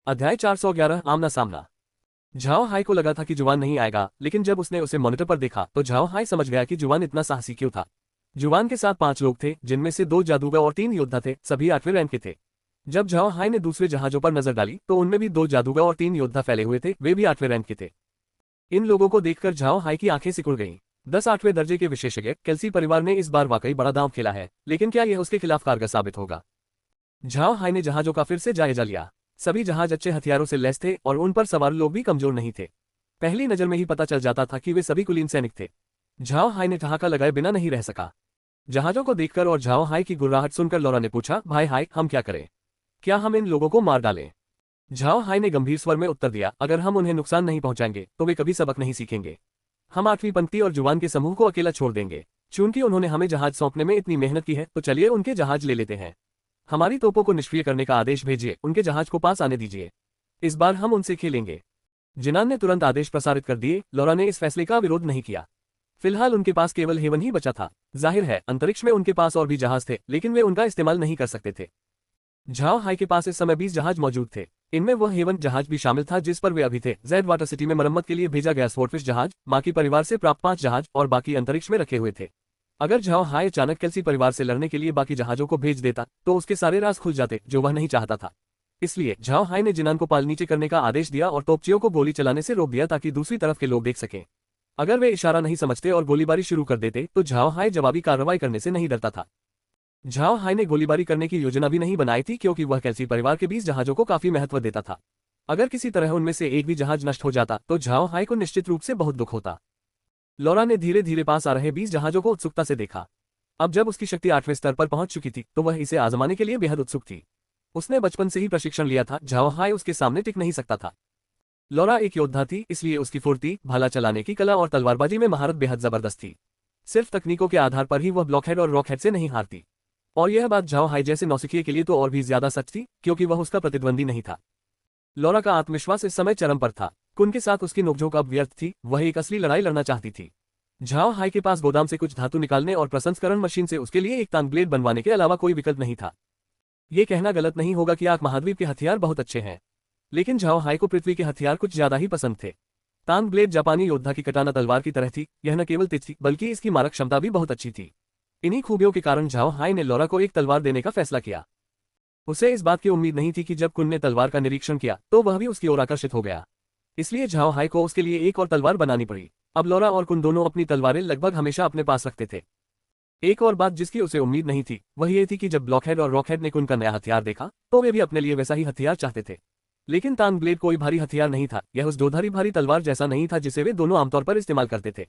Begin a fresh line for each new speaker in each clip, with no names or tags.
अध्याय 411 आमना सामना। Zhao high को लगा था कि जुवान नहीं आएगा, लेकिन जब उसने उसे मॉनिटर पर देखा तो झाओ हाई समझ गया कि जुवान इतना साहसी क्यों था। जुवान के साथ 5 लोग थे, जिनमें से 2 जादूगर और 3 योद्धा थे, सभी 8वें रैंक के थे। जब झाओ हाई ने दूसरे जहाजों पर नजर डाली तो उनमें भी 2 जादूगर और 3 योद्धा फैले हुए थे, वे भी 8वें रैंक के थे। इन लोगों को देखकर झाओ हाई की आंखें सिकुड़ गईं। 10 8वें दर्जे के विशेषज्ञ केल्सी परिवार ने इस बार वाकई बड़ा दांव खेला है, लेकिन क्या यह उसके खिलाफ कारगर साबित होगा? झाओ हाई ने जहाजों का फिर से जायजा लिया। सभी जहाज अच्छे हथियारों से लैस थे और उन पर सवार लोग भी कमजोर नहीं थे। पहली नजर में ही पता चल जाता था कि वे सभी कुलीन सैनिक थे। झाओ हाई ने ठहाका लगाए बिना नहीं रह सका। जहाजों को देखकर और झाओ हाई की गुर्राहट सुनकर लौरा ने पूछा, भाई हाई, हम क्या करें? क्या हम इन लोगों को मार डालें? झाओ हाई ने गंभीर स्वर में उत्तर दिया, अगर हम उन्हें नुकसान नहीं पहुंचाएंगे तो वे कभी सबक नहीं सीखेंगे। हम 8वीं पंक्ति और जुवान के समूह को अकेला छोड़ देंगे। चूंकि उन्होंने हमें जहाज सौंपने में इतनी मेहनत की है तो चलिए उनके जहाज ले लेते हैं। हमारी तोपों को निष्क्रिय करने का आदेश भेजिए, उनके जहाज को पास आने दीजिए। इस बार हम उनसे खेलेंगे। जिनान ने तुरंत आदेश प्रसारित कर दिए। लौरा ने इस फैसले का विरोध नहीं किया। फिलहाल उनके पास केवल हेवन ही बचा था। जाहिर है अंतरिक्ष में उनके पास और भी जहाज थे, लेकिन वे उनका इस्तेमाल नहीं कर सकते थे। झाओ हाई के पास इस समय 20 जहाज मौजूद थे। इनमें वह हेवन जहाज भी शामिल था जिस पर वे अभी थे। जेड वाटर सिटी में मरम्मत के लिए भेजा गया स्वॉर्डफिश जहाज, माकी परिवार से प्राप्त 5 जहाज और बाकी अंतरिक्ष में रखे हुए थे। अगर झाओ हाई अचानक केल्सी परिवार से लड़ने के लिए बाकी जहाजों को भेज देता तो उसके सारे राज खुल जाते, जो वह नहीं चाहता था। इसलिए झाओ हाई ने जिनान को पाल नीचे करने का आदेश दिया और तोपचियों को गोली चलाने से रोक दिया ताकि दूसरी तरफ के लोग देख सकें। अगर वे इशारा नहीं समझते और गोलीबारी शुरू कर देते तो झाओ हाई जवाबी कार्रवाई करने से नहीं डरता था। झाओ हाई ने गोलीबारी करने की योजना भी नहीं बनाई थी, क्योंकि वह केल्सी परिवार के 20 जहाजों को काफी महत्व देता था। अगर किसी तरह उनमें से एक भी जहाज नष्ट हो जाता तो झाओ हाई को निश्चित रूप से बहुत दुख होता। लौरा ने धीरे धीरे पास आ रहे 20 जहाजों को उत्सुकता से देखा। अब जब उसकी शक्ति 8वें स्तर पर पहुंच चुकी थी तो वह इसे आजमाने के लिए बेहद उत्सुक थी। उसने बचपन से ही प्रशिक्षण लिया था। झाओ हाई उसके सामने टिक नहीं सकता था। लौरा एक योद्धा थी, इसलिए उसकी फुर्ती, भाला चलाने की कला और तलवारबाजी में महारत बेहद जबरदस्त थी। सिर्फ तकनीकों के आधार पर ही वह ब्लॉकहेड और रॉकहेड से नहीं हारती। और यह बात झाओ हाई जैसे नौसिखिए के लिए तो और भी ज्यादा सच थी, क्योंकि वह उसका प्रतिद्वंदी नहीं था। लौरा का आत्मविश्वास इस समय चरम पर था। कुन के साथ उसकी नोकझोंक अब व्यर्थ थी, वह एक असली लड़ाई लड़ना चाहती थी। झाओ हाई के पास गोदाम से कुछ धातु निकालने और प्रसंस्करण मशीन से उसके लिए एक तांग ब्लेड बनवाने के अलावा कोई विकल्प नहीं था। ये कहना गलत नहीं होगा कि आक महाद्वीप के हथियार बहुत अच्छे हैं, लेकिन झाओ हाई को पृथ्वी के हथियार कुछ ज्यादा ही पसंद थे। तांग ब्लेड जापानी योद्धा की कटाना तलवार की तरह थी। यह न केवल तेज थी बल्कि इसकी मारक क्षमता भी बहुत अच्छी थी। इन्हीं खूबियों के कारण झाओ हाई ने लौरा को एक तलवार देने का फैसला किया। उसे इस बात की उम्मीद नहीं थी कि जब कुन ने तलवार का निरीक्षण किया तो वह भी उसकी ओर आकर्षित हो गया। इसलिए झाओ हाई को उसके लिए एक और तलवार बनानी पड़ी। अब लौरा और कुन दोनों अपनी तलवारें लगभग हमेशा अपने पास रखते थे। एक और बात जिसकी उसे उम्मीद नहीं थी वह ये थी कि जब ब्लॉकहेड और रॉकहेड ने कुन का नया हथियार देखा तो वे भी अपने लिए वैसा ही हथियार चाहते थे। लेकिन तांग ब्लेड कोई भारी हथियार नहीं था। यह उस दोधारी भारी तलवार जैसा नहीं था जिसे वे दोनों आमतौर पर इस्तेमाल करते थे।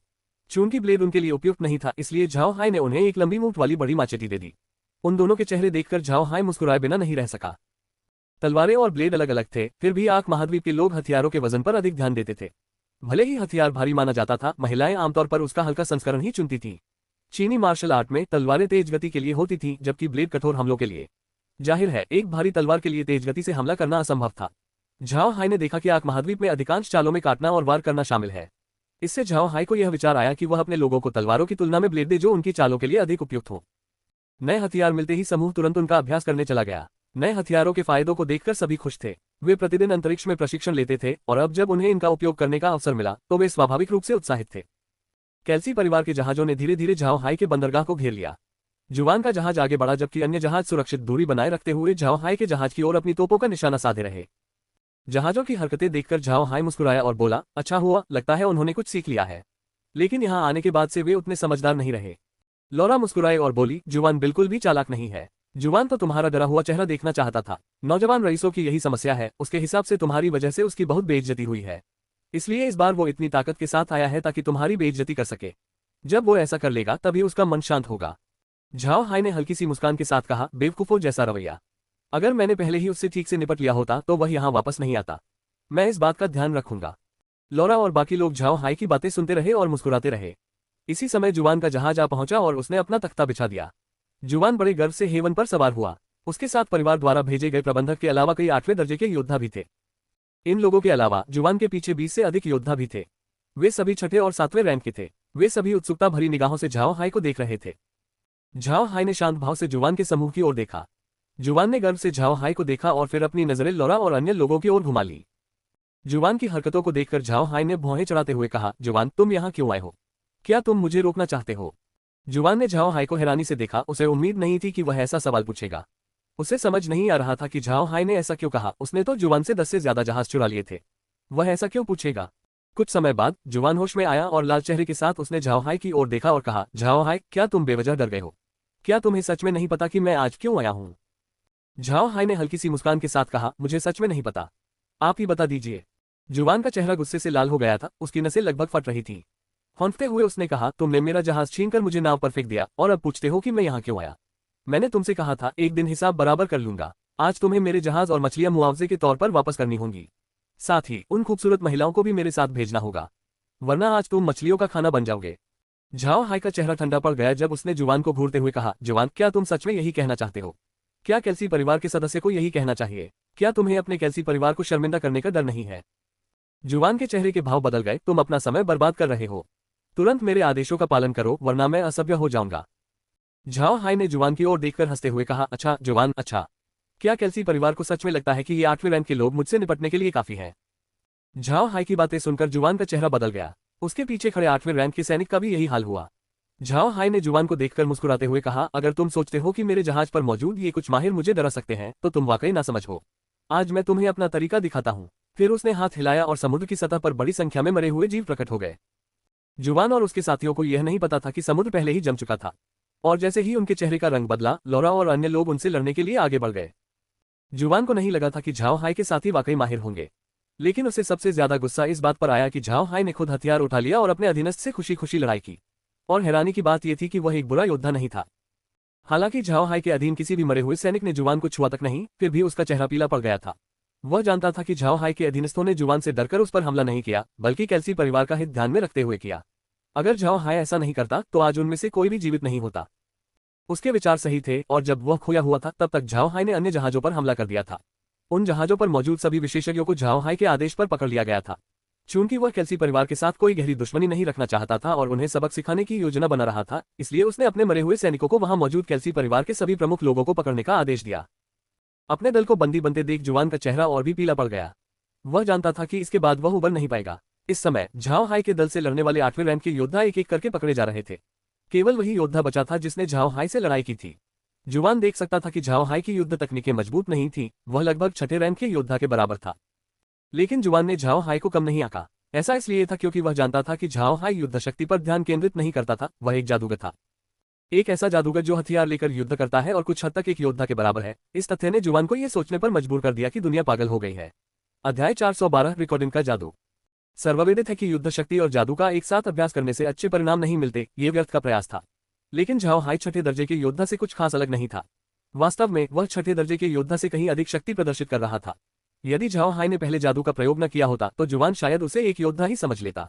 चूंकि ब्लेड उनके लिए उपयुक्त नहीं था, इसलिए झाओ हाई ने उन्हें एक लंबी मूठ वाली बड़ी माचेटी दे दी। उन दोनों के चेहरे देखकर झाओ हाई मुस्कुराए बिना नहीं रह सका। तलवारें और ब्लेड अलग अलग थे, फिर भी आक महाद्वीप के लोग हथियारों के वजन पर अधिक ध्यान देते थे। भले ही हथियार भारी माना जाता था, महिलाएं आमतौर पर उसका हल्का संस्करण ही चुनती थीं। चीनी मार्शल आर्ट में तलवारें तेज गति के लिए होती थीं, जबकि ब्लेड कठोर हमलों के लिए। जाहिर है एक भारी तलवार के लिए तेज गति से हमला करना असंभव था। झाओ हाई ने देखा कि आक महाद्वीप में अधिकांश चालों में काटना और वार करना शामिल है। इससे झाओ हाई को यह विचार आया कि वह अपने लोगों को तलवारों की तुलना में ब्लेड दे जो उनकी चालों के लिए अधिक उपयुक्त हो। नए हथियार मिलते ही समूह तुरंत उनका अभ्यास करने चला गया। नए हथियारों के फायदों को देखकर सभी खुश थे। वे प्रतिदिन अंतरिक्ष में प्रशिक्षण लेते थे और अब जब उन्हें इनका उपयोग करने का अवसर मिला तो वे स्वाभाविक रूप से उत्साहित थे। केल्सी परिवार के जहाजों ने धीरे धीरे झाओ हाई के बंदरगाह को घेर लिया। जुवान का जहाज आगे बढ़ा, जबकि अन्य जहाज सुरक्षित दूरी बनाए रखते हुए झाओ हाई के जहाज की ओर अपनी तोपों का निशाना साधे रहे। जहाजों की हरकतें देखकर झाओ हाई मुस्कुराया और बोला, अच्छा हुआ, लगता है उन्होंने कुछ सीख लिया है। लेकिन यहाँ आने के बाद से वे उतने समझदार नहीं रहे। लौरा मुस्कुराए और बोली, जुवान बिल्कुल भी चालाक नहीं है। जुवान तो तुम्हारा डरा हुआ चेहरा देखना चाहता था। नौजवान रईसों की यही समस्या है। उसके हिसाब से तुम्हारी वजह से उसकी बहुत बेइज्जती हुई है, इसलिए इस बार वो इतनी ताकत के साथ आया है ताकि तुम्हारी बेइज्जती कर सके। जब वो ऐसा कर लेगा तभी उसका मन शांत होगा। झाओ हाई ने हल्की सी मुस्कान के साथ कहा, बेवकूफों जैसा रवैया। अगर मैंने पहले ही उससे ठीक से निपट लिया होता तो वह यहाँ वापस नहीं आता। मैं इस बात का ध्यान रखूंगा। लौरा और बाकी लोग झाओ हाई की बातें सुनते रहे और मुस्कुराते रहे। इसी समय जुवान का जहाज आ पहुंचा और उसने अपना तख्ता बिछा दिया। जुवान बड़े गर्व से हेवन पर सवार हुआ। उसके साथ परिवार द्वारा भेजे गए प्रबंधक के अलावा कई 8वें दर्जे के योद्धा भी थे। इन लोगों के अलावा जुवान के पीछे 20 से अधिक योद्धा भी थे। वे सभी 6ठे और 7वें रैंक के थे। वे सभी उत्सुकता भरी निगाहों से झाओ हाई को देख रहे थे। झाओ हाई ने शांत भाव से जुवान के समूह की ओर देखा। जुवान ने गर्व से झाओ हाई को देखा और फिर अपनी नजरें लौरा और अन्य लोगों की ओर घुमा ली। जुवान की हरकतों को देखकर झाओ हाई ने भौहें चढ़ाते हुए कहा, जुवान तुम यहाँ क्यों आए हो? क्या तुम मुझे रोकना चाहते हो? जुवान ने झाओ हाई को हैरानी से देखा, उसे उम्मीद नहीं थी कि वह ऐसा सवाल पूछेगा। उसे समझ नहीं आ रहा था कि झाओ हाई ने ऐसा क्यों कहा, उसने तो जुवान से 10 से ज्यादा जहाज चुरा लिए थे। वह ऐसा क्यों पूछेगा? कुछ समय बाद जुवान होश में आया और लाल चेहरे के साथ उसने झाओ हाई की ओर देखा और कहा, झाओ हाई क्या तुम बेवजह डर गए हो? क्या तुम्हें सच में नहीं पता कि मैं आज क्यों आया हूँ? झाओ हाई ने हल्की सी मुस्कान के साथ कहा, मुझे सच में नहीं पता। आप ही बता दीजिए। जुवान का चेहरा गुस्से से लाल हो गया था, उसकी नसें लगभग फट रही थीं। हौंकते हुए उसने कहा, तुमने मेरा जहाज छीनकर मुझे नाव पर फेंक दिया और अब पूछते हो कि मैं यहाँ क्यों आया? मैंने तुमसे कहा था एक दिन हिसाब बराबर कर लूंगा। आज तुम्हें मेरे जहाज और मछलियां मुआवजे के तौर पर वापस करनी होंगी। साथ ही उन खूबसूरत महिलाओं को भी मेरे साथ भेजना होगा, वरना आज तुम मछलियों का खाना बन जाओगे। झाओ हाई का चेहरा ठंडा पड़ गया जब उसने जुवान को घूरते हुए कहा, जुवान क्या तुम सच में यही कहना चाहते हो? क्या कैल्सी परिवार के सदस्य को यही कहना चाहिए? क्या तुम्हें अपने कैल्सी परिवार को शर्मिंदा करने का डर नहीं है? जुवान के चेहरे के भाव बदल गए, तुम अपना समय बर्बाद कर रहे हो। तुरंत मेरे आदेशों का पालन करो वरना मैं असभ्य हो जाऊंगा। झाओ हाई ने जुवान की ओर देखकर हंसते हुए कहा, अच्छा जुवान, अच्छा। क्या कैल्सी परिवार को सच में लगता है कि ये 8वें रैंक के लोग मुझसे निपटने के लिए काफी हैं? झाओ हाई की बातें सुनकर जुवान का चेहरा बदल गया। उसके पीछे खड़े 8वें रैंक के सैनिक का भी यही हाल हुआ। झाओ हाई ने जुवान को देखकर मुस्कुराते हुए कहा, अगर तुम सोचते हो कि मेरे जहाज पर मौजूद ये कुछ माहिर मुझे डरा सकते हैं तो तुम वाकई ना समझ हो। आज मैं तुम्हें अपना तरीका दिखाता हूँ। फिर उसने हाथ हिलाया और समुद्र की सतह पर बड़ी संख्या में मरे हुए जीव प्रकट हो गए। जुवान और उसके साथियों को यह नहीं पता था कि समुद्र पहले ही जम चुका था, और जैसे ही उनके चेहरे का रंग बदला, लौरा और अन्य लोग उनसे लड़ने के लिए आगे बढ़ गए। जुवान को नहीं लगा था कि झाओ हाई के साथी वाकई माहिर होंगे, लेकिन उसे सबसे ज्यादा गुस्सा इस बात पर आया कि झाओ हाई ने खुद हथियार उठा लिया और अपने अधीनस्थ से खुशी खुशी लड़ाई की। और हैरानी की बात यह थी कि वह एक बुरा योद्धा नहीं था। हालांकि झाओ हाई के अधीन किसी भी मरे हुए सैनिक ने जुवान को छुआ तक नहीं, फिर भी उसका चेहरा पीला पड़ गया था। वह जानता था कि झाओ हाई के अधीनस्थों ने जुवान से डरकर उस पर हमला नहीं किया, बल्कि कैल्सी परिवार का हित ध्यान में रखते हुए किया। अगर झाओ हाई ऐसा नहीं करता तो आज उनमें से कोई भी जीवित नहीं होता। उसके विचार सही थे और जब वह खोया हुआ था तब तक झाओ हाई ने अन्य जहाजों पर हमला कर दिया था। उन जहाजों पर मौजूद सभी विशेषज्ञों को झाओ हाई के आदेश पर पकड़ लिया गया था। चूंकि वह कैल्सी परिवार के साथ कोई गहरी दुश्मनी नहीं रखना चाहता था और उन्हें सबक सिखाने की योजना बना रहा था, इसलिए उसने अपने मरे हुए सैनिकों को वहां मौजूद कैल्सी परिवार के सभी प्रमुख लोगों को पकड़ने का आदेश दिया। अपने दल को बंदी बनते देख जुवान का चेहरा और भी पीला पड़ गया। वह जानता था कि इसके बाद वह उबर नहीं पाएगा। इस समय झाओ हाई के दल से लड़ने वाले 8वें रैंक के योद्धा एक एक करके पकड़े जा रहे थे। केवल वही योद्धा बचा था जिसने झाओ हाई से लड़ाई की थी। जुवान देख सकता था कि झाओ हाई की युद्ध तकनीकें मजबूत नहीं थी, वह लगभग 6ठे रैंक के योद्धा के बराबर था। लेकिन जुवान ने झाओ हाई को कम नहीं आंका। ऐसा इसलिए था क्योंकि वह जानता था कि झाओ हाई युद्ध शक्ति पर ध्यान केंद्रित नहीं करता था, वह एक जादूगर था। एक ऐसा जादूगर जो हथियार लेकर युद्ध करता है और कुछ हद तक एक योद्धा के बराबर है। इस तथ्य ने जुवान को यह सोचने पर मजबूर कर दिया कि दुनिया पागल हो गई है। अध्याय 412 रिकॉर्डिंग का जादू। सर्वविदित है कि युद्ध शक्ति और जादू का एक साथ अभ्यास करने से अच्छे परिणाम नहीं मिलते, ये व्यर्थ का प्रयास था। लेकिन झाओ हाई 6ठे दर्जे के योद्धा से कुछ खास अलग नहीं था। वास्तव में वह 6ठे दर्जे के योद्धा से कहीं अधिक शक्ति प्रदर्शित कर रहा था। यदि झाओ हाई ने पहले जादू का प्रयोग न किया होता तो जुवान शायद उसे एक योद्धा ही समझ लेता।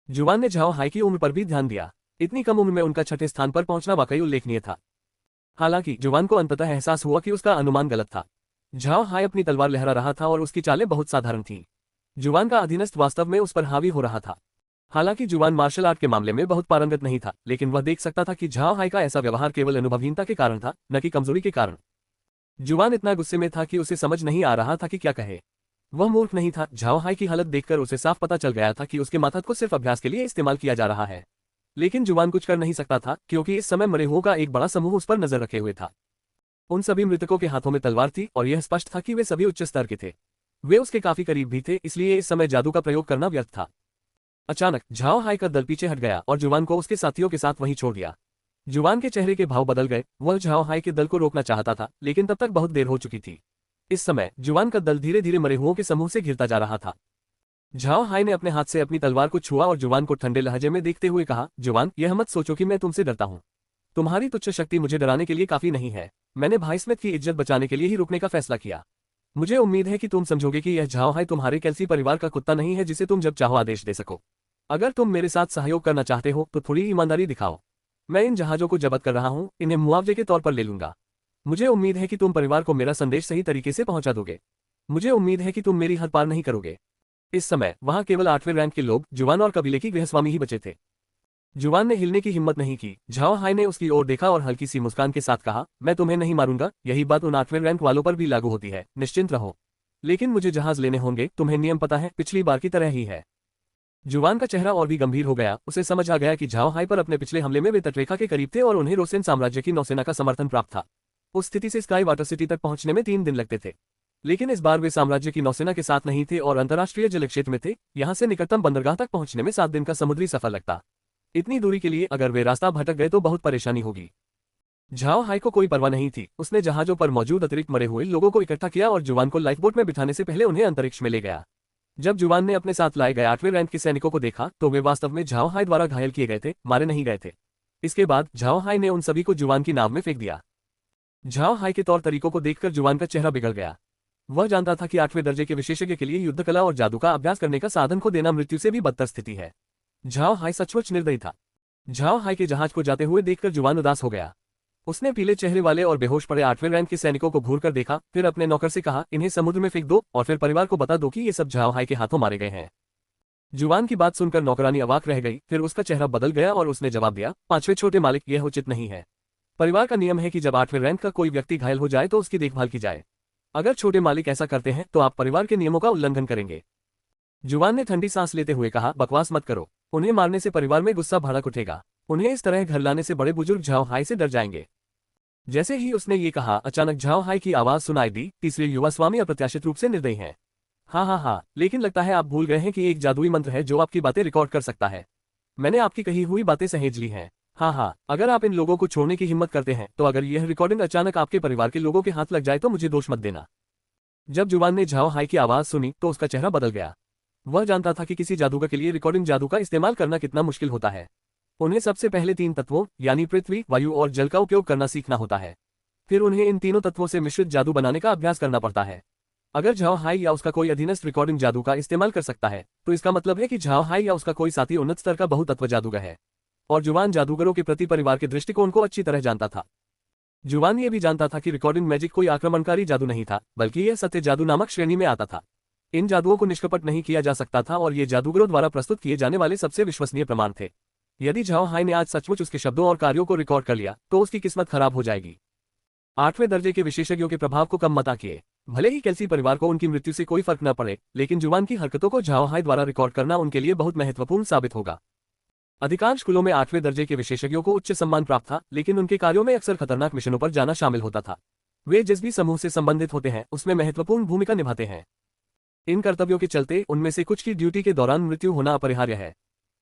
जुवान ने झाओ हाई की उम्र पर भी ध्यान दिया। इतनी कम उम्र में उनका 6ठे स्थान पर पहुंचना वाकई उल्लेखनीय था। हालांकि जुवान को अंततः एहसास हुआ कि उसका अनुमान गलत था। झाओ हाई अपनी तलवार लहरा रहा था और उसकी चालें बहुत साधारण थीं। जुवान का अधीनस्थ वास्तव में उस पर हावी हो रहा था। हालांकि जुवान मार्शल आर्ट के मामले में बहुत पारंगत नहीं था, लेकिन वह देख सकता था कि झाओ हाई का ऐसा व्यवहार केवल अनुभवहीनता के कारण था, न कि कमजोरी के कारण। जुवान इतना गुस्से में था कि उसे समझ नहीं आ रहा था कि क्या कहे। वह मूर्ख नहीं था। झाओ हाई की हालत देखकर उसे साफ पता चल गया था कि उसके माथत को सिर्फ अभ्यास के लिए इस्तेमाल किया जा रहा है। लेकिन जुवान कुछ कर नहीं सकता था क्योंकि इस समय मरे हुओं का एक बड़ा समूह उस पर नजर रखे हुए था। उन सभी मृतकों के हाथों में तलवार थी और यह स्पष्ट था कि वे सभी उच्च स्तर के थे। वे उसके काफी करीब भी थे, इसलिए इस समय जादू का प्रयोग करना व्यर्थ था। अचानक झाओ हाई का दल पीछे हट गया और जुवान को उसके साथियों के साथ वहीं छोड़ दिया। जुवान के चेहरे के भाव बदल गए। वह झाओ हाई के दल को रोकना चाहता था, लेकिन तब तक बहुत देर हो चुकी थी। इस समय जुवान का दल धीरे धीरे मरे हुओं के समूह से घिरता जा रहा था। झाओ हाई ने अपने हाथ से अपनी तलवार को छुआ और जुवान को ठंडे लहजे में देखते हुए कहा, जुवान, यह मत सोचो कि मैं तुमसे डरता हूँ। तुम्हारी तुच्छ शक्ति मुझे डराने के लिए काफी नहीं है। मैंने भाई स्मिथ की इज्जत बचाने के लिए ही रुकने का फैसला किया। मुझे उम्मीद है कि तुम समझोगे कि यह झाओ हाई तुम्हारे कैल्सी परिवार का कुत्ता नहीं है जिसे तुम जब चाहो आदेश दे सको। अगर तुम मेरे साथ सहयोग करना चाहते हो तो थोड़ी ईमानदारी दिखाओ। मैं इन जहाजों को जब्त कर रहा हूँ, इन्हें मुआवजे के तौर पर ले लूंगा। मुझे उम्मीद है कि तुम परिवार को मेरा संदेश सही तरीके से पहुंचा दोगे। मुझे उम्मीद है कि तुम मेरी हद पार नहीं करोगे। इस समय वहां केवल 8वें रैंक के लोग, जुवान और कबीले की गृहस्वामी ही बचे थे। जुवान ने हिलने की हिम्मत नहीं की। झाओ हाई ने उसकी ओर देखा और हल्की सी मुस्कान के साथ कहा, मैं तुम्हें नहीं मारूंगा, यही बात उन 8वें रैंक वालों पर भी लागू होती है, निश्चिंत रहो। लेकिन मुझे जहाज लेने होंगे, तुम्हें नियम पता है, पिछली बार की तरह ही है। जुवान का चेहरा और भी गंभीर हो गया। उसे समझ आ गया कि झाओ हाई पर अपने पिछले हमले में वे तटरेखा के करीब थे और उन्हें रोसेन साम्राज्य की नौसेना का समर्थन प्राप्त था। उस स्थिति से स्काई वाटर सिटी तक पहुंचने में 3 दिन लगते थे। लेकिन इस बार वे साम्राज्य की नौसेना के साथ नहीं थे और अंतर्राष्ट्रीय जल क्षेत्र में थे। यहां से निकटतम बंदरगाह तक पहुंचने में 7 दिन का समुद्री सफर लगता। इतनी दूरी के लिए अगर वे रास्ता भटक गए तो बहुत परेशानी होगी। झाओ हाई को कोई परवाह नहीं थी। उसने जहाजों पर मौजूद अतिरिक्त मरे हुए लोगों को इकट्ठा किया और जुवान को लाइफबोट में बिठाने से पहले उन्हें अंतरिक्ष में ले गया। जब जुवान ने अपने साथ लाए गए 8वें रैंक के सैनिकों को देखा तो वे वास्तव में झाओ हाई द्वारा घायल किए गए थे, मारे नहीं गए थे। इसके बाद झाओ हाई ने उन सभी को जुवान की नाव में फेंक दिया। झाओ हाई के तौर तरीकों को देखकर जुवान का चेहरा बिगड़ गया। वह जानता था कि 8वें दर्जे के विशेषज्ञ के लिए युद्ध कला और जादू का अभ्यास करने का साधन को देना मृत्यु से भी बदतर स्थिति है। झाओ हाई सचमुच निर्दयी था। झाओ हाई के जहाज को जाते हुए देखकर जुवान उदास हो गया। उसने पीले चेहरे वाले और बेहोश पड़े 8वें रैंक के सैनिकों को घूर कर देखा, फिर अपने नौकर से कहा, इन्हें समुद्र में फेंक दो और फिर परिवार को बता दो कि ये सब झाओ हाई के हाथों मारे गए हैं। जुवान की बात सुनकर नौकरानी अवाक रह गई, फिर उसका चेहरा बदल गया और उसने जवाब दिया, 5वें छोटे मालिक, यह उचित नहीं है। परिवार का नियम है कि जब 8वें रैंक का कोई व्यक्ति घायल हो जाए तो उसकी देखभाल की जाए। अगर छोटे मालिक ऐसा करते हैं तो आप परिवार के नियमों का उल्लंघन करेंगे। जुवान ने ठंडी सांस लेते हुए कहा, बकवास मत करो। उन्हें मारने से परिवार में गुस्सा भड़क उठेगा। उन्हें इस तरह घर लाने से बड़े बुजुर्ग झाओ हाई से डर जाएंगे। जैसे ही उसने ये कहा, अचानक झाओ हाई की आवाज सुनाई दी, तीसरे युवा स्वामी अप्रत्याशित रूप से निर्दयी हैं। हाँ, लेकिन लगता है आप भूल गए हैं कि एक जादुई मंत्र है जो आपकी बातें रिकॉर्ड कर सकता है। मैंने आपकी कही हुई बातें सहेज ली हैं। हाँ, अगर आप इन लोगों को छोड़ने की हिम्मत करते हैं तो अगर यह रिकॉर्डिंग अचानक आपके परिवार के लोगों के हाथ लग जाए तो मुझे दोष मत देना। जब जुवान ने झाओ हाई की आवाज सुनी तो उसका चेहरा बदल गया। वह जानता था कि किसी जादूगर के लिए रिकॉर्डिंग जादू का इस्तेमाल करना कितना मुश्किल होता है। उन्हें सबसे पहले 3 तत्वों यानी पृथ्वी, वायु और जल का उपयोग करना सीखना होता है। फिर उन्हें इन तीनों तत्वों से मिश्रित जादू बनाने का अभ्यास करना पड़ता है। अगर झाओ हाई या उसका कोई अधीनस्थ रिकॉर्डिंग जादू का इस्तेमाल कर सकता है तो इसका मतलब है कि झाओ हाई या उसका कोई साथी उन्नत स्तर का बहुतत्व जादूगर है। और जुवान जादूगरों के प्रति परिवार के दृष्टिकोण को अच्छी तरह जानता था। जुवान ये भी जानता था कि रिकॉर्डिंग मैजिक कोई आक्रमणकारी जादू नहीं था, बल्कि यह सत्य जादू नामक श्रेणी में आता था। इन जादुओं को निष्कपट नहीं किया जा सकता था और ये जादूगरों द्वारा प्रस्तुत किए जाने वाले सबसे विश्वसनीय प्रमाण थे। यदि झाओ हाई ने आज सचमुच उसके शब्दों और कार्यों को रिकॉर्ड कर लिया तो उसकी किस्मत खराब हो जाएगी। 8वें दर्जे के विशेषज्ञों के प्रभाव को कम मत आंकिए। भले ही कैल्सी परिवार को उनकी मृत्यु से कोई फर्क न पड़े, लेकिन जुवान की हरकतों को झाओ हाई द्वारा रिकॉर्ड करना उनके लिए बहुत महत्वपूर्ण साबित होगा। अधिकांश कुलों में 8वें दर्जे के विशेषज्ञों को उच्च सम्मान प्राप्त था, लेकिन उनके कार्यों में अक्सर खतरनाक मिशनों पर जाना शामिल होता था। वे जिस भी समूह से संबंधित होते हैं उसमें महत्वपूर्ण भूमिका निभाते हैं। इन कर्तव्यों के चलते उनमें से कुछ की ड्यूटी के दौरान मृत्यु होना अपरिहार्य है।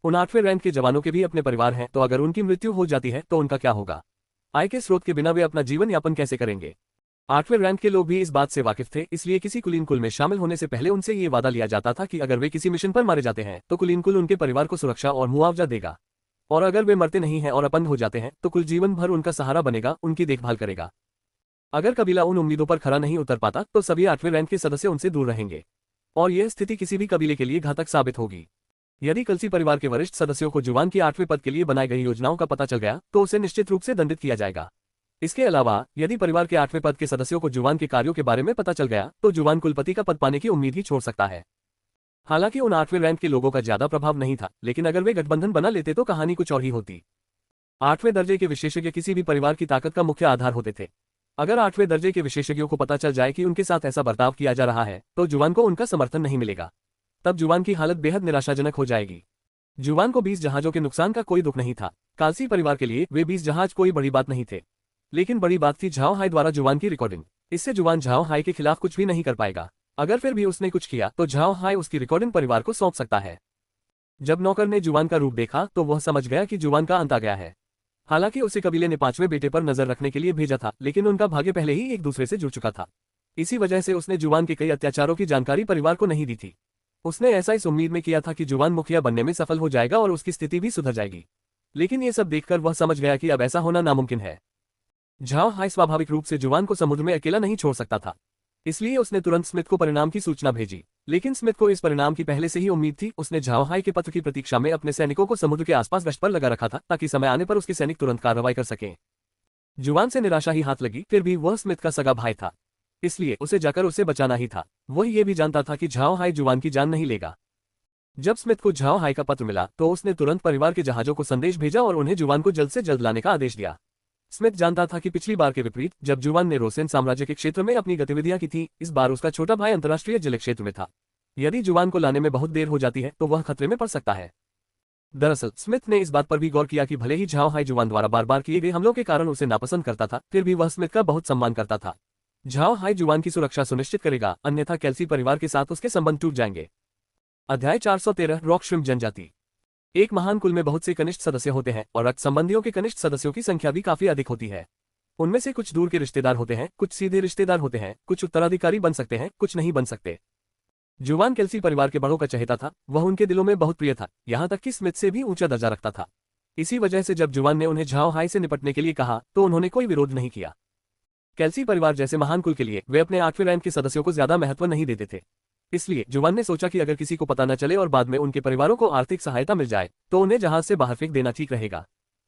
उन 8वें रैंक के जवानों के भी अपने परिवार हैं, तो अगर उनकी मृत्यु हो जाती है तो उनका क्या होगा? आय के स्रोत के बिना वे अपना जीवन यापन कैसे करेंगे? 8वें रैंक के लोग भी इस बात से वाकिफ थे, इसलिए किसी कुलीन कुल में शामिल होने से पहले उनसे ये वादा लिया जाता था कि अगर वे किसी मिशन पर मारे जाते हैं तो कुलीन कुल उनके परिवार को सुरक्षा और मुआवजा देगा, और अगर वे मरते नहीं हैं और अपंग हो जाते हैं तो कुल जीवन भर उनका सहारा बनेगा, उनकी देखभाल करेगा। अगर कबीला उन उम्मीदों पर खरा नहीं उतर पाता तो सभी 8वें रैंक के सदस्य उनसे दूर रहेंगे, और यह स्थिति किसी भी कबीले के लिए घातक साबित होगी। यदि कल्सी परिवार के वरिष्ठ सदस्यों को जुवान की 8वें पद के लिए बनाई गई योजनाओं का पता चल गया तो उसे निश्चित रूप से दंडित किया जाएगा। इसके अलावा यदि परिवार के 8वें पद के सदस्यों को जुवान के कार्यों के बारे में पता चल गया तो जुवान कुलपति का पद पाने की उम्मीद ही छोड़ सकता है। हालांकि उन 8वें रैंक के लोगों का ज्यादा प्रभाव नहीं था, लेकिन अगर वे गठबंधन बना लेते तो कहानी कुछ और ही होती। 8वें दर्जे के विशेषज्ञ किसी भी परिवार की ताकत का मुख्य आधार होते थे। अगर 8वें दर्जे के विशेषज्ञों को पता चल जाए कि उनके साथ ऐसा बर्ताव किया जा रहा है तो जुवान को उनका समर्थन नहीं मिलेगा। तब जुवान की हालत बेहद निराशाजनक हो जाएगी। जुवान को 20 जहाजों के नुकसान का कोई दुख नहीं था। कालसी परिवार के लिए वे 20 जहाज कोई बड़ी बात नहीं थे, लेकिन बड़ी बात थी झाओ हाई द्वारा जुवान की रिकॉर्डिंग। इससे जुवान झाओ हाई के खिलाफ कुछ भी नहीं कर पाएगा। अगर फिर भी उसने कुछ किया तो झाओ हाई उसकी रिकॉर्डिंग परिवार को सौंप सकता है। जब नौकर ने जुवान का रूप देखा तो वह समझ गया कि जुवान का अंत आ गया है। हालांकि उसे कबीले ने 5वें बेटे पर नजर रखने के लिए भेजा था, लेकिन उनका भाग्य पहले ही एक दूसरे से जुड़ चुका था। इसी वजह से उसने जुवान के कई अत्याचारों की जानकारी परिवार को नहीं दी थी। उसने ऐसा इस उम्मीद में किया था कि जुवान मुखिया बनने में सफल हो जाएगा और उसकी स्थिति भी सुधर जाएगी, लेकिन ये सब देखकर वह समझ गया कि अब ऐसा होना नामुमकिन है। झाओ हाई स्वाभाविक रूप से जुवान को समुद्र में अकेला नहीं छोड़ सकता था, इसलिए उसने तुरंत स्मिथ को परिणाम की सूचना भेजी। लेकिन स्मिथ को इस परिणाम की पहले से ही उम्मीद थी। उसने झाओ हाई के पत्र की प्रतीक्षा में अपने सैनिकों को समुद्र के आसपास गश्त पर लगा रखा था ताकि समय आने पर उसके सैनिक तुरंत कार्रवाई कर सकें। जुवान से निराशा ही हाथ लगी, फिर भी वह स्मिथ का सगा भाई था, इसलिए उसे जाकर उसे बचाना ही था। वह ये भी जानता था कि झाओ हाई जुवान की जान नहीं लेगा। जब स्मिथ को झाओ हाई का पत्र मिला तो उसने तुरंत परिवार के जहाजों को संदेश भेजा और उन्हें जुवान को जल्द से जल्द लाने का आदेश दिया। स्मिथ जानता था कि पिछली बार के विपरीत जब जुवान ने रोसेन साम्राज्य के क्षेत्र में अपनी गतिविधियां की थी, इस बार उसका छोटा भाई अंतर्राष्ट्रीय जल क्षेत्र में था। यदि जुवान को लाने में बहुत देर हो जाती है तो वह खतरे में पड़ सकता है। दरअसल स्मिथ ने इस बात पर भी गौर किया कि भले ही झाओ हाई जुवान द्वारा बार बार किए गए हमलों के कारण उसे नापसंद करता था, फिर भी वह स्मिथ का बहुत सम्मान करता था। झाओ हाई जुवान की सुरक्षा सुनिश्चित करेगा, अन्यथा कैल्सी परिवार के साथ उसके संबंध टूट जाएंगे। अध्याय 413 रॉक श्रिम्प जनजाति। एक महान कुल में बहुत से कनिष्ठ सदस्य होते हैं और रक्त संबंधियों के कनिष्ठ सदस्यों की संख्या भी काफी अधिक होती है। उनमें से कुछ दूर के रिश्तेदार होते हैं, कुछ सीधे रिश्तेदार होते हैं, कुछ उत्तराधिकारी बन सकते हैं, कुछ नहीं बन सकते। जुवान केल्सी परिवार के बड़ों का चहेता था, वह उनके दिलों में बहुत प्रिय था, यहाँ तक कि स्मिथ से भी ऊंचा दर्जा रखता था। इसी वजह से जब जुवान ने उन्हें झाओ हाई से निपटने के लिए कहा तो उन्होंने कोई विरोध नहीं किया। केल्सी परिवार जैसे महान कुल के लिए वे अपने 8वें रैंक के सदस्यों को ज्यादा महत्व नहीं देते थे। इसलिए जुवान ने सोचा कि अगर किसी को पता न चले और बाद में उनके परिवारों को आर्थिक सहायता मिल जाए तो उन्हें जहाज से बाहर फेंक देना ठीक रहेगा।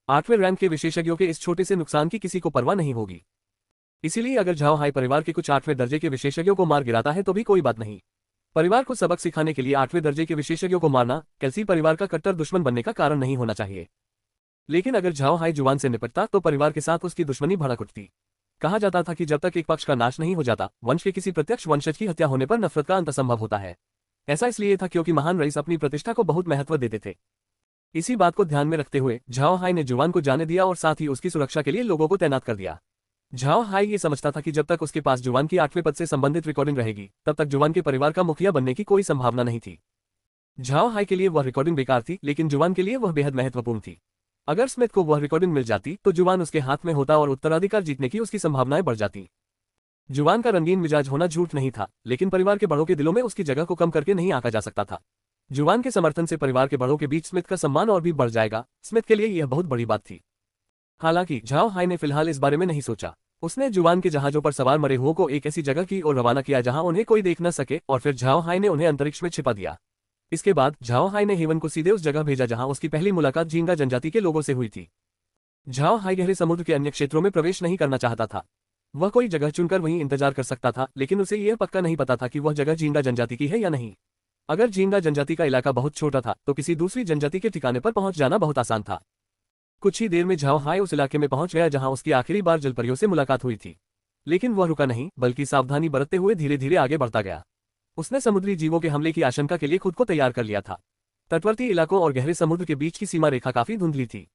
8वें रैंक के विशेषज्ञों के इस छोटे से नुकसान की किसी को परवाह नहीं होगी। इसीलिए अगर झाओ हाई परिवार के कुछ 8वें दर्जे के विशेषज्ञों को मार गिराता है तो भी कोई बात नहीं। परिवार को सबक सिखाने के लिए 8वें दर्जे के विशेषज्ञों को मारना केल्सी परिवार का कट्टर दुश्मन बनने का कारण नहीं होना चाहिए। लेकिन अगर झाओ हाई जुवान से निपटता तो परिवार के साथ उसकी दुश्मनी भड़क उठती। कहा जाता था कि जब तक एक पक्ष का नाश नहीं हो जाता, वंश के किसी प्रत्यक्ष वंशज की हत्या होने पर नफरत का अंत संभव होता है। ऐसा इसलिए था क्योंकि महान रईस अपनी प्रतिष्ठा को बहुत महत्व देते थे। इसी बात को ध्यान में रखते हुए झाओ हाई ने जुवान को जाने दिया और साथ ही उसकी सुरक्षा के लिए लोगों को तैनात कर दिया। झाओ हाई ये समझता था कि जब तक उसके पास जुवान की 8वें पद से संबंधित रिकॉर्डिंग रहेगी तब तक जुवान के परिवार का मुखिया बनने की कोई संभावना नहीं थी। झाओ हाई के लिए वह रिकॉर्डिंग बेकार थी, लेकिन जुवान के लिए वह बेहद महत्वपूर्ण थी। अगर स्मिथ को वह रिकॉर्डिंग मिल जाती तो जुवान उसके हाथ में होता और उत्तराधिकार जीतने की उसकी संभावनाएं बढ़ जाती। जुवान का रंगीन मिजाज होना झूठ नहीं था, लेकिन परिवार के बड़ों के दिलों में उसकी जगह को कम करके नहीं आंका जा सकता था। जुवान के समर्थन से परिवार के बड़ों के बीच स्मिथ का सम्मान और भी बढ़ जाएगा। स्मिथ के लिए यह बहुत बड़ी बात थी। हालांकि झाओ हाई ने फिलहाल इस बारे में नहीं सोचा। उसने जुवान के जहाजों पर सवार मरे हुओं को एक ऐसी जगह की ओर रवाना किया जहां उन्हें कोई देख न सके और फिर झाओ हाई ने उन्हें अंतरिक्ष में छिपा दिया। इसके बाद झाओ हाई ने हेवन को सीधे उस जगह भेजा जहां उसकी पहली मुलाकात झींगा जनजाति के लोगों से हुई थी। झाओ हाई गहरे समुद्र के अन्य क्षेत्रों में प्रवेश नहीं करना चाहता था। वह कोई जगह चुनकर वहीं इंतजार कर सकता था, लेकिन उसे यह पक्का नहीं पता था कि वह जगह झींगा जनजाति की है या नहीं। अगर झींगा जनजाति का इलाका बहुत छोटा था तो किसी दूसरी जनजाति के ठिकाने पर पहुंच जाना बहुत आसान था। कुछ ही देर में झाओ हाई उस इलाके में पहुंच गया जहां उसकी आखिरी बार जलपरियों से मुलाकात हुई थी। लेकिन वह रुका नहीं, बल्कि सावधानी बरतते हुए धीरे धीरे आगे बढ़ता गया। उसने समुद्री जीवों के हमले की आशंका के लिए खुद को तैयार कर लिया था। तटवर्ती इलाकों और गहरे समुद्र के बीच की सीमा रेखा काफी धुंधली थी,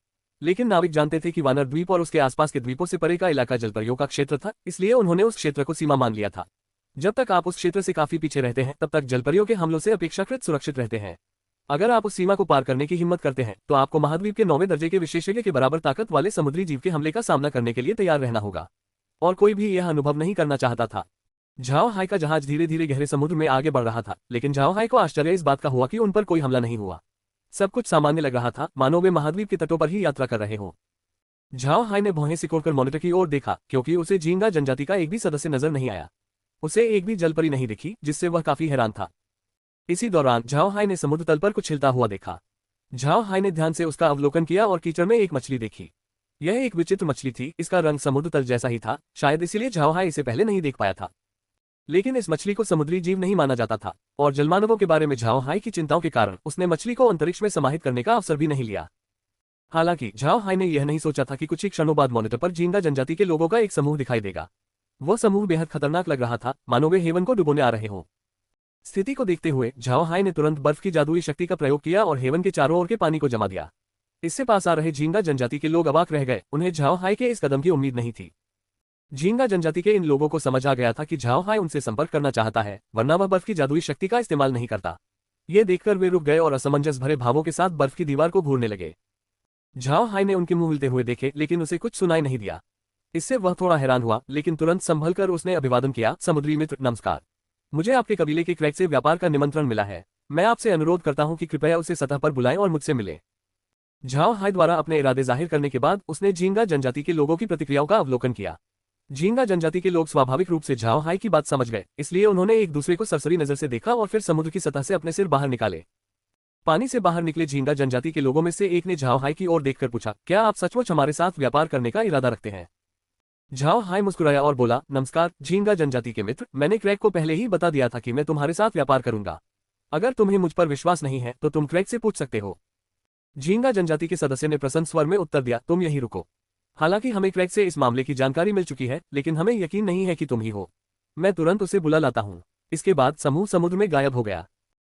लेकिन नाविक जानते थे कि वानर द्वीप और उसके आसपास के द्वीपों से परे का इलाका जलपरियों का क्षेत्र था, इसलिए उन्होंने उस क्षेत्र को सीमा मान लिया था। जब तक आप उस क्षेत्र से काफी पीछे रहते हैं तब तक जलपरियों के हमलों से अपेक्षाकृत सुरक्षित रहते हैं। अगर आप उस सीमा को पार करने की हिम्मत करते हैं तो आपको महाद्वीप के 9वें दर्जे के विशेषज्ञ के बराबर ताकत वाले समुद्री जीव के हमले का सामना करने के लिए तैयार रहना होगा। और कोई भी यह अनुभव नहीं करना चाहता था। झाओ हाई का जहाज धीरे धीरे गहरे समुद्र में आगे बढ़ रहा था, लेकिन झाओ हाई को आश्चर्य इस बात का हुआ कि उन पर कोई हमला नहीं हुआ। सब कुछ सामान्य लग रहा था, मानो वे महाद्वीप के तटों पर ही यात्रा कर रहे हों। झाओ हाई ने भौहें सिकोड़कर मॉनिटर की ओर देखा, क्योंकि उसे झींगा जनजाति का एक भी सदस्य नजर नहीं आया। उसे एक भी जलपरी नहीं दिखी, जिससे वह काफी हैरान था। इसी दौरान झाओ हाई ने समुद्र तल पर कुछ हिलता हुआ देखा। झाओ हाई ने ध्यान से उसका अवलोकन किया और कीचड़ में एक मछली देखी। यह एक विचित्र मछली थी, इसका रंग समुद्र तल जैसा ही था, शायद इसीलिए झाओ हाई इसे पहले नहीं देख पाया था। लेकिन इस मछली को समुद्री जीव नहीं माना जाता था, और जलमानवों के बारे में झाओ हाई की चिंताओं के कारण उसने मछली को अंतरिक्ष में समाहित करने का अवसर भी नहीं लिया। हालांकि झाओ हाई ने यह नहीं सोचा था कि कुछ ही क्षणों बाद मॉनिटर पर झींगा जनजाति के लोगों का एक समूह दिखाई देगा। वह समूह बेहद खतरनाक लग रहा था, मानो वे हेवन को डुबोने आ रहे हों। स्थिति को देखते हुए झाओ हाई ने तुरंत बर्फ की जादुई शक्ति का प्रयोग किया और हेवन के चारों ओर के पानी को जमा दिया। इससे पास आ रहे झींगा जनजाति के लोग अवाक रह गए, उन्हें झाओ हाई के इस कदम की उम्मीद नहीं थी। झींगा जनजाति के इन लोगों को समझ आ गया था कि झाओ हाई उनसे संपर्क करना चाहता है, वरना वह बर्फ की जादुई शक्ति का इस्तेमाल नहीं करता। ये देखकर वे रुक गए और असमंजस भरे भावों के साथ बर्फ की दीवार को घूरने लगे। झाओ हाई ने उनके मुंह हिलते हुए देखे, लेकिन उसे कुछ सुनाई नहीं दिया। इससे वह थोड़ा हैरान हुआ, लेकिन तुरंत संभल कर उसने अभिवादन किया, समुद्री मित्र नमस्कार। मुझे आपके कबीले के क्रैक से व्यापार का निमंत्रण मिला है। मैं आपसे अनुरोध करता हूं कि कृपया उसे सतह पर बुलाएं और मुझसे मिलें। झाओ हाई द्वारा अपने इरादे जाहिर करने के बाद उसने झींगा जनजाति के लोगों की प्रतिक्रियाओं का अवलोकन किया। झींगा जनजाति के लोग स्वाभाविक रूप से झाओ हाई की बात समझ गए, इसलिए उन्होंने एक दूसरे को सरसरी नजर से देखा और फिर समुद्र की सतह से अपने सिर बाहर निकाले। पानी से बाहर निकले झींगा जनजाति के लोगों में से एक ने झाओ हाई की ओर देखकर पूछा, क्या आप सचमुच हमारे साथ व्यापार करने का इरादा रखते हैं? झाओ हाई मुस्कुराया और बोला, नमस्कार झींगा जनजाति के मित्र, मैंने क्रैक को पहले ही बता दिया था कि मैं तुम्हारे साथ व्यापार करूंगा। अगर तुम्हें मुझ पर विश्वास नहीं है तो तुम क्रैग से पूछ सकते हो। झींगा जनजाति के सदस्य ने प्रसन्न स्वर में उत्तर दिया, तुम यहीं रुको। हालांकि हमें क्रैग से इस मामले की जानकारी मिल चुकी है, लेकिन हमें यकीन नहीं है कि तुम ही हो। मैं तुरंत उसे बुला लाता हूँ। इसके बाद समूह समुद्र में गायब हो गया।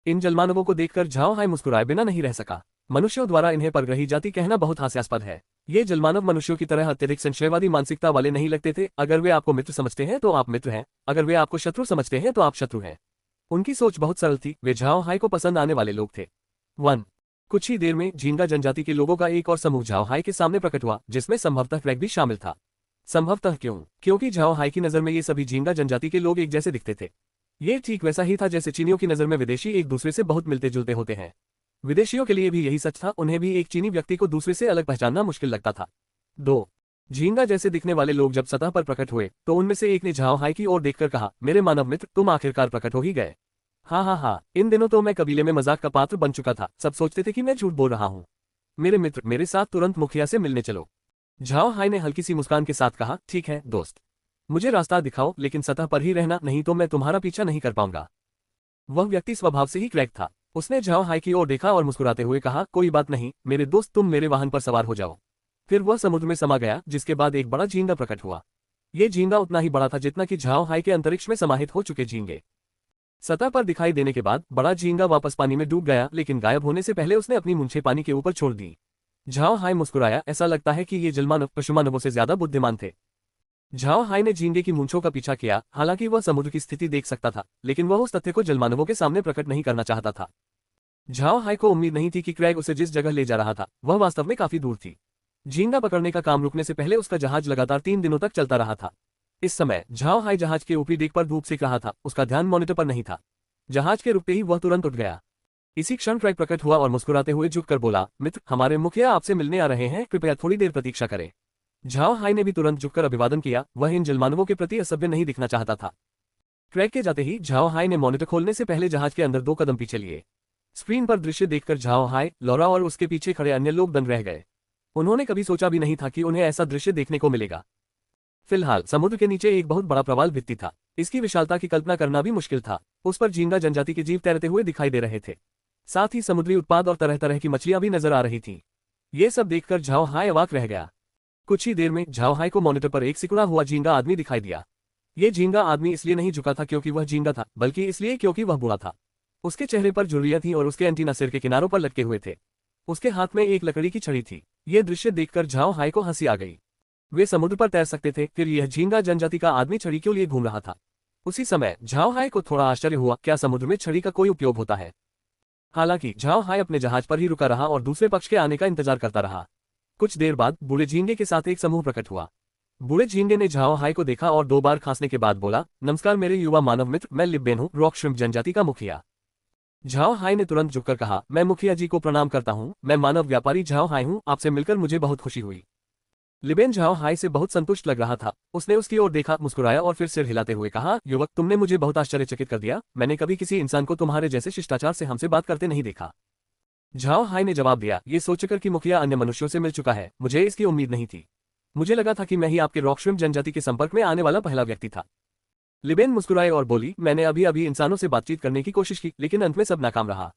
इन जलमानवों को देखकर झाओ हाय मुस्कुराए बिना नहीं रह सका। मनुष्यों द्वारा इन्हें परग्रही जाति कहना बहुत हास्यास्पद है। ये जलमानव मनुष्यों की तरह अत्यधिक संशयवादी मानसिकता वाले नहीं लगते थे। अगर वे आपको मित्र समझते हैं तो आप मित्र हैं, अगर वे आपको शत्रु समझते हैं तो आप शत्रु हैं। उनकी सोच बहुत सरल थी। वे झाओ हाय को पसंद आने वाले लोग थे। 1 कुछ ही देर में झींगा जनजाति के लोगों का एक और समूह झाओ हाय के सामने प्रकट हुआ, जिसमें संभवतः क्रैग भी शामिल था। संभवतः क्यों? क्योंकि झाओ हाय की नजर में ये सभी झींगा जनजाति के लोग एक जैसे दिखते थे। ये ठीक वैसा ही था जैसे चीनियों की नजर में विदेशी एक दूसरे से बहुत मिलते जुलते होते हैं। विदेशियों के लिए भी यही सच था। उन्हें भी एक चीनी व्यक्ति को दूसरे से अलग पहचानना मुश्किल लगता था। 2 झींगा जैसे दिखने वाले लोग जब सतह पर प्रकट हुए तो उनमें से एक ने झाओ हाय की ओर देखकर कहा, मेरे मानव मित्र, तुम आखिरकार प्रकट हो ही गए। हाँ, इन दिनों तो मैं कबीले में मजाक का पात्र बन चुका था। सब सोचते थे कि मैं झूठ बोल रहा हूँ। मेरे मित्र, मेरे साथ तुरंत मुखिया से मिलने चलो। झाओ हाय ने हल्की सी मुस्कान के साथ कहा, ठीक है दोस्त, मुझे रास्ता दिखाओ, लेकिन सतह पर ही रहना, नहीं तो मैं तुम्हारा पीछा नहीं कर पाऊंगा। वह व्यक्ति स्वभाव से ही क्रैग था। उसने झाओ हाय की ओर देखा और मुस्कुराते हुए कहा, कोई बात नहीं मेरे दोस्त, तुम मेरे वाहन पर सवार हो जाओ। फिर वह समुद्र में समा गया, जिसके बाद एक बड़ा झींगा प्रकट हुआ। ये झींगा उतना ही बड़ा था जितना कि झाओ हाय के अंतरिक्ष में समाहित हो चुके झींगे। सतह पर दिखाई देने के बाद बड़ा झींगा वापस पानी में डूब गया, लेकिन गायब होने से पहले उसने अपनी मूंछें पानी के ऊपर छोड़ दी। झाओ हाय मुस्कुराया, ऐसा लगता है कि ये जलमानव पशुमानवों से ज्यादा बुद्धिमान थे। झाओ हाय ने झींगे की मूंछों का पीछा किया। हालांकि वह समुद्र की स्थिति देख सकता था, लेकिन वह उस तथ्य को जलमानवों के सामने प्रकट नहीं करना चाहता था। झाओ हाय को उम्मीद नहीं थी कि क्रैग उसे जिस जगह ले जा रहा था वह वास्तव में काफी दूर थी। झींगा पकड़ने का काम रुकने से पहले उसका जहाज लगातार 3 दिनों तक चलता रहा था। इस समय झाओ हाय जहाज के ऊपरी डेक पर धूप सेक रहा था। उसका ध्यान मॉनिटर पर नहीं था। जहाज के रुकते ही वह तुरंत उठ गया। इसी क्षण क्रैग प्रकट हुआ और मुस्कुराते हुए झुककर बोला, मित्र, हमारे मुखिया आपसे मिलने आ रहे हैं, कृपया थोड़ी देर प्रतीक्षा करें। झाओ हाय ने भी तुरंत झुककर अभिवादन किया। वह इन जलमानवों के प्रति असभ्य नहीं दिखना चाहता था। क्रैग के जाते ही झाओ हाय ने मॉनिटर खोलने से पहले जहाज के अंदर 2 कदम पीछे लिए। स्क्रीन पर दृश्य देखकर झाओ हाय, लौरा और उसके पीछे खड़े अन्य लोग दंग रह गए। उन्होंने कभी सोचा भी नहीं था कि उन्हें ऐसा दृश्य देखने को मिलेगा। फिलहाल समुद्र के नीचे एक बहुत बड़ा प्रवाल भित्ति था। इसकी विशालता की कल्पना करना भी मुश्किल था। उस पर झींगा जनजाति के जीव तैरते हुए दिखाई दे रहे थे। साथ ही समुद्री उत्पाद और तरह तरह की मछलियां भी नजर आ रही थीं। ये सब देखकर झाओ हाय अवाक रह गया। कुछ ही देर में झाओ हाय को मॉनिटर पर एक सिकुड़ा हुआ झींगा आदमी दिखाई दिया। ये झींगा आदमी इसलिए नहीं झुका था क्योंकि वह झींगा था, बल्कि इसलिए क्योंकि वह बूढ़ा था। उसके चेहरे पर झुर्रियां थीं और उसके एंटीना सिर के किनारों पर लटके हुए थे। उसके हाथ में एक लकड़ी की छड़ी थी। ये दृश्य देखकर झाओ हाय को हंसी आ गई। वे समुद्र पर तैर सकते थे, फिर यह झींगा जनजाति का आदमी छड़ी क्यों लिए घूम रहा था? उसी समय झाओ हाय को थोड़ा आश्चर्य हुआ, क्या समुद्र में छड़ी का कोई उपयोग होता है? हालांकि झाओ हाय अपने जहाज पर ही रुका रहा और दूसरे पक्ष के आने का इंतजार करता रहा। कुछ देर बाद बूढ़े झींगे के साथ एक समूह प्रकट हुआ। बूढ़े झींगे ने झाओ हाय को देखा और 2 बार खांसने के बाद बोला, नमस्कार मेरे युवा मानव मित्र, मैं लिब्बेन हूँ, रॉक श्रिम्प जनजाति का मुखिया। झाओ हाय ने तुरंत झुककर कहा, मैं मुखिया जी को प्रणाम करता हूँ, मैं मानव व्यापारी झाओ हाय हूँ, आपसे मिलकर मुझे बहुत खुशी हुई। लिबेन झाओ हाय से बहुत संतुष्ट लग रहा था। उसने उसकी ओर देखा, मुस्कुराया और फिर सिर हिलाते हुए कहा, युवक, तुमने मुझे बहुत आश्चर्यचकित कर दिया। मैंने कभी किसी इंसान को तुम्हारे जैसे शिष्टाचार से हमसे बात करते नहीं देखा। झाओ हाय ने जवाब दिया, ये सोचकर कि मुखिया अन्य मनुष्यों से मिल चुका है, मुझे इसकी उम्मीद नहीं थी। मुझे लगा था कि मैं ही आपके रॉक श्रिम्प जनजाति के संपर्क में आने वाला पहला व्यक्ति था। लिबेन मुस्कुराए और बोली, मैंने अभी इंसानों से बातचीत करने की कोशिश की, लेकिन अंत में सब नाकाम रहा।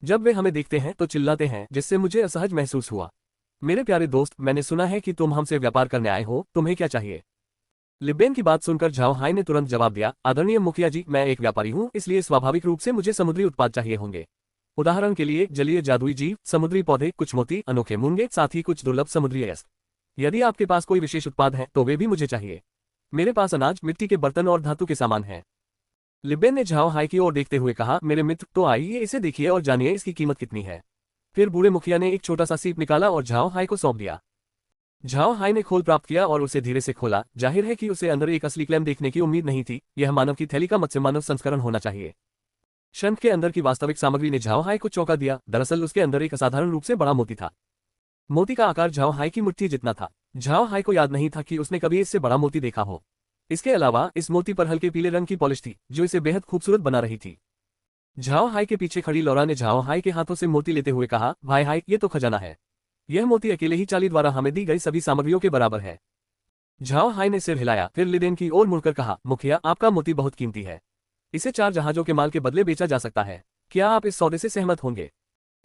जब वे हमें देखते हैं तो चिल्लाते हैं, जिससे मुझे असहज महसूस हुआ। मेरे प्यारे दोस्त, मैंने सुना है कि तुम हमसे व्यापार करने आए हो, तुम्हें क्या चाहिए? लिबेन की बात सुनकर झाओ हाय ने तुरंत जवाब दिया, आदरणीय मुखिया जी, मैं एक व्यापारी हूँ, इसलिए स्वाभाविक रूप से मुझे समुद्री उत्पाद चाहिए होंगे। उदाहरण के लिए जलीय जादुई जीव, समुद्री पौधे, कुछ मोती, अनोखे मूंगे, साथ ही कुछ दुर्लभ समुद्री अयस्क। यदि आपके पास कोई विशेष उत्पाद है तो वे भी मुझे चाहिए। मेरे पास अनाज, मिट्टी के बर्तन और धातु के सामान हैं। लिबेन ने झाओ हाय की ओर देखते हुए कहा, मेरे मित्र, तो आइए इसे देखिए और जानिए इसकी कीमत कितनी है। फिर बूढ़े मुखिया ने एक छोटा सा सीप निकाला और झाओ हाय को सौंप दिया। झाओ हाय ने खोल प्राप्त किया और उसे धीरे से खोला। जाहिर है कि उसे अंदर एक असली क्लैम देखने की उम्मीद नहीं थी। यह मानव की थैली का मत्स्य मानव संस्करण होना चाहिए। शंख के अंदर की वास्तविक सामग्री ने झाओ हाय को चौंका दिया। दरअसल उसके अंदर एक असाधारण रूप से बड़ा मोती था। मोती का आकार झाओ हाय की मुट्ठी जितना था। झाओ हाय को याद नहीं था कि उसने कभी इससे बड़ा मोती देखा हो। इसके अलावा इस मोती पर हल्के पीले रंग की पॉलिश थी, जो इसे बेहद खूबसूरत बना रही थी। झाओ हाय के पीछे खड़ी लौरा ने झाओ हाय के हाथों से मोती लेते हुए कहा, भाई हाय, ये तो खजाना है। यह मोती अकेले ही चाली द्वारा हमें दी गई सभी सामग्रियों के बराबर है। झाओ हाय ने सिर हिलाया, फिर लिबेन की ओर मुड़कर कहा, मुखिया, आपका मोती बहुत कीमती है। इसे 4 जहाजों के माल के बदले बेचा जा सकता है। क्या आप इस सौदे से सहमत होंगे?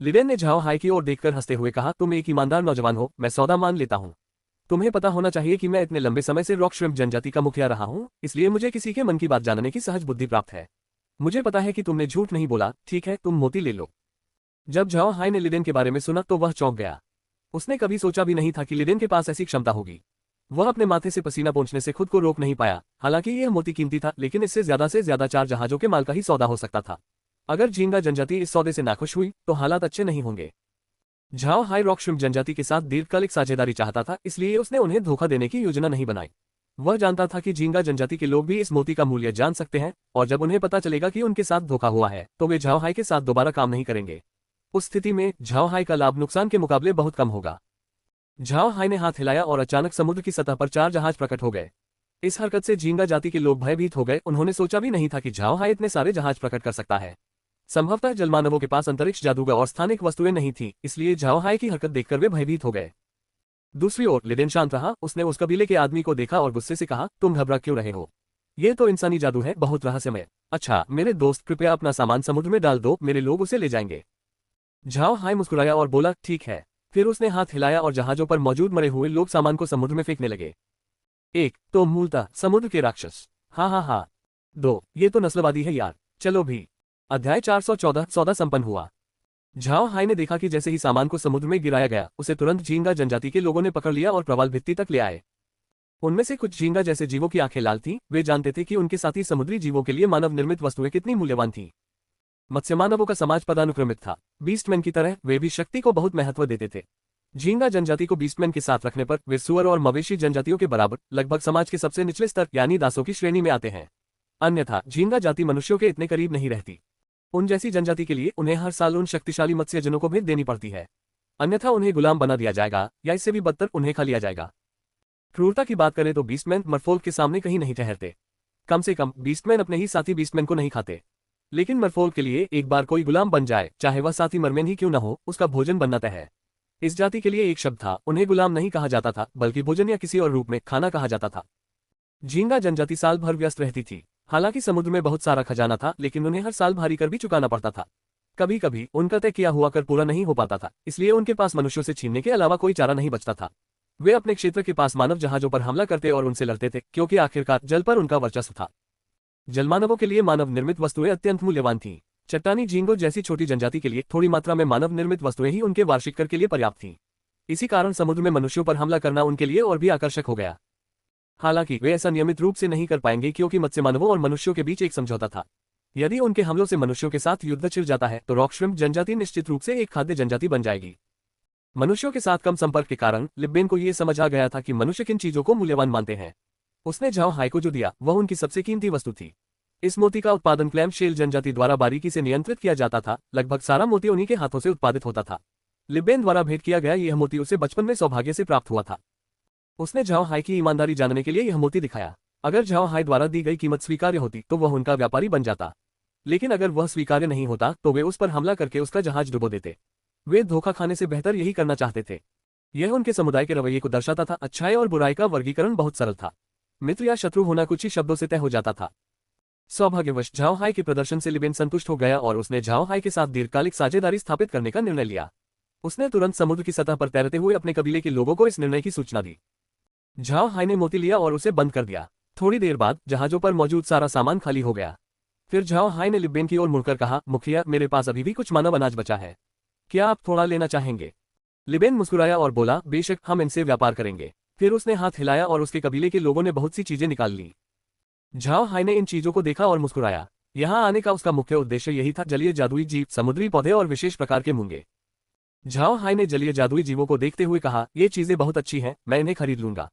लिवेन ने झाओ हाई की ओर देखकर हंसते हुए कहा, तुम एक ईमानदार नौजवान हो, मैं सौदा मान लेता हूँ। तुम्हें पता होना चाहिए कि मैं इतने लंबे समय से रॉक श्रिम्प जनजाति का मुखिया रहा हूँ, इसलिए मुझे किसी के मन की बात जानने की सहज बुद्धि प्राप्त है। मुझे पता है कि तुमने झूठ नहीं बोला, ठीक है, तुम मोती ले लो। जब झाओ हाई ने लिडेन के बारे में सुना तो वह चौंक गया। उसने कभी सोचा भी नहीं था कि लिडेन के पास ऐसी क्षमता होगी। वह अपने माथे से पसीना पोंछने से खुद को रोक नहीं पाया। हालांकि यह मोती कीमती था, लेकिन इससे ज्यादा 4 जहाजों के माल का ही सौदा हो सकता था। अगर झींगा जनजाति इस सौदे से नाखुश हुई तो हालात अच्छे नहीं होंगे। झाओ हाई रॉक श्रिम्प जनजाति के साथ दीर्घकालिक साझेदारी चाहता था, इसलिए उसने उन्हें धोखा देने की योजना नहीं बनाई। वह जानता था कि झींगा जनजाति के लोग भी इस मोती का मूल्य जान सकते हैं, और जब उन्हें पता चलेगा कि उनके साथ धोखा हुआ है तो वे झाओ हाई के साथ दोबारा काम नहीं करेंगे। उस स्थिति में झाओ हाई का लाभ नुकसान के मुकाबले बहुत कम होगा। झाओ हाई ने हाथ हिलाया और अचानक समुद्र की सतह पर 4 जहाज प्रकट हो गए। इस हरकत से झींगा जाति के लोग भयभीत हो गए। उन्होंने सोचा भी नहीं था कि झाओ हाई इतने सारे जहाज प्रकट कर सकता है। संभवतः जलमानवों के पास अंतरिक्ष जादूगर और स्थानिक वस्तुएं नहीं थीं, इसलिए झाओ हाई की हरकत देखकर वे भयभीत हो गए। दूसरी ओर लिडेन शांत रहा। उसने उस कबीले के आदमी को देखा और गुस्से से कहा, तुम घबरा क्यों रहे हो? ये तो इंसानी जादू है, बहुत रहस्यमय। अच्छा मेरे दोस्त, कृपया अपना सामान समुद्र में डाल दो, मेरे लोग उसे ले जाएंगे। झाओ हाई मुस्कुराया और बोला, ठीक है। फिर उसने हाथ हिलाया और जहाजों पर मौजूद मरे हुए लोग सामान को समुद्र में फेंकने लगे। 1 तो मूलतः समुद्र के राक्षस। हाँ। 2 ये तो नस्लवादी है यार। चलो भी। अध्याय 414 सौदा संपन्न हुआ। झाओ हाई ने देखा कि जैसे ही सामान को समुद्र में गिराया गया, उसे तुरंत झींगा जनजाति के लोगों ने पकड़ लिया और प्रवाल भित्ति तक ले आए। उनमें से कुछ झींगा जैसे जीवों की आंखें लाल थीं। वे जानते थे कि उनके साथी समुद्री जीवों के लिए मानव निर्मित वस्तुएं कितनी मूल्यवान थीं। मत्स्यमानवों का समाज पदानुक्रमित था। बीस्टमैन की तरह वे भी शक्ति को बहुत महत्व देते थे। झींगा जनजाति को बीस्टमैन के साथ रखने पर वे सुअर और मवेशी जनजातियों के बराबर लगभग समाज के सबसे निचले स्तर यानी दासों की श्रेणी में आते हैं। अन्यथा झींगा जाति मनुष्यों के इतने करीब नहीं रहती। उन जैसी जनजाति के लिए उन्हें हर साल उन शक्तिशाली मत्स्यजनों को भेंट देनी पड़ती है, अन्यथा उन्हें गुलाम बना दिया जाएगा या इससे भी बदतर उन्हें खा लिया जाएगा। क्रूरता की बात करें तो बीस्टमैन मरफोल्क के सामने कहीं नहीं ठहरते। कम से कम बीस्टमैन अपने ही साथी बीस्टमैन को नहीं खाते। लेकिन मरफोल्क के लिए एक बार कोई गुलाम बन जाए, चाहे वह साथी मरमैन ही क्यों न हो, उसका भोजन बनना तय है। इस जाति के लिए एक शब्द था, उन्हें गुलाम नहीं कहा जाता था बल्कि भोजन या किसी और रूप में खाना कहा जाता था। झींगा जनजाति साल भर व्यस्त रहती थी। हालांकि समुद्र में बहुत सारा खजाना था, लेकिन उन्हें हर साल भारी कर भी चुकाना पड़ता था। कभी कभी उनका तय किया हुआ कर पूरा नहीं हो पाता था, इसलिए उनके पास मनुष्यों से छीनने के अलावा कोई चारा नहीं बचता था। वे अपने क्षेत्र के पास मानव जहाजों पर हमला करते और उनसे लड़ते थे, क्योंकि आखिरकार जल पर उनका वर्चस्व था। जलमानवों के लिए मानव निर्मित वस्तुएं अत्यंत मूल्यवान थीं। चट्टानी झींगों जैसी छोटी जनजाति के लिए थोड़ी मात्रा में मानव निर्मित वस्तुएं ही उनके वार्षिक कर के लिए पर्याप्त थीं। इसी कारण समुद्र में मनुष्यों पर हमला करना उनके लिए और भी आकर्षक हो गया। हालांकि वे ऐसा नियमित रूप से नहीं कर पाएंगे, क्योंकि मत्स्यमानवों और मनुष्यों के बीच एक समझौता था। यदि उनके हमलों से मनुष्यों के साथ युद्ध छिड़ जाता है तो रॉक श्रिम्प जनजाति निश्चित रूप से एक खाद्य जनजाति बन जाएगी। मनुष्यों के साथ कम संपर्क के कारण लिब्बेन को यह समझ आ गया था कि मनुष्य किन चीजों को मूल्यवान मानते हैं। उसने झाओ हाई को जो दिया वह उनकी सबसे कीमती वस्तु थी। इस मोती का उत्पादन क्लैम शेल जनजाति द्वारा बारीकी से नियंत्रित किया जाता था। लगभग सारा मोती उन्हीं के हाथों से उत्पादित होता था। लिब्बेन द्वारा भेंट किया गया यह मोती उसे बचपन में सौभाग्य से प्राप्त हुआ था। उसने झाओ हाई की ईमानदारी जानने के लिए यह मोती दिखाया। अगर झाओ हाई द्वारा दी गई कीमत स्वीकार्य होती तो वह उनका व्यापारी बन जाता, लेकिन अगर वह स्वीकार्य नहीं होता तो वे उस पर हमला करके उसका जहाज डुबो देते। वे धोखा खाने से बेहतर यही करना चाहते थे। यह उनके समुदाय के रवैये को दर्शाता था। अच्छाई और बुराई का वर्गीकरण बहुत सरल था। मित्र या शत्रु होना कुछ ही शब्दों से तय हो जाता था। सौभाग्यवश झाओ हाई के प्रदर्शन से लिबेन संतुष्ट हो गया और उसने झाओ हाई के साथ दीर्घकालिक साझेदारी स्थापित करने का निर्णय लिया। उसने तुरंत समुद्र की सतह पर तैरते हुए अपने कबीले के लोगों को इस निर्णय की सूचना दी। झाओ हाई ने मोती लिया और उसे बंद कर दिया। थोड़ी देर बाद जहाजों पर मौजूद सारा सामान खाली हो गया। फिर झाओ हाई ने लिब्बेन की ओर मुड़कर कहा, मुखिया, मेरे पास अभी भी कुछ मानव अनाज बचा है, क्या आप थोड़ा लेना चाहेंगे? लिब्बेन मुस्कुराया और बोला, बेशक, हम इनसे व्यापार करेंगे। फिर उसने हाथ हिलाया और उसके कबीले के लोगों ने बहुत सी चीजें निकाल ली। झाओ हाई ने इन चीजों को देखा और मुस्कुराया। यहाँ आने का उसका मुख्य उद्देश्य यही था, जलीय जादुई जीव, समुद्री पौधे और विशेष प्रकार के मूंगे। झाओ हाई ने जलीय जादुई जीवों को देखते हुए कहा, ये चीजें बहुत अच्छी हैं, मैं इन्हें खरीद लूंगा।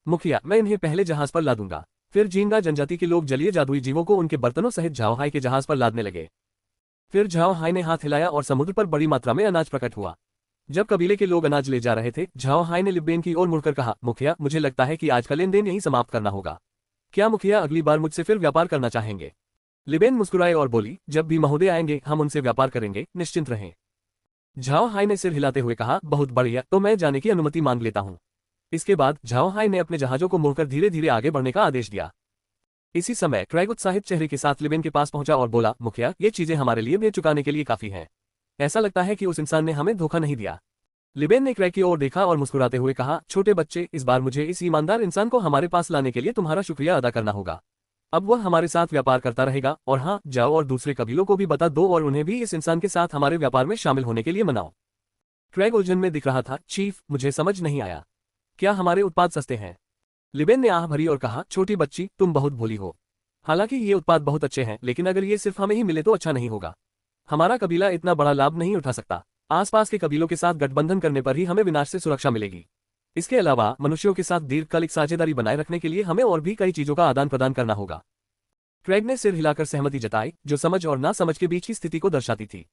मुखिया, मैं इन्हें पहले जहाज पर ला दूंगा। फिर झींगा जनजाति के लोग जलीय जादुई जीवों को उनके बर्तनों सहित झाओ हाई के जहाज पर लादने लगे। फिर झाओ हाई ने हाथ हिलाया और समुद्र पर बड़ी मात्रा में अनाज प्रकट हुआ। जब कबीले के लोग अनाज ले जा रहे थे, झाओ हाई ने लिब्बेन की ओर मुड़कर कहा, मुखिया, मुझे लगता है कि आज का लेन देन यहीं समाप्त करना होगा। क्या मुखिया अगली बार मुझसे फिर व्यापार करना चाहेंगे? लिब्बेन मुस्कुराए और बोली, जब भी महोदय आएंगे हम उनसे व्यापार करेंगे, निश्चिंत रहें। झाओ हाई ने सिर हिलाते हुए कहा, बहुत बढ़िया, तो मैं जाने की अनुमति मांग लेता हूँ। इसके बाद झाओ हाई ने अपने जहाजों को मोड़कर धीरे धीरे आगे बढ़ने का आदेश दिया। इसी समय क्रैग उत्साहित चेहरे के साथ लिबेन के पास पहुंचा और बोला, मुखिया, ये चीजें हमारे लिए व्यय चुकाने के लिए काफी हैं। ऐसा लगता है कि उस इंसान ने हमें धोखा नहीं दिया। लिबेन ने क्रैग की ओर देखा और मुस्कुराते हुए कहा, छोटे बच्चे, इस बार मुझे इस ईमानदार इंसान को हमारे पास लाने के लिए तुम्हारा शुक्रिया अदा करना होगा। अब वह हमारे साथ व्यापार करता रहेगा, और हाँ, जाओ और दूसरे कबीलों को भी बता दो और उन्हें भी इस इंसान के साथ हमारे व्यापार में शामिल होने के लिए मनाओ। क्रैग उलझन में दिख रहा था। चीफ, मुझे समझ नहीं आया, क्या हमारे उत्पाद सस्ते हैं? लिबेन ने आह भरी और कहा, छोटी बच्ची, तुम बहुत भोली हो। हालांकि ये उत्पाद बहुत अच्छे हैं, लेकिन अगर ये सिर्फ हमें ही मिले तो अच्छा नहीं होगा। हमारा कबीला इतना बड़ा लाभ नहीं उठा सकता। आसपास के कबीलों के साथ गठबंधन करने पर ही हमें विनाश से सुरक्षा मिलेगी। इसके अलावा मनुष्यों के साथ दीर्घकालिक साझेदारी बनाए रखने के लिए हमें और भी कई चीजों का आदान प्रदान करना होगा। क्रैग ने सिर हिलाकर सहमति जताई, जो समझ और नासमझ के बीच की स्थिति को दर्शाती थी।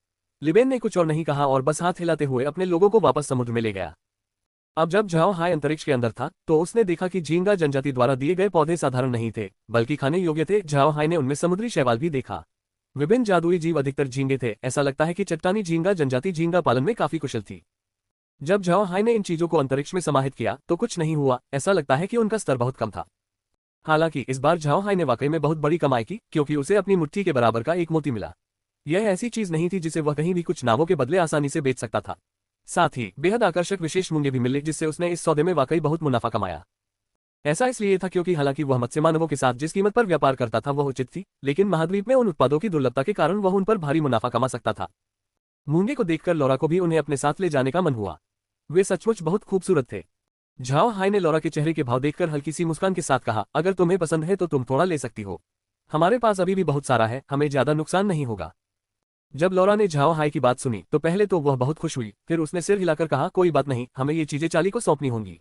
लिबेन ने कुछ और नहीं कहा और बस हाथ हिलाते हुए अपने लोगों को वापस समुद्र में ले गया। अब जब झाओ हाय अंतरिक्ष के अंदर था तो उसने देखा कि झींगा जनजाति द्वारा दिए गए पौधे साधारण नहीं थे, बल्कि खाने योग्य थे। झाओ हाय ने उनमें समुद्री शैवाल भी देखा। विभिन्न जादुई जीव अधिकतर झींगे थे। ऐसा लगता है कि चट्टानी झींगा जनजाति झींगा पालन में काफी कुशल थी। जब झाओ हाय ने इन चीजों को अंतरिक्ष में समाहित किया तो कुछ नहीं हुआ। ऐसा लगता है कि उनका स्तर बहुत कम था। हालांकि इस बार झाओ हाय ने वाकई में बहुत बड़ी कमाई की, क्योंकि उसे अपनी मुट्ठी के बराबर का एक मोती मिला। यह ऐसी चीज नहीं थी जिसे वह कहीं भी कुछ नावों के बदले आसानी से बेच सकता था। साथ ही बेहद आकर्षक विशेष मूंगे भी मिले, जिससे उसने इस सौदे में वाकई बहुत मुनाफा कमाया। ऐसा इसलिए था क्योंकि हालांकि वह मत्स्य मानवों के साथ जिस कीमत पर व्यापार करता था वह उचित थी, लेकिन महाद्वीप में उन उत्पादों की दुर्लभता के कारण वह उन पर भारी मुनाफा कमा सकता था। मूंगे को देखकर लौरा को भी उन्हें अपने साथ ले जाने का मन हुआ। वे सचमुच बहुत खूबसूरत थे। झाओ हाय ने लौरा के चेहरे के भाव देखकर हल्की सी मुस्कान के साथ कहा, अगर तुम्हें पसंद है तो तुम थोड़ा ले सकती हो। हमारे पास अभी भी बहुत सारा है, हमें ज्यादा नुकसान नहीं होगा। जब लौरा ने झाओ हाय की बात सुनी तो पहले तो वह बहुत खुश हुई, फिर उसने सिर हिलाकर कहा, कोई बात नहीं, हमें ये चीजें चाली को सौंपनी होंगी।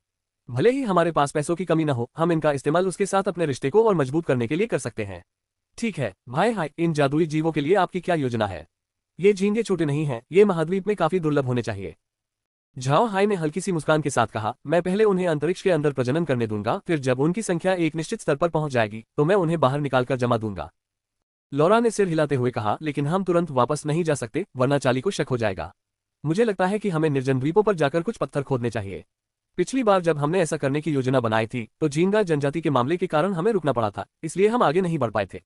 भले ही हमारे पास पैसों की कमी न हो, हम इनका इस्तेमाल उसके साथ अपने रिश्ते को और मजबूत करने के लिए कर सकते हैं। ठीक है भाई हाय, इन जादुई जीवों के लिए आपकी क्या योजना है? ये झींगे छोटे नहीं हैं, ये महाद्वीप में काफी दुर्लभ होने चाहिए। झाओ हाय ने हल्की सी मुस्कान के साथ कहा, मैं पहले उन्हें अंतरिक्ष के अंदर प्रजनन करने दूंगा, फिर जब उनकी संख्या एक निश्चित स्तर पर पहुंच जाएगी तो मैं उन्हें बाहर निकालकर जमा दूंगा। लौरा ने सिर हिलाते हुए कहा, लेकिन हम तुरंत वापस नहीं जा सकते, वरना चाली को शक हो जाएगा। मुझे लगता है कि हमें निर्जन द्वीपों पर जाकर कुछ पत्थर खोदने चाहिए। पिछली बार जब हमने ऐसा करने की योजना बनाई थी तो झींगा जनजाति के मामले के कारण हमें रुकना पड़ा था, इसलिए हम आगे नहीं बढ़ पाए थे।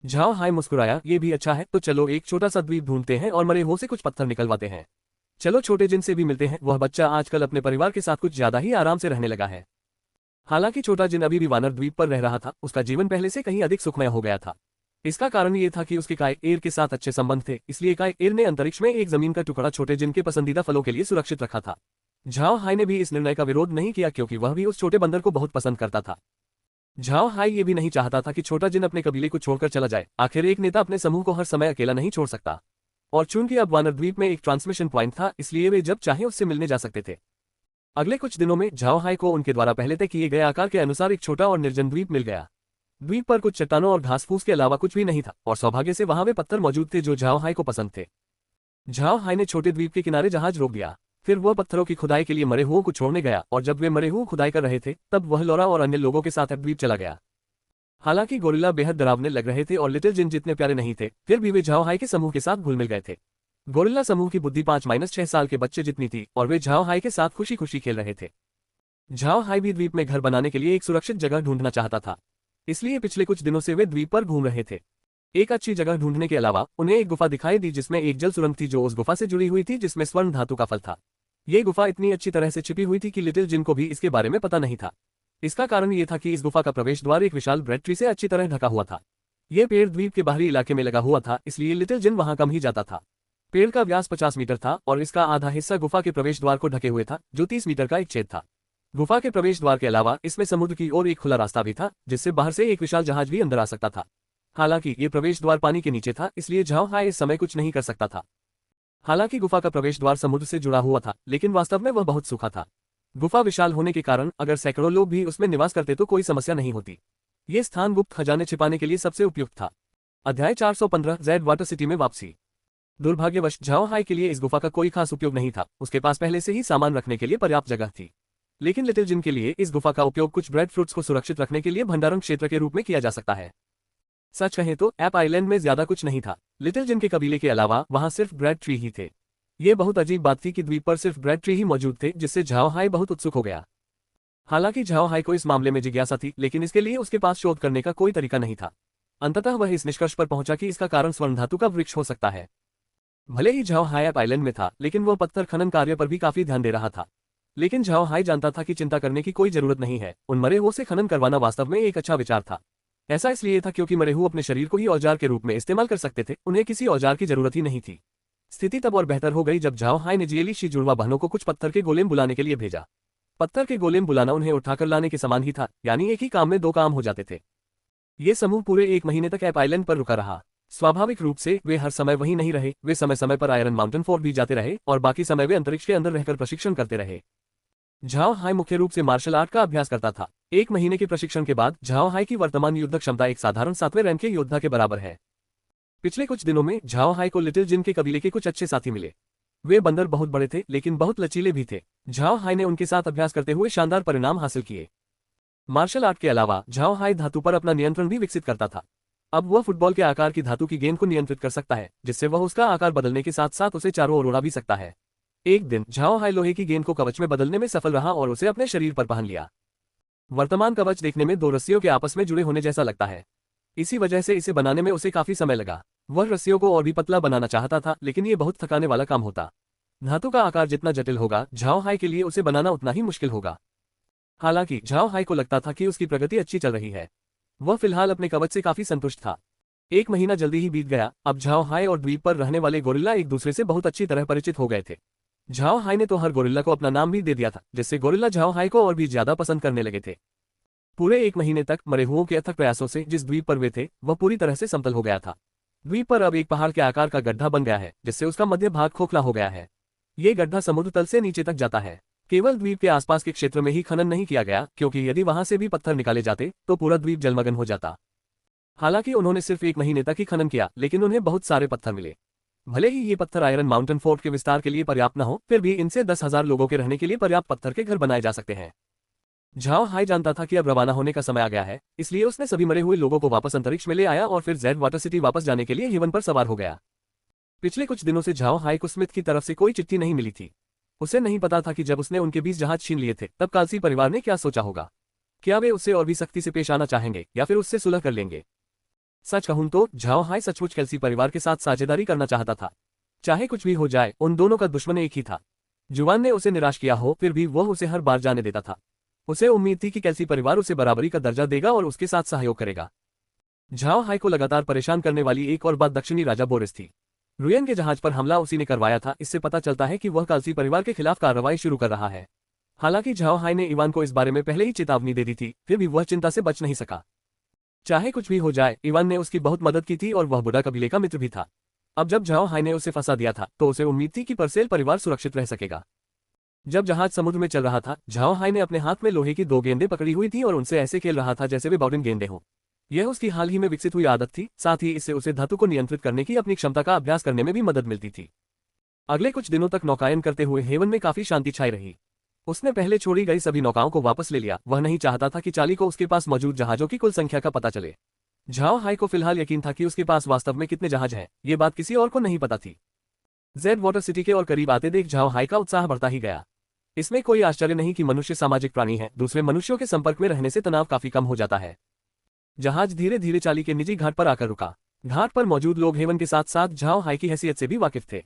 झाओ हाय मुस्कुराया, ये भी अच्छा है, तो चलो एक छोटा सा द्वीप ढूंढते हैं और मरे हुओं से कुछ पत्थर निकलवाते हैं। चलो छोटे जिन से भी मिलते हैं। वह बच्चा आजकल अपने परिवार के साथ कुछ ज्यादा ही आराम से रहने लगा है। हालांकि छोटा जिन अभी भी वानर द्वीप पर रह रहा था, उसका जीवन पहले से कहीं अधिक सुखमय हो गया था। इसका कारण ये था कि उसके काय एर के साथ अच्छे संबंध थे, इसलिए काय एर ने अंतरिक्ष में एक जमीन का टुकड़ा छोटे जिन के पसंदीदा फलों के लिए सुरक्षित रखा था। झाओ हाय ने भी इस निर्णय का विरोध नहीं किया, क्योंकि वह भी उस छोटे बंदर को बहुत पसंद करता था। झाओ हाय ये भी नहीं चाहता था कि छोटा जिन अपने कबीले को छोड़कर चला जाए। आखिर एक नेता अपने समूह को हर समय अकेला नहीं छोड़ सकता, और चूंकि अब वानर द्वीप में एक ट्रांसमिशन पॉइंट था, इसलिए वे जब चाहे उससे मिलने जा सकते थे। अगले कुछ दिनों में झाओ हाय को उनके द्वारा पहले तय किए गए आकार के अनुसार एक छोटा और निर्जन द्वीप मिल गया। द्वीप पर कुछ चट्टानों और घास फूस के अलावा कुछ भी नहीं था, और सौभाग्य से वहां वे पत्थर मौजूद थे जो झाओ हाय को पसंद थे। झाओ हाय ने छोटे द्वीप के किनारे जहाज रोक दिया। फिर वह पत्थरों की खुदाई के लिए मरे हुओं को छोड़ने गया, और जब वे मरे हुए खुदाई कर रहे थे तब वह लौरा और अन्य लोगों के साथ द्वीप चला गया। हालांकि गोरिल्ला बेहद डरावने लग रहे थे और लिटिल जिन जितने प्यारे नहीं थे, फिर भी वे झाओ हाय के समूह के साथ घुल मिल गए थे। गोरिल्ला समूह की बुद्धि 5-6 साल के बच्चे जितनी थी, और वे झाओ हाय के साथ खुशी खुशी खेल रहे थे। झाओ हाय भी द्वीप में घर बनाने के लिए एक सुरक्षित जगह ढूंढना चाहता था, इसलिए पिछले कुछ दिनों से वे द्वीप पर घूम रहे थे। एक अच्छी जगह ढूंढने के अलावा उन्हें एक गुफा दिखाई दी जिसमें एक जल सुरंग थी जो उस गुफा से जुड़ी हुई थी, जिसमें स्वर्ण धातु का फल था। ये गुफा इतनी अच्छी तरह से छिपी हुई थी कि लिटिल जिन को भी इसके बारे में पता नहीं था। इसका कारण ये था कि इस गुफा का प्रवेश द्वार एक विशाल ब्रेड ट्री से अच्छी तरह ढका हुआ था। यह पेड़ द्वीप के बाहरी इलाके में लगा हुआ था, इसलिए लिटिल जिन वहां कम ही जाता था। पेड़ का व्यास 50 मीटर था और इसका आधा हिस्सा गुफा के प्रवेश द्वार को ढके हुए था, जो 30 मीटर का एक छेद था। गुफा के प्रवेश द्वार के अलावा इसमें समुद्र की ओर एक खुला रास्ता भी था, जिससे बाहर से एक विशाल जहाज भी अंदर आ सकता था। हालांकि ये प्रवेश द्वार पानी के नीचे था, इसलिए झाओ हाय इस समय कुछ नहीं कर सकता था। हालांकि गुफा का प्रवेश द्वार समुद्र से जुड़ा हुआ था, लेकिन वास्तव में वह बहुत सूखा था। गुफा विशाल होने के कारण अगर सैकड़ों लोग भी उसमें निवास करते तो कोई समस्या नहीं होती। ये स्थान गुप्त खजाने छिपाने के लिए सबसे उपयुक्त था। अध्याय 415 ज़ेड वाटर सिटी में वापसी। दुर्भाग्यवश झाओ हाय के लिए इस गुफा का कोई खास उपयोग नहीं था। उसके पास पहले से ही सामान रखने के लिए पर्याप्त जगह थी। लेकिन लिटिल जिन के लिए इस गुफा का उपयोग कुछ ब्रेड फ्रूट्स को सुरक्षित रखने के लिए भंडारण क्षेत्र के रूप में किया जा सकता है। सच कहें तो ऐप आइलैंड में ज्यादा कुछ नहीं था। लिटिल जिन के कबीले के अलावा वहां सिर्फ ब्रेड ट्री ही थे। ये बहुत अजीब बात थी कि द्वीप पर सिर्फ ब्रेड ट्री ही मौजूद थे, जिससे झाओ हाय बहुत उत्सुक हो गया। हालांकि झाओ हाई को इस मामले में जिज्ञासा थी, लेकिन इसके लिए उसके पास शोध करने का कोई तरीका नहीं था। अंततः वह इस निष्कर्ष पर पहुंचा कि इसका कारण स्वर्ण धातु का वृक्ष हो सकता है। भले ही झाओ हाई आइलैंड में था, लेकिन वह पत्थर खनन कार्य पर भी काफी ध्यान दे रहा था। लेकिन झाओ हाई जानता था कि चिंता करने की कोई जरूरत नहीं है, उन मरे हुओं से खनन करवाना वास्तव में एक अच्छा विचार था। ऐसा इसलिए था क्योंकि मरे हुए अपने शरीर को ही औजार के रूप में इस्तेमाल कर सकते थे, उन्हें किसी औजार की जरूरत ही नहीं थी। स्थिति तब और बेहतर हो गई जब झाओ हाई ने जिएली शी जुड़वा बहनों को कुछ पत्थर के गोलेम बुलाने के लिए भेजा। पत्थर के गोलेम बुलाना उन्हें उठाकर लाने के समान ही था, यानी एक ही काम में दो काम हो जाते थे। ये समूह पूरे एक महीने तक ऐप आइलैंड पर रुका रहा। स्वाभाविक रूप से वे हर समय वहीं नहीं रहे, वे समय समय पर आयरन माउंटेन फोर्ट भी जाते रहे और बाकी समय वे अंतरिक्ष के अंदर रहकर प्रशिक्षण करते रहे। झाओ हाई मुख्य रूप से मार्शल आर्ट का अभ्यास करता था। एक महीने के प्रशिक्षण के बाद झाओ हाई की वर्तमान युद्ध क्षमता एक साधारण 7वें रैंक के योद्धा के बराबर है। पिछले कुछ दिनों में झाओ हाई को लिटिल जिन के कबीले के कुछ अच्छे साथी मिले। वे बंदर बहुत बड़े थे, लेकिन बहुत लचीले भी थे। झाओ हाई ने उनके साथ अभ्यास करते हुए शानदार परिणाम हासिल किए। मार्शल आर्ट के अलावा झाओ हाई धातु पर अपना नियंत्रण भी विकसित करता था। अब वह फुटबॉल के आकार की धातु की गेंद को नियंत्रित कर सकता है, जिससे वह उसका आकार बदलने के साथ साथ उसे चारों ओर उड़ा भी सकता है। एक दिन झाओ हाई लोहे की गेंद को कवच में बदलने में सफल रहा और उसे अपने शरीर पर पहन लिया। वर्तमान कवच देखने में दो रस्सियों के आपस में जुड़े होने जैसा लगता है। इसी वजह से इसे बनाने में उसे काफी समय लगा। वह रस्सियों को और भी पतला बनाना चाहता था, लेकिन ये बहुत थकाने वाला काम होता। धातु का आकार जितना जटिल होगा, झाओ हाई के लिए उसे बनाना उतना ही मुश्किल होगा। हालांकि झाओ हाई को लगता था कि उसकी प्रगति अच्छी चल रही है। वह फिलहाल अपने कवच से काफी संतुष्ट था। एक महीना जल्दी ही बीत गया। अब झाओ हाई और द्वीप पर रहने वाले गोरिल्ला एक दूसरे से बहुत अच्छी तरह परिचित हो गए थे। झाओ हाई ने तो हर गोरिल्ला को अपना नाम भी दे दिया था, जिससे गोरिल्ला झाओ हाई को और भी ज्यादा पसंद करने लगे थे। पूरे एक महीने तक मरे हुओं के अथक प्रयासों से जिस द्वीप पर वे थे, वह पूरी तरह से समतल हो गया था। द्वीप पर अब एक पहाड़ के आकार का गड्ढा बन गया है, जिससे उसका मध्य भाग खोखला हो गया है। ये गड्ढा समुद्र तल से नीचे तक जाता है। केवल द्वीप के आसपास के क्षेत्र में ही खनन नहीं किया गया, क्योंकि यदि वहां से भी पत्थर निकाले जाते तो पूरा द्वीप जलमग्न हो जाता। हालांकि उन्होंने सिर्फ एक महीने तक ही खनन किया, लेकिन उन्हें बहुत सारे पत्थर मिले। भले ही ये पत्थर आयरन माउंटेन फोर्ट के विस्तार के लिए पर्याप्त न हो, फिर भी इनसे 10,000 लोगों के रहने के लिए पर्याप्त पत्थर के घर बनाए जा सकते हैं। झाओ हाई जानता था कि अब रवाना होने का समय आ गया है, इसलिए उसने सभी मरे हुए लोगों को वापस अंतरिक्ष में ले आया और फिर जेड वाटर सिटी वापस जाने के लिए हेवन पर सवार हो गया। पिछले कुछ दिनों से झाओ हाई को स्मिथ की तरफ से कोई चिट्ठी नहीं मिली थी। उसे नहीं पता था कि जब उसने उनके 20 जहाज छीन लिए थे, तब कालसी परिवार ने क्या सोचा होगा। क्या वे उससे और भी सख्ती से पेश आना चाहेंगे या फिर उससे सुलह कर लेंगे। सच कहूं तो झाओ हाई सचमुच कैल्सी परिवार के साथ साझेदारी करना चाहता था। चाहे कुछ भी हो जाए, उन दोनों का दुश्मन एक ही था। जुआन ने उसे निराश किया हो, फिर भी वह उसे हर बार जाने देता था। उसे उम्मीद थी कि कैल्सी परिवार उसे बराबरी का दर्जा देगा और उसके साथ सहयोग करेगा। झाओ हाई को लगातार परेशान करने वाली एक और बात दक्षिणी राजा बोरिस थी। रुयन के जहाज पर हमला उसी ने करवाया था। इससे पता चलता है कि वह कालसी परिवार के खिलाफ कार्रवाई शुरू कर रहा है। हालांकि झाओ हाई ने इवान को इस बारे में पहले ही चेतावनी दे दी थी, फिर भी वह चिंता से बच नहीं सका। चाहे कुछ भी हो जाए, इवान ने उसकी बहुत मदद की थी और वह बुडा कबीले का मित्र भी था। अब जब झाओ हाई ने उसे फंसा दिया था, तो उसे उम्मीद थी कि परसेल परिवार सुरक्षित रह सकेगा। जब जहाज समुद्र में चल रहा था, झाओ हाई ने अपने हाथ में लोहे की 2 गेंदें पकड़ी हुई थी और उनसे ऐसे खेल रहा था जैसे वे बाउडिन गेंदें हों। यह उसकी हाल ही में विकसित हुई आदत थी, साथ ही इससे उसे धातु को नियंत्रित करने की अपनी क्षमता का अभ्यास करने में भी मदद मिलती थी। अगले कुछ दिनों तक नौकायन करते हुए हेवन में काफी शांति छाई रही। उसने पहले छोड़ी गई सभी नौकाओं को वापस ले लिया। वह नहीं चाहता था कि चाली को उसके पास मौजूद जहाजों की कुल संख्या का पता चले। झाओ हाई को फिलहाल यकीन था कि उसके पास वास्तव में कितने जहाज हैं, ये बात किसी और को नहीं पता थी। जेड वाटर सिटी के और करीब आते देख झाओ हाई का उत्साह बढ़ता ही गया। इसमें कोई आश्चर्य नहीं कि मनुष्य सामाजिक प्राणी है, दूसरे मनुष्यों के संपर्क में रहने से तनाव काफी कम हो जाता है। जहाज धीरे धीरे चाली के निजी घाट पर आकर रुका। घाट पर मौजूद लोग हेवन के साथ साथ झाओ हाई की हैसियत से भी वाकिफ थे।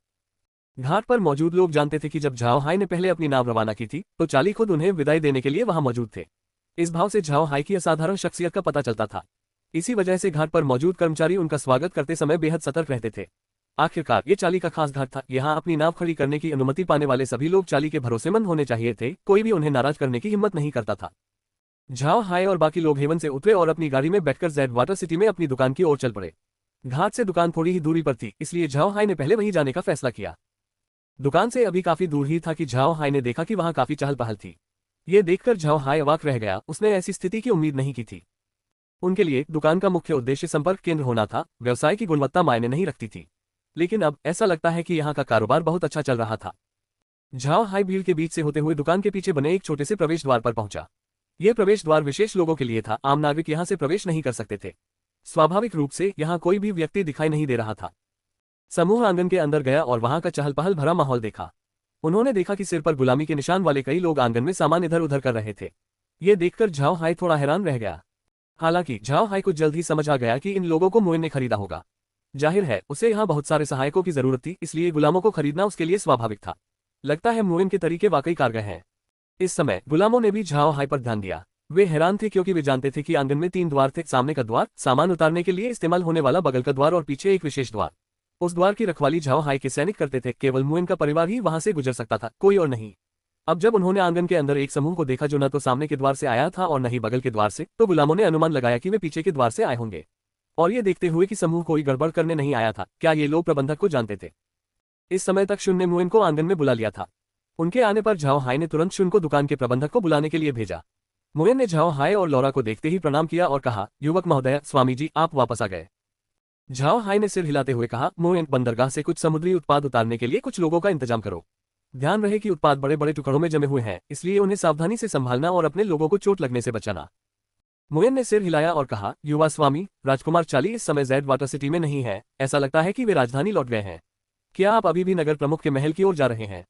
घाट पर मौजूद लोग जानते थे कि जब झाओ हाई ने पहले अपनी नाव रवाना की थी, तो चाली खुद उन्हें विदाई देने के लिए वहां मौजूद थे। इस भाव से झाओ हाई की असाधारण शख्सियत का पता चलता था। इसी वजह से घाट पर मौजूद कर्मचारी उनका स्वागत करते समय बेहद सतर्क रहते थे। आखिरकार ये चाली का खास घाट था। यहाँ अपनी नाव खड़ी करने की अनुमति पाने वाले सभी लोग चाली के भरोसेमंद होने चाहिए थे। कोई भी उन्हें नाराज करने की हिम्मत नहीं करता था। झाओ हाई और बाकी लोग हेवन से उतरे और अपनी गाड़ी में बैठकर जेड वाटर सिटी में अपनी दुकान की ओर चल पड़े। घाट से दुकान थोड़ी ही दूरी पर थी, इसलिए झाओ हाई ने पहले वहीं जाने का फैसला किया। दुकान से अभी काफी दूर ही था कि झाओ हाई ने देखा कि वहां काफी चहल पहल थी। ये देखकर झाओ हाई अवाक रह गया। उसने ऐसी स्थिति की उम्मीद नहीं की थी। उनके लिए दुकान का मुख्य उद्देश्य संपर्क केंद्र होना था। व्यवसाय की गुणवत्ता मायने नहीं रखती थी, लेकिन अब ऐसा लगता है कि यहाँ का कारोबार बहुत अच्छा चल रहा था। झाओ हाई भीड़ के बीच से होते हुए दुकान के पीछे बने एक छोटे से प्रवेश द्वार पर पहुंचा। यह प्रवेश द्वार विशेष लोगों के लिए था। आम नागरिक यहाँ से प्रवेश नहीं कर सकते थे। स्वाभाविक रूप से यहाँ कोई भी व्यक्ति दिखाई नहीं दे रहा था। समूह आंगन के अंदर गया और वहां का चहल पहल भरा माहौल देखा। उन्होंने देखा कि सिर पर गुलामी के निशान वाले कई लोग आंगन में सामान इधर उधर कर रहे थे। ये देखकर झाओ हाई थोड़ा हैरान रह गया। हालांकि झाओ हाई को जल्द ही समझ आ गया कि इन लोगों को मुइन ने खरीदा होगा। जाहिर है उसे यहाँ बहुत सारे सहायकों की जरूरत थी, इसलिए गुलामों को खरीदना उसके लिए स्वाभाविक था। लगता है मुइन के तरीके वाकई कारगर हैं। इस समय गुलामों ने भी झाओ हाई पर ध्यान दिया। वे हैरान थे क्योंकि वे जानते थे कि आंगन में 3 द्वार थे, सामने का द्वार, सामान उतारने के लिए इस्तेमाल होने वाला बगल का द्वार और पीछे एक विशेष द्वार। उस द्वार की रखवाली झाओ हाई के सैनिक करते थे, केवल मुइन का परिवार ही वहां से गुजर सकता था, कोई और नहीं। अब जब उन्होंने आंगन के अंदर एक समूह को देखा जो न तो सामने के द्वार से आया था और न ही बगल के द्वार से, तो गुलामों ने अनुमान लगाया कि वे पीछे के द्वार से आए होंगे। और ये देखते हुए कि समूह कोई गड़बड़ करने नहीं आया था, क्या ये लोग प्रबंधक को जानते थे? इस समय तक शुन ने मुइन को आंगन में बुला लिया था। उनके आने पर झाओ हाई ने तुरंत शुन को दुकान के प्रबंधक को बुलाने के लिए भेजा। मुइन ने झाओ हाई और लौरा को देखते ही प्रणाम किया और कहा, युवक महोदय, स्वामी जी आप वापस आ गए। झाओ हाई ने सिर हिलाते हुए कहा, मुइन, बंदरगाह से कुछ समुद्री उत्पाद उतारने के लिए कुछ लोगों का इंतजाम करो। ध्यान रहे कि उत्पाद बड़े बड़े टुकड़ों में जमे हुए हैं, इसलिए उन्हें सावधानी से संभालना और अपने लोगों को चोट लगने से बचाना। मुइन ने सिर हिलाया और कहा, युवा स्वामी, राजकुमार चाली इस समय ज़ेड वाटर सिटी में नहीं है, ऐसा लगता है कि वे राजधानी लौट गए हैं। क्या आप अभी भी नगर प्रमुख के महल की ओर जा रहे हैं?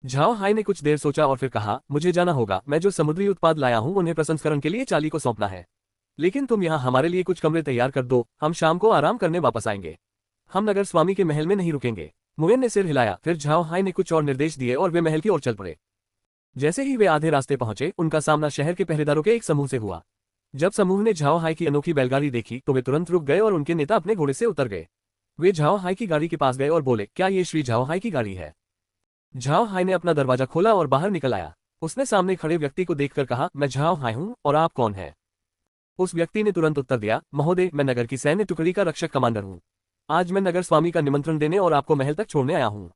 झाओ हाई ने कुछ देर सोचा और फिर कहा, मुझे जाना होगा, मैं जो समुद्री उत्पाद लाया हूं उन्हें प्रसंस्करण के लिए चाली को सौंपना है। लेकिन तुम यहाँ हमारे लिए कुछ कमरे तैयार कर दो, हम शाम को आराम करने वापस आएंगे। हम नगर स्वामी के महल में नहीं रुकेंगे। मुइन ने सिर हिलाया, फिर झाओ हाई ने कुछ और निर्देश दिए और वे महल की ओर चल पड़े। जैसे ही वे आधे रास्ते पहुंचे, उनका सामना शहर के पहरेदारों के एक समूह से हुआ। जब समूह ने झाओ हाई की अनोखी बैलगाड़ी देखी तो वे तुरंत रुक गए और उनके नेता अपने घोड़े से उतर गए। वे झाओ हाई की गाड़ी के पास गए और बोले, क्या ये श्री झाओ हाई की गाड़ी है? झाओ हाई ने अपना दरवाजा खोला और बाहर निकल आया। उसने सामने खड़े व्यक्ति को देखकर कहा, मैं झाओ हाई हूं, और आप कौन हैं? उस व्यक्ति ने तुरंत उत्तर दिया, महोदय, मैं नगर की सैन्य टुकड़ी का रक्षक कमांडर हूं। आज मैं नगर स्वामी का निमंत्रण देने और आपको महल तक छोड़ने आया हूं।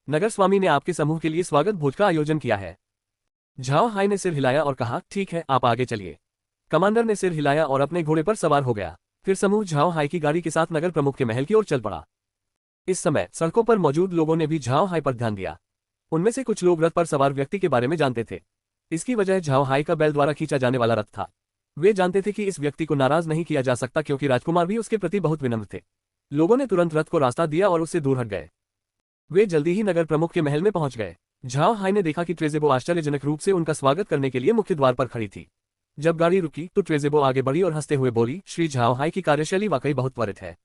नगर स्वामी ने आपके समूह के लिए स्वागत भोज का आयोजन किया है। झाओ हाई ने सिर हिलाया और कहा, ठीक है, आप आगे चलिए। कमांडर ने सिर हिलाया और अपने घोड़े पर सवार हो गया। फिर समूह झाओ हाई की गाड़ी के साथ नगर प्रमुख के महल की ओर चल पड़ा। इस समय सड़कों पर मौजूद लोगों ने भी झाओ हाई पर ध्यान दिया। उनमें से कुछ लोग रथ पर सवार व्यक्ति के बारे में जानते थे। इसकी वजह झाओ हाई का बैल द्वारा खींचा जाने वाला रथ था। वे जानते थे कि इस व्यक्ति को नाराज नहीं किया जा सकता क्योंकि राजकुमार भी उसके प्रति बहुत विनम्र थे। लोगों ने तुरंत रथ को रास्ता दिया और उससे दूर हट गए। वे जल्दी ही नगर प्रमुख के महल में पहुंच गए। झाओ हाई ने देखा कि ट्रेजेबो आश्चर्यजनक रूप से उनका स्वागत करने के लिए मुख्य द्वार पर खड़ी थी। जब गाड़ी रुकी तो ट्रेजेबो आगे बढ़ी और हंसते हुए बोली, श्री झाओ हाई की कार्यशैली वाकई बहुत त्वरित है।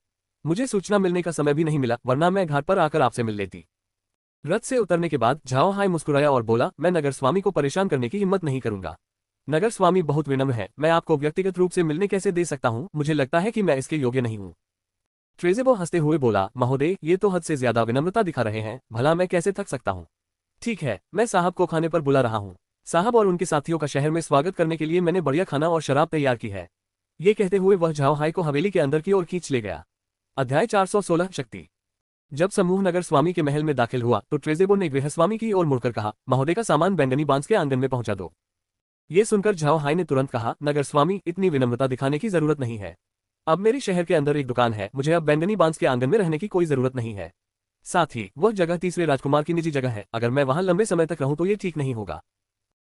मुझे सूचना मिलने का समय भी नहीं मिला, वरना मैं घाट पर आकर आपसे मिल लेती। रथ से उतरने के बाद झाओ हाई मुस्कुराया और बोला, मैं नगर स्वामी को परेशान करने की हिम्मत नहीं करूंगा। नगर स्वामी बहुत विनम्र है, मैं आपको व्यक्तिगत रूप से मिलने कैसे दे सकता हूं? मुझे लगता है कि मैं इसके योग्य नहीं हूं। ट्रेजेबो हंसते हुए बोला, महोदय, ये तो हद से ज्यादा विनम्रता दिखा रहे हैं, भला मैं कैसे थक सकता हूं? ठीक है, मैं साहब को खाने पर बुला रहा हूं। साहब और उनके साथियों का शहर में स्वागत करने के लिए मैंने बढ़िया खाना और शराब तैयार की है। ये कहते हुए वह झाओ हाई को हवेली के अंदर की ओर खींच ले गया। अध्याय 416 शक्ति। जब समूह नगर स्वामी के महल में दाखिल हुआ तो ट्रेजेबो ने गृहस्वामी की ओर मुड़कर कहा, महोदय का सामान बैंगनी बांस के आंगन में पहुंचा दो। ये सुनकर झाओ हाई ने तुरंत कहा, नगर स्वामी, इतनी विनम्रता दिखाने की जरूरत नहीं है। अब मेरी शहर के अंदर एक दुकान है, मुझे अब बैंगनी बांस के आंगन में रहने की कोई जरूरत नहीं है। साथ ही वह जगह तीसरे राजकुमार की निजी जगह है, अगर मैं वहां लंबे समय तक रहूं तो ये ठीक नहीं होगा।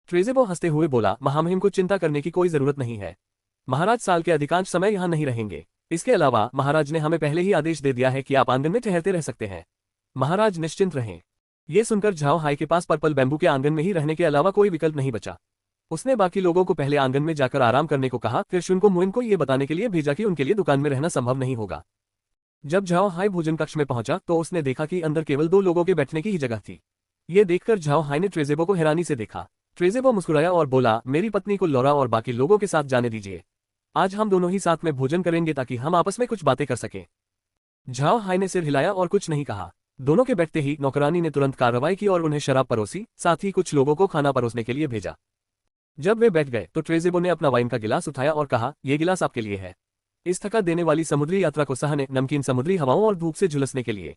ट्रेजेबो हंसते हुए बोला, महामहिम को चिंता करने की कोई जरूरत नहीं है। महाराज साल के अधिकांश समय यहाँ नहीं रहेंगे। इसके अलावा महाराज ने हमें पहले ही आदेश दे दिया है कि आप आंगन में ठहरते रह सकते हैं। महाराज निश्चिंत रहें। ये सुनकर झाओ हाई के पास पर्पल बैम्बू के आंगन में ही रहने के अलावा कोई विकल्प नहीं बचा। उसने बाकी लोगों को पहले आंगन में जाकर आराम करने को कहा, फिर शुन को मुइन को ये बताने के लिए भेजा कि उनके लिए दुकान में रहना संभव नहीं होगा। जब झाओ हाई भोजन कक्ष में पहुंचा तो उसने देखा कि अंदर केवल 2 लोगों के बैठने की ही जगह थी। ये देखकर झाओ हाई ने ट्रेजेबो को हैरानी से देखा। ट्रेजेबो मुस्कुराया और बोला, मेरी पत्नी को लौरा और बाकी लोगों के साथ जाने दीजिए। आज हम दोनों ही साथ में भोजन करेंगे ताकि हम आपस में कुछ बातें कर सकें। झाओ हाई ने सिर हिलाया और कुछ नहीं कहा। दोनों के बैठते ही नौकरानी ने तुरंत कार्रवाई की और उन्हें शराब परोसी, साथ ही कुछ लोगों को खाना परोसने के लिए भेजा। जब वे बैठ गए तो ट्रेजेबो ने अपना वाइन का गिलास उठाया और कहा, यह गिलास आपके लिए है। इस थका देने वाली समुद्री यात्रा को सहने, नमकीन समुद्री हवाओं और धूप से झुलसने के लिए।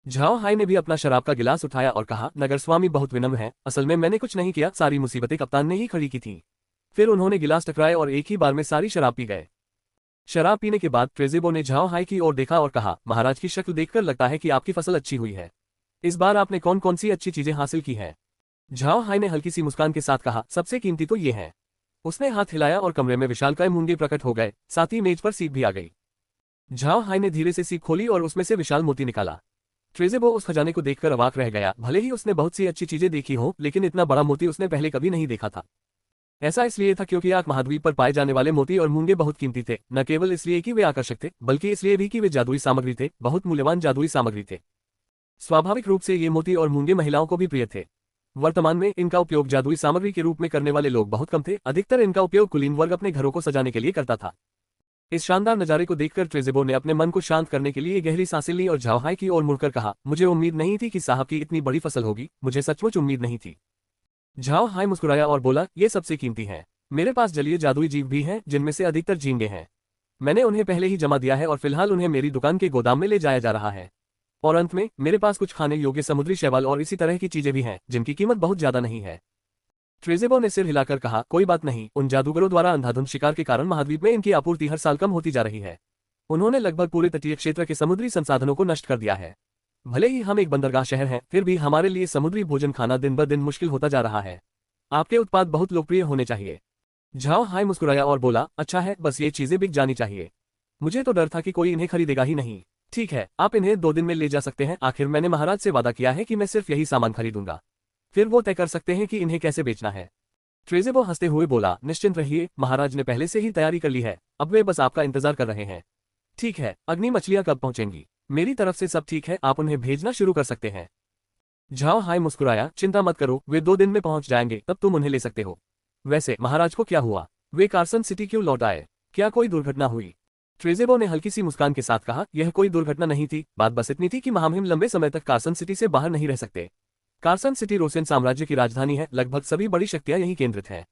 झाओ हाई ने भी अपना शराब का गिलास उठाया और कहा, नगर स्वामी बहुत विनम्र है, असल में मैंने कुछ नहीं किया, सारी मुसीबतें कप्तान ने ही खड़ी की थी। फिर उन्होंने गिलास टकराए और एक ही बार में सारी शराब पी गए। शराब पीने के बाद ट्रेजेबो ने झाओ हाई की ओर देखा और कहा, महाराज की शक्ल देखकर लगता है कि आपकी फसल अच्छी हुई है। इस बार आपने कौन कौन सी अच्छी चीजें हासिल की हैं? झाओ हाई ने हल्की सी मुस्कान के साथ कहा, सबसे कीमती तो ये है। उसने हाथ हिलाया और कमरे में विशालकाय मूंगे प्रकट हो गए, साथ ही मेज पर सीप भी आ गई। झाओ हाई ने धीरे से सीप खोली और उसमें से विशाल मोती निकाला। ट्रेजेबो उस खजाने को देखकर अवाक रह गया। भले ही उसने बहुत सी अच्छी चीजें देखी हो, लेकिन इतना बड़ा मोती उसने पहले कभी नहीं देखा था। ऐसा इसलिए था क्योंकि आर्क महाद्वीप पर पाए जाने वाले मोती और मूंगे बहुत कीमती थे, न केवल इसलिए कि वे आकर्षक थे बल्कि इसलिए भी कि वे जादुई सामग्री थे, बहुत मूल्यवान जादुई सामग्री थे। स्वाभाविक रूप से ये मोती और मूंगे महिलाओं को भी प्रिय थे। वर्तमान में इनका उपयोग जादुई सामग्री के रूप में करने वाले लोग बहुत कम थे, अधिकतर इनका उपयोग कुलीन वर्ग अपने घरों को सजाने के लिए करता था। इस शानदार नजारे को देखकर ट्रेज़ेबो ने अपने मन को शांत करने के लिए गहरी सांसें ली और झाओ हाई की ओर मुड़कर कहा, मुझे उम्मीद नहीं थी कि साहब की इतनी बड़ी फसल होगी, मुझे सचमुच उम्मीद नहीं थी। झाओ हाई मुस्कुराया और बोला, ये सबसे कीमती हैं। मेरे पास जलीय जादुई जीव भी हैं जिनमें से अधिकतर झींगे हैं। मैंने उन्हें पहले ही जमा दिया है और फिलहाल उन्हें मेरी दुकान के गोदाम में ले जाया जा रहा है। और अंत में मेरे पास कुछ खाने योग्य समुद्री शैवाल और इसी तरह की चीजें भी हैं जिनकी कीमत बहुत ज्यादा नहीं है। ट्रेज़ेबो ने सिर हिलाकर कहा, कोई बात नहीं, उन जादूगरों द्वारा अंधाधुंध शिकार के कारण महाद्वीप में इनकी आपूर्ति हर साल कम होती जा रही है। उन्होंने लगभग पूरे तटीय क्षेत्र के समुद्री संसाधनों को नष्ट कर दिया है। भले ही हम एक बंदरगाह शहर हैं, फिर भी हमारे लिए समुद्री भोजन खाना दिन ब दिन मुश्किल होता जा रहा है। आपके उत्पाद बहुत लोकप्रिय होने चाहिए। झाओ हाई मुस्कुराया और बोला, अच्छा है, बस ये चीजें बिक जानी चाहिए। मुझे तो डर था कि कोई इन्हें खरीदेगा ही नहीं। ठीक है, आप इन्हें 2 दिन में ले जा सकते हैं। आखिर मैंने महाराज से वादा किया है कि मैं सिर्फ यही सामान खरीदूंगा, फिर वो तय कर सकते हैं कि इन्हें कैसे बेचना है। ट्रेज़ेबो हंसते हुए बोला, निश्चिंत रहिए, महाराज ने पहले से ही तैयारी कर ली है, अब वे बस आपका इंतजार कर रहे हैं। ठीक है, अग्नि मछलियां कब पहुंचेंगी? मेरी तरफ से सब ठीक है, आप उन्हें भेजना शुरू कर सकते हैं। झाओ हाई मुस्कुराया, चिंता मत करो, वे 2 दिन में पहुंच जाएंगे, तब तुम उन्हें ले सकते हो। वैसे महाराज को क्या हुआ? वे कार्सन सिटी क्यों लौट आए? क्या कोई दुर्घटना हुई? ट्रेज़ेबो ने हल्की सी मुस्कान के साथ कहा, यह कोई दुर्घटना नहीं थी, बात बस इतनी थी कि महामहिम लंबे समय तक कार्सन सिटी से बाहर नहीं रह सकते। कार्सन सिटी रोसेन साम्राज्य की राजधानी है, लगभग सभी बड़ी शक्तियां यहीं केंद्रित हैं।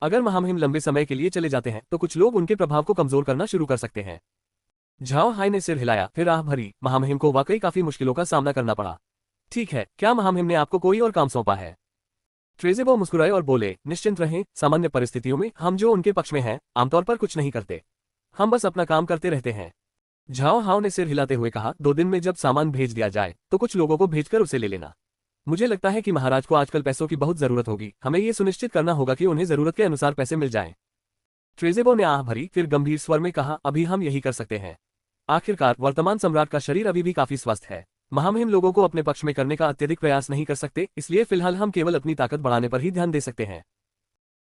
अगर महामहिम लंबे समय के लिए चले जाते हैं तो कुछ लोग उनके प्रभाव को कमजोर करना शुरू कर सकते हैं। झाओ हाई ने सिर हिलाया, फिर आह भरी, महामहिम को वाकई काफी मुश्किलों का सामना करना पड़ा। ठीक है, क्या महामहिम ने आपको कोई और काम सौंपा है? ट्रेज़ेबो मुस्कुराए और बोले, निश्चिंत रहें, सामान्य परिस्थितियों में हम जो उनके पक्ष में हैं, आमतौर पर कुछ नहीं करते। हम बस अपना काम करते रहते हैं। झाओ हाओ ने सिर हिलाते हुए कहा, 2 दिन में जब सामान भेज दिया जाए तो कुछ लोगों को भेजकर उसे ले लेना। मुझे लगता है कि महाराज को आजकल पैसों की बहुत जरूरत होगी, हमें ये सुनिश्चित करना होगा कि उन्हें जरूरत के अनुसार पैसे मिल जाएं। ट्रेज़ेबो ने आह भरी, फिर गंभीर स्वर में कहा, अभी हम यही कर सकते हैं। आखिरकार वर्तमान सम्राट का शरीर अभी भी काफी स्वस्थ है। महामहिम लोगों को अपने पक्ष में करने का अत्यधिक प्रयास नहीं कर सकते, इसलिए फिलहाल हम केवल अपनी ताकत बढ़ाने पर ही ध्यान दे सकते हैं।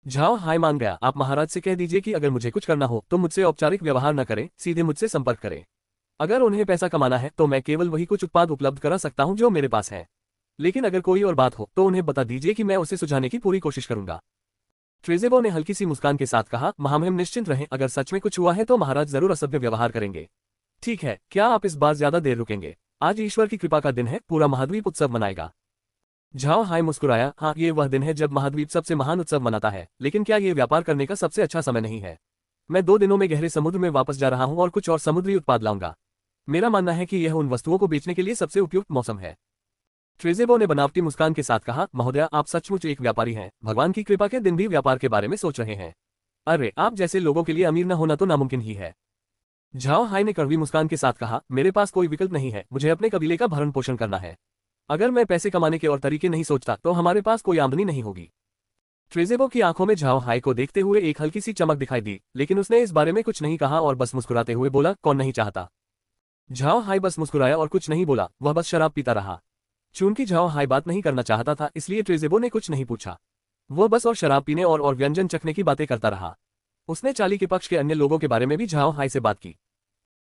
झाओ हाई मान गया, आप महाराज से कह दीजिए कि अगर मुझे कुछ करना हो तो मुझसे औपचारिक व्यवहार न करें, सीधे मुझसे संपर्क करें। अगर उन्हें पैसा कमाना है तो मैं केवल वही कुछ उत्पाद उपलब्ध करा सकता हूं जो मेरे पास है, लेकिन अगर कोई और बात हो तो उन्हें बता दीजिए कि मैं उसे सुझाने की पूरी कोशिश करूंगा। ट्रेज़ेबो ने हल्की सी मुस्कान के साथ कहा, महामहिम निश्चिंत रहें, अगर सच में कुछ हुआ है तो महाराज जरूर असभ्य व्यवहार करेंगे। ठीक है, क्या आप इस बार ज्यादा देर रुकेंगे? आज ईश्वर की कृपा का दिन है, पूरा महाद्वीप उत्सव मनाएगा। झाओ हाई मुस्कुराया, हाँ, ये वह दिन है जब महाद्वीप सबसे महान उत्सव मनाता है, लेकिन क्या ये व्यापार करने का सबसे अच्छा समय नहीं है? मैं 2 दिनों में गहरे समुद्र में वापस जा रहा हूं और कुछ और समुद्री उत्पाद लाऊंगा। मेरा मानना है कि यह उन वस्तुओं को बेचने के लिए सबसे उपयुक्त मौसम है। ट्रेज़ेबो ने बनावटी मुस्कान के साथ कहा, महोदया, आप सचमुच एक व्यापारी हैं, भगवान की कृपा के दिन भी व्यापार के बारे में सोच रहे हैं। अरे, आप जैसे लोगों के लिए अमीर न होना तो नामुमकिन ही है। झाओ हाई ने कड़वी मुस्कान के साथ कहा, मेरे पास कोई विकल्प नहीं है, मुझे अपने कबीले का भरण पोषण करना है। अगर मैं पैसे कमाने के और तरीके नहीं सोचता तो हमारे पास कोई आमदनी नहीं होगी। ट्रेज़ेबो की आंखों में झाओ हाई को देखते हुए एक हल्की सी चमक दिखाई दी, लेकिन उसने इस बारे में कुछ नहीं कहा और बस मुस्कुराते हुए बोला, कौन नहीं चाहता। झाओ हाई बस मुस्कुराया और कुछ नहीं बोला, वह बस शराब पीता रहा। चूंकि झाओ हाई बात नहीं करना चाहता था, इसलिए ट्रेज़ेबो ने कुछ नहीं पूछा। वह बस और शराब पीने और व्यंजन चखने की बातें करता रहा। उसने चाली के पक्ष के अन्य लोगों के बारे में भी झाओ हाई से बात की।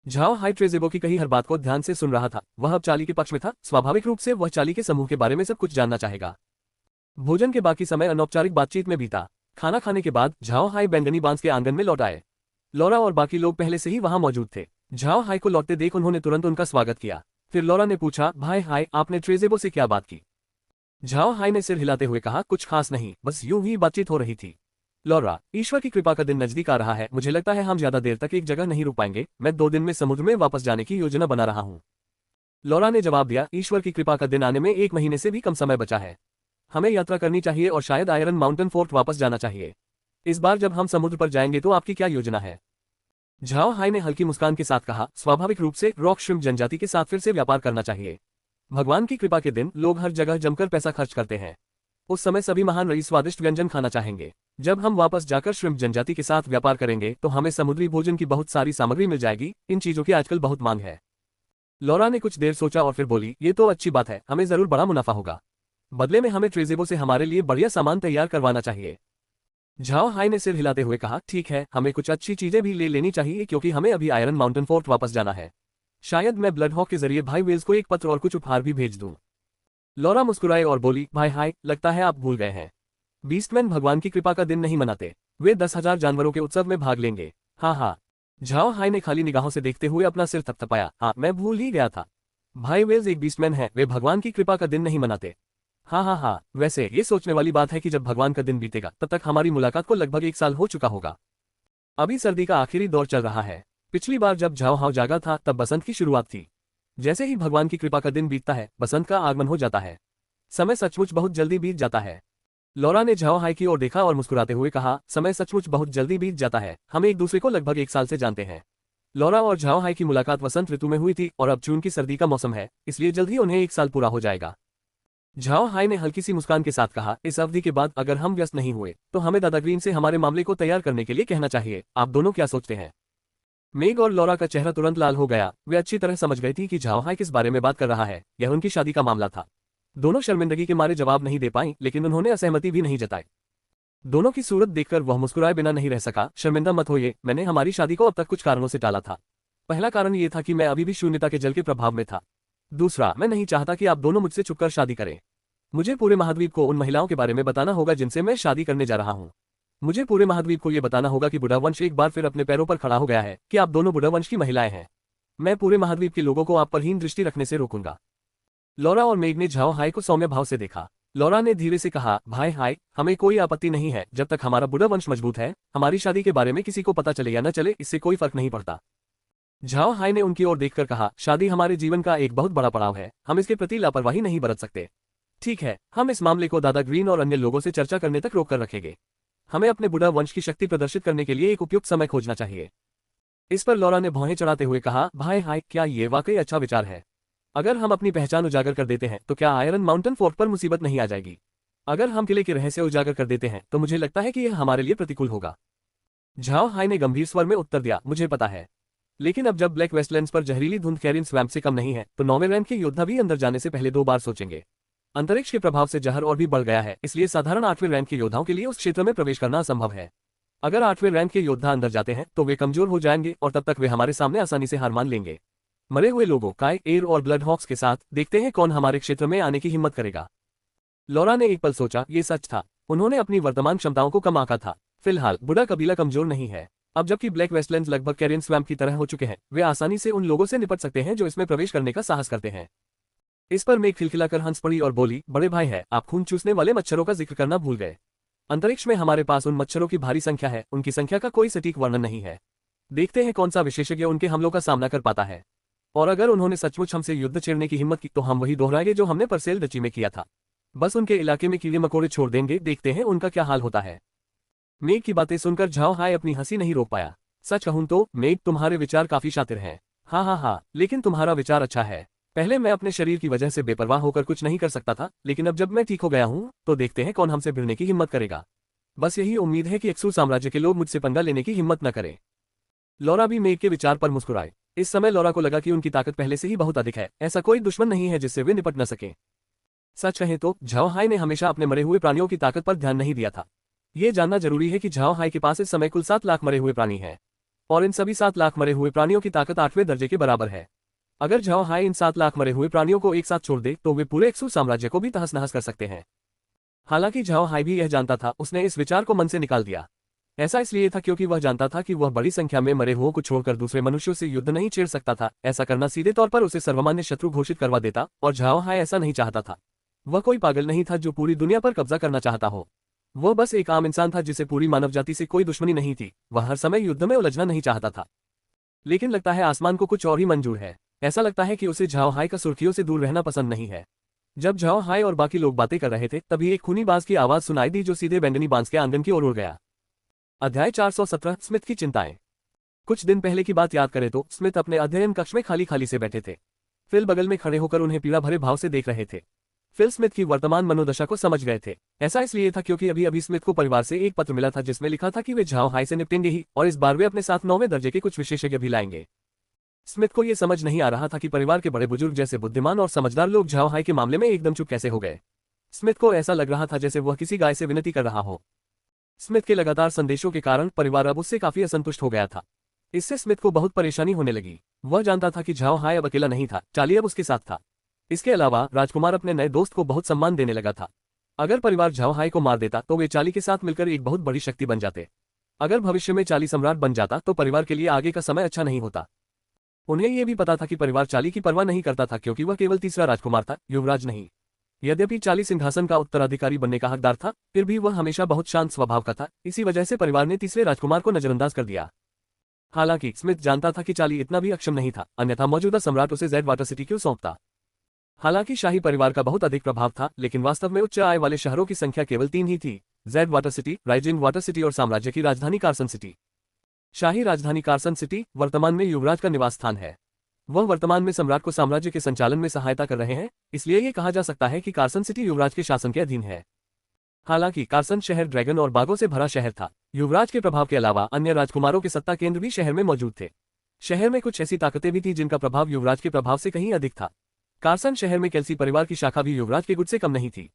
झाओ हाई ट्रेज़ेबो की कही हर बात को ध्यान से सुन रहा था। वह अब चाली के पक्ष में था, स्वाभाविक रूप से वह चाली के समूह के बारे में सब कुछ जानना चाहेगा। भोजन के बाकी समय अनौपचारिक बातचीत में बीता। खाना खाने के बाद झाओ हाई बैंगनी बांस के आंगन में लौट आए। लौरा और बाकी लोग पहले से ही वहां मौजूद थे। झाओ हाई को लौटते देख उन्होंने तुरंत उनका स्वागत किया। फिर लौरा ने पूछा, भाई हाई, आपने ट्रेज़ेबो से क्या बात की? झाओ हाई ने सिर हिलाते हुए कहा, कुछ खास नहीं, बस यूं ही बातचीत हो रही थी। लौरा, ईश्वर की कृपा का दिन नजदीक आ रहा है, मुझे लगता है हम ज्यादा देर तक एक जगह नहीं रुक पाएंगे, मैं 2 दिन में समुद्र में वापस जाने की योजना बना रहा हूँ। लौरा ने जवाब दिया, ईश्वर की कृपा का दिन आने में 1 महीने से भी कम समय बचा है। हमें यात्रा करनी चाहिए और शायद आयरन माउंटेन फोर्ट वापस जाना चाहिए। इस बार जब हम समुद्र पर जाएंगे तो आपकी क्या योजना है? झाओ हाई ने हल्की मुस्कान के साथ कहा, स्वाभाविक रूप से रॉक श्रिम्प जनजाति के साथ फिर से व्यापार करना चाहिए। भगवान की कृपा के दिन लोग हर जगह जमकर पैसा खर्च करते हैं। उस समय सभी महान रईस स्वादिष्ट व्यंजन खाना चाहेंगे। जब हम वापस जाकर श्रिम्प जनजाति के साथ व्यापार करेंगे तो हमें समुद्री भोजन की बहुत सारी सामग्री मिल जाएगी। इन चीजों की आजकल बहुत मांग है। लौरा ने कुछ देर सोचा और फिर बोली, ये तो अच्छी बात है, हमें जरूर बड़ा मुनाफा होगा। बदले में हमें ट्रेज़ेबो से हमारे लिए बढ़िया सामान तैयार करवाना चाहिए। झाओ हाई ने सिर हिलाते हुए कहा, ठीक है, हमें कुछ अच्छी चीजें भी ले लेनी चाहिए क्योंकि हमें अभी आयरन माउंटेन फोर्ट वापस जाना है। शायद मैं ब्लड हॉक के जरिए भाई वेल्स को एक पत्र और कुछ उपहार भी भेज दूं। लॉरा मुस्कुराए और बोली, भाई हाय, लगता है आप भूल गए हैं। बीस्टमैन भगवान की कृपा का दिन नहीं मनाते, वे 10,000 जानवरों के उत्सव में भाग लेंगे। हाँ हाँ। झाओ हाई ने खाली निगाहों से देखते हुए अपना सिर थपथपाया, हाँ मैं भूल ही गया था। भाई वेल्स एक बीस्टमैन है, वे भगवान की कृपा का दिन नहीं मनाते। हाँ हाँ हाँ, वैसे ये सोचने वाली बात है कि जब भगवान का दिन बीतेगा तब तक हमारी मुलाकात को लगभग 1 साल हो चुका होगा। अभी सर्दी का आखिरी दौर चल रहा है। पिछली बार जब झाओ हाओ जागा था तब बसंत की शुरुआत थी। जैसे ही भगवान की कृपा का दिन बीतता है, बसंत का आगमन हो जाता है। समय सचमुच बहुत जल्दी बीत जाता है। लॉरा ने झाओ हाई की ओर देखा और मुस्कुराते हुए कहा, समय सचमुच बहुत जल्दी बीत जाता है, हम एक दूसरे को लगभग 1 साल से जानते हैं। लॉरा और झाओ हाई की मुलाकात वसंत ऋतु में हुई थी और अब जून की सर्दी का मौसम है, इसलिए जल्द ही उन्हें 1 साल पूरा हो जाएगा। झाओ हाई ने हल्की सी मुस्कान के साथ कहा, इस अवधि के बाद अगर हम व्यस्त नहीं हुए तो हमें दादा ग्रीन से हमारे मामले को तैयार करने के लिए कहना चाहिए। आप दोनों क्या सोचते हैं? मेग और लॉरा का चेहरा तुरंत लाल हो गया। वे अच्छी तरह समझ गई थी कि झाओ हाई किस बारे में बात कर रहा है। यह उनकी शादी का मामला था। दोनों शर्मिंदगी के मारे जवाब नहीं दे पाईं, लेकिन उन्होंने असहमति भी नहीं जताई। दोनों की सूरत देखकर वह मुस्कुराए बिना नहीं रह सका। शर्मिंदा मत होइए, मैंने हमारी शादी को अब तक कुछ कारणों से टाला था। पहला कारण ये था कि मैं अभी भी शून्यता के जल के प्रभाव में था। दूसरा, मैं नहीं चाहता कि आप दोनों मुझसे छुपकर शादी करें। मुझे पूरे महाद्वीप को उन महिलाओं के बारे में बताना होगा जिनसे मैं शादी करने जा रहा हूँ। मुझे पूरे महाद्वीप को यह बताना होगा कि बुढ़ा वंश एक बार फिर अपने पैरों पर खड़ा हो गया है, कि आप दोनों बुढ़ा वंश की महिलाएं हैं। मैं पूरे महाद्वीप के लोगों को आप पर हीन दृष्टि रखने से रोकूंगा। लॉरा और मेग ने झाओ हाई को सौम्य भाव से देखा। लॉरा ने धीरे से कहा, भाई हाय, हमें कोई आपत्ति नहीं है जब तक हमारा बुढ़ा वंश मजबूत है। हमारी शादी के बारे में किसी को पता चले या न चले, इससे कोई फर्क नहीं पड़ता। झाओ हाई ने उनकी ओर देखकर कहा, शादी हमारे जीवन का एक बहुत बड़ा पड़ाव है, हम इसके प्रति लापरवाही नहीं बरत सकते। ठीक है, हम इस मामले को दादा ग्रीन और अन्य लोगों से चर्चा करने तक रोक कर रखेंगे। हमें अपने बुढ़ा वंश की शक्ति प्रदर्शित करने के लिए एक उपयुक्त समय खोजना चाहिए। इस पर लॉरा ने भौहें चढ़ाते हुए कहा, भाई हाय, क्या ये वाकई अच्छा विचार है? अगर हम अपनी पहचान उजागर कर देते हैं तो क्या आयरन माउंटेन फोर्ट पर मुसीबत नहीं आ जाएगी? अगर हम किले के रहस्य उजागर कर देते हैं तो मुझे लगता है कि यह हमारे लिए प्रतिकूल होगा। झाओ हाई ने गंभीर स्वर में उत्तर दिया, मुझे पता है, लेकिन अब जब ब्लैक वेस्टलैंड्स पर जहरीली धुंध कैरिन स्वैम्प से कम नहीं है तो 9वें रैंक के योद्धा भी अंदर जाने से पहले 2 बार सोचेंगे। अंतरिक्ष के प्रभाव से जहर और भी बढ़ गया है, इसलिए साधारण 8वें रैंक के योद्धाओं के लिए उस क्षेत्र में प्रवेश करना असंभव है। अगर 8वें रैंक के योद्धा अंदर जाते हैं तो वे कमजोर हो जाएंगे और तब तक वे हमारे सामने आसानी से हार मान लेंगे। मरे हुए लोगों काय, एयर और ब्लड हॉक्स के साथ देखते हैं कौन हमारे क्षेत्र में आने की हिम्मत करेगा। लॉरा ने एक पल सोचा, ये सच था। उन्होंने अपनी वर्तमान क्षमताओं को कम आंका था। फिलहाल बुढ़ा कबीला कमजोर नहीं है। अब जबकि ब्लैक वेस्टलैंड्स लगभग कैरिन स्वैम्प की तरह हो चुके हैं, वे आसानी से उन लोगों से निपट सकते हैं जो इसमें प्रवेश करने का साहस करते हैं। इस पर मेघ खिलखिलाकर हंस पड़ी और बोली, बड़े भाई है, आप खून चूसने वाले मच्छरों का जिक्र करना भूल गए। अंतरिक्ष में हमारे पास उन मच्छरों की भारी संख्या है, उनकी संख्या का कोई सटीक वर्णन नहीं है। देखते हैं कौन सा विशेषज्ञ उनके हमलों का सामना कर पाता है। और अगर उन्होंने सचमुच हमसे युद्ध छेड़ने की हिम्मत की तो हम वही दोहराएंगे जो हमने परसेल डची में किया था। बस उनके इलाके में कीड़े मकोड़े छोड़ देंगे, देखते हैं उनका क्या हाल होता है। मेघ की बातें सुनकर झाओ हाय अपनी हंसी नहीं रोक पाया। सच कहूं तो मेघ, तुम्हारे विचार काफी शातिर हैं। हाँ हाँ हाँ, लेकिन तुम्हारा विचार अच्छा है। पहले मैं अपने शरीर की वजह से बेपरवाह होकर कुछ नहीं कर सकता था, लेकिन अब जब मैं ठीक हो गया हूं तो देखते हैं कौन हमसे भिड़ने की हिम्मत करेगा। बस यही उम्मीद है कि एक्सूर साम्राज्य के लोग मुझसे पंगा लेने की हिम्मत न करें। लॉरा भी मेघ के विचार पर मुस्कुराए। इस समय लॉरा को लगा कि उनकी ताकत पहले से ही बहुत अधिक है, ऐसा कोई दुश्मन नहीं है जिससे वे निपट न सके। सच कहें तो झाओ हाई ने हमेशा अपने मरे हुए प्राणियों की ताकत पर ध्यान नहीं दिया था। ये जानना जरूरी है कि झाओ हाई के पास इस समय कुल 7 लाख मरे हुए प्राणी हैं, और इन सभी 7 लाख मरे हुए प्राणियों की ताकत 8वें दर्जे के बराबर है। अगर झाओ हाई इन 7 लाख मरे हुए प्राणियों को एक साथ छोड़ दे तो वे पूरे एक्सूर साम्राज्य को भी तहस नहस कर सकते हैं। हालांकि झाओ हाई भी यह जानता था, उसने इस विचार को मन से निकाल दिया। ऐसा इसलिए था क्योंकि वह जानता था कि वह बड़ी संख्या में मरे हुओं को छोड़कर दूसरे मनुष्यों से युद्ध नहीं छेड़ सकता था। ऐसा करना सीधे तौर पर उसे सर्वमान्य शत्रु घोषित करवा देता, और झाओ हाई ऐसा नहीं चाहता था। वह कोई पागल नहीं था जो पूरी दुनिया पर कब्जा करना चाहता हो। वह बस एक आम इंसान था जिसे पूरी मानव जाति से कोई दुश्मनी नहीं थी। वह हर समय युद्ध में उलझना नहीं चाहता था। लेकिन लगता है आसमान को कुछ और ही मंजूर है। ऐसा लगता है कि उसे झाओ हाई का सुर्खियों से दूर रहना पसंद नहीं है। जब झाओ हाई और बाकी लोग बातें कर रहे थे तभी एक खूनी बाज की आवाज सुनाई दी जो सीधे बैंडनी बांस के आंगन की ओर उड़ गया। अध्याय 417 स्मिथ की चिंताएं। कुछ दिन पहले की बात याद करें तो स्मिथ अपने अध्ययन कक्ष में खाली खाली से बैठे थे। फिल बगल में खड़े होकर उन्हें पीड़ा भरे भाव से देख रहे थे। फिल स्मिथ की वर्तमान मनोदशा को समझ गए थे। ऐसा इसलिए था क्योंकि अभी अभी स्मिथ को परिवार से एक पत्र मिला था जिसमें लिखा था कि वे झाओ हाई से निपटेंगे ही, और इस बार वे अपने साथ 9वें दर्जे के कुछ विशेषज्ञ भी लाएंगे। स्मिथ को यह समझ नहीं आ रहा था कि परिवार के बड़े बुजुर्ग जैसे बुद्धिमान और समझदार लोग झाओ हाई के मामले में एकदम चुप कैसे हो गए। स्मिथ को ऐसा लग रहा था जैसे वह किसी गाय से विनती कर रहा हो। स्मिथ के लगातार संदेशों के कारण परिवार अब उससे काफी असंतुष्ट हो गया था। इससे स्मिथ को बहुत परेशानी होने लगी। वह जानता था कि झाओ हाय अब अकेला नहीं था, चार्ली अब उसके साथ था। इसके अलावा राजकुमार अपने नए दोस्त को बहुत सम्मान देने लगा था। अगर परिवार झाओ हाय को मार देता तो वे चार्ली के साथ मिलकर एक बहुत बड़ी शक्ति बन जाते। अगर भविष्य में चार्ली सम्राट बन जाता तो परिवार के लिए आगे का समय अच्छा नहीं होता। उन्हें यह भी पता था कि परिवार चार्ली की परवाह नहीं करता था, क्योंकि वह केवल तीसरा राजकुमार था, युवराज नहीं। यद्यपि चार्ली सिंहासन का उत्तराधिकारी बनने का हकदार था, फिर भी वह हमेशा बहुत शांत स्वभाव का था। इसी वजह से परिवार ने तीसरे राजकुमार को नजरअंदाज कर दिया। हालांकि स्मिथ जानता था कि चार्ली इतना भी अक्षम नहीं था, अन्यथा मौजूदा सम्राट उसे जेड वाटर सिटी क्यों सौंपता। हालांकि शाही परिवार का बहुत अधिक प्रभाव था, लेकिन वास्तव में उच्च आय वाले शहरों की संख्या केवल 3 ही थी: Z water city, rising water city और साम्राज्य की राजधानी कार्सन सिटी। शाही राजधानी कार्सन सिटी वर्तमान में युवराज का निवास स्थान है। वह वर्तमान में सम्राट को साम्राज्य के संचालन में सहायता कर रहे हैं, इसलिए यह कहा जा सकता है कि कार्सन सिटी युवराज के शासन के अधीन है। हालांकि कार्सन शहर ड्रैगन और बाघों से भरा शहर था। युवराज के प्रभाव के अलावा अन्य राजकुमारों के सत्ता केंद्र भी शहर में मौजूद थे। शहर में कुछ ऐसी ताकतें भी थी जिनका प्रभाव युवराज के प्रभाव से कहीं अधिक था। कार्सन शहर में केल्सी परिवार की शाखा भी युवराज के गुट से कम नहीं थी।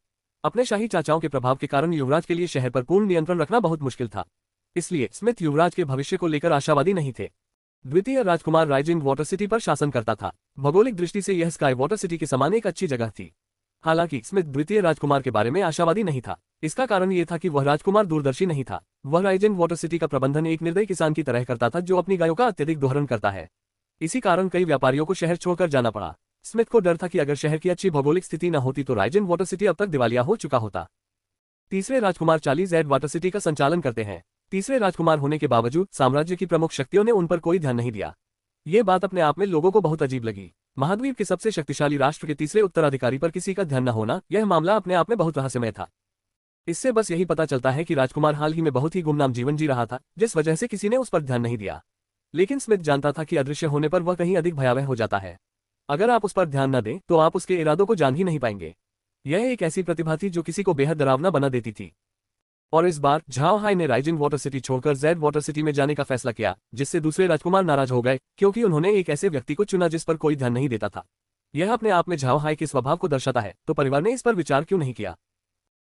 अपने शाही चाचाओं के प्रभाव के कारण युवराज के लिए शहर पर पूर्ण नियंत्रण रखना बहुत मुश्किल था। इसलिए स्मिथ युवराज के भविष्य को लेकर आशावादी नहीं थे। द्वितीय राजकुमार राइजिंग वाटर सिटी पर शासन करता था। भौगोलिक दृष्टि से यह स्काई वाटर सिटी के समान एक अच्छी जगह थी। हालांकि स्मिथ द्वितीय राजकुमार के बारे में आशावादी नहीं था। इसका कारण ये था कि वह राजकुमार दूरदर्शी नहीं था। वह राइजिंग वाटर सिटी का प्रबंधन एक निर्दयी किसान की तरह करता था, जो अपनी गायों का अत्यधिक दोहरण करता है। इसी कारण कई व्यापारियों को शहर छोड़कर जाना पड़ा। स्मिथ को डर था कि अगर शहर की अच्छी भौगोलिक स्थिति न होती तो राइजिंग वाटर सिटी अब तक दिवालिया हो चुका होता। तीसरे राजकुमार चार्ली जेड वाटर सिटी का संचालन करते हैं। तीसरे राजकुमार होने के बावजूद साम्राज्य की प्रमुख शक्तियों ने उन पर कोई ध्यान नहीं दिया। ये बात अपने आप में लोगों को बहुत अजीब लगी। महाद्वीप के सबसे शक्तिशाली राष्ट्र के तीसरे उत्तराधिकारी पर किसी का ध्यान न होना, यह मामला अपने आप में बहुत रहस्यमय था। इससे बस यही पता चलता है कि राजकुमार हाल ही में बहुत ही गुमनाम जीवन जी रहा था, जिस वजह से किसी ने उस पर ध्यान नहीं दिया। लेकिन स्मिथ जानता था कि अदृश्य होने पर वह कहीं अधिक भयावह हो जाता है। अगर आप उस पर ध्यान न दें तो आप उसके इरादों को जान ही नहीं पाएंगे। यह एक ऐसी प्रतिभा थी जो किसी को बेहद डरावना बना देती थी। और इस बार झाओ हाय ने राइजिंग वाटर सिटी छोड़कर जेड वाटर सिटी में जाने का फैसला किया, जिससे दूसरे राजकुमार नाराज हो गए, क्योंकि उन्होंने एक ऐसे व्यक्ति को चुना जिस पर कोई ध्यान नहीं देता था। यह अपने आप में झाओ हाय के स्वभाव को दर्शाता है। तो परिवार ने इस पर विचार क्यों नहीं किया?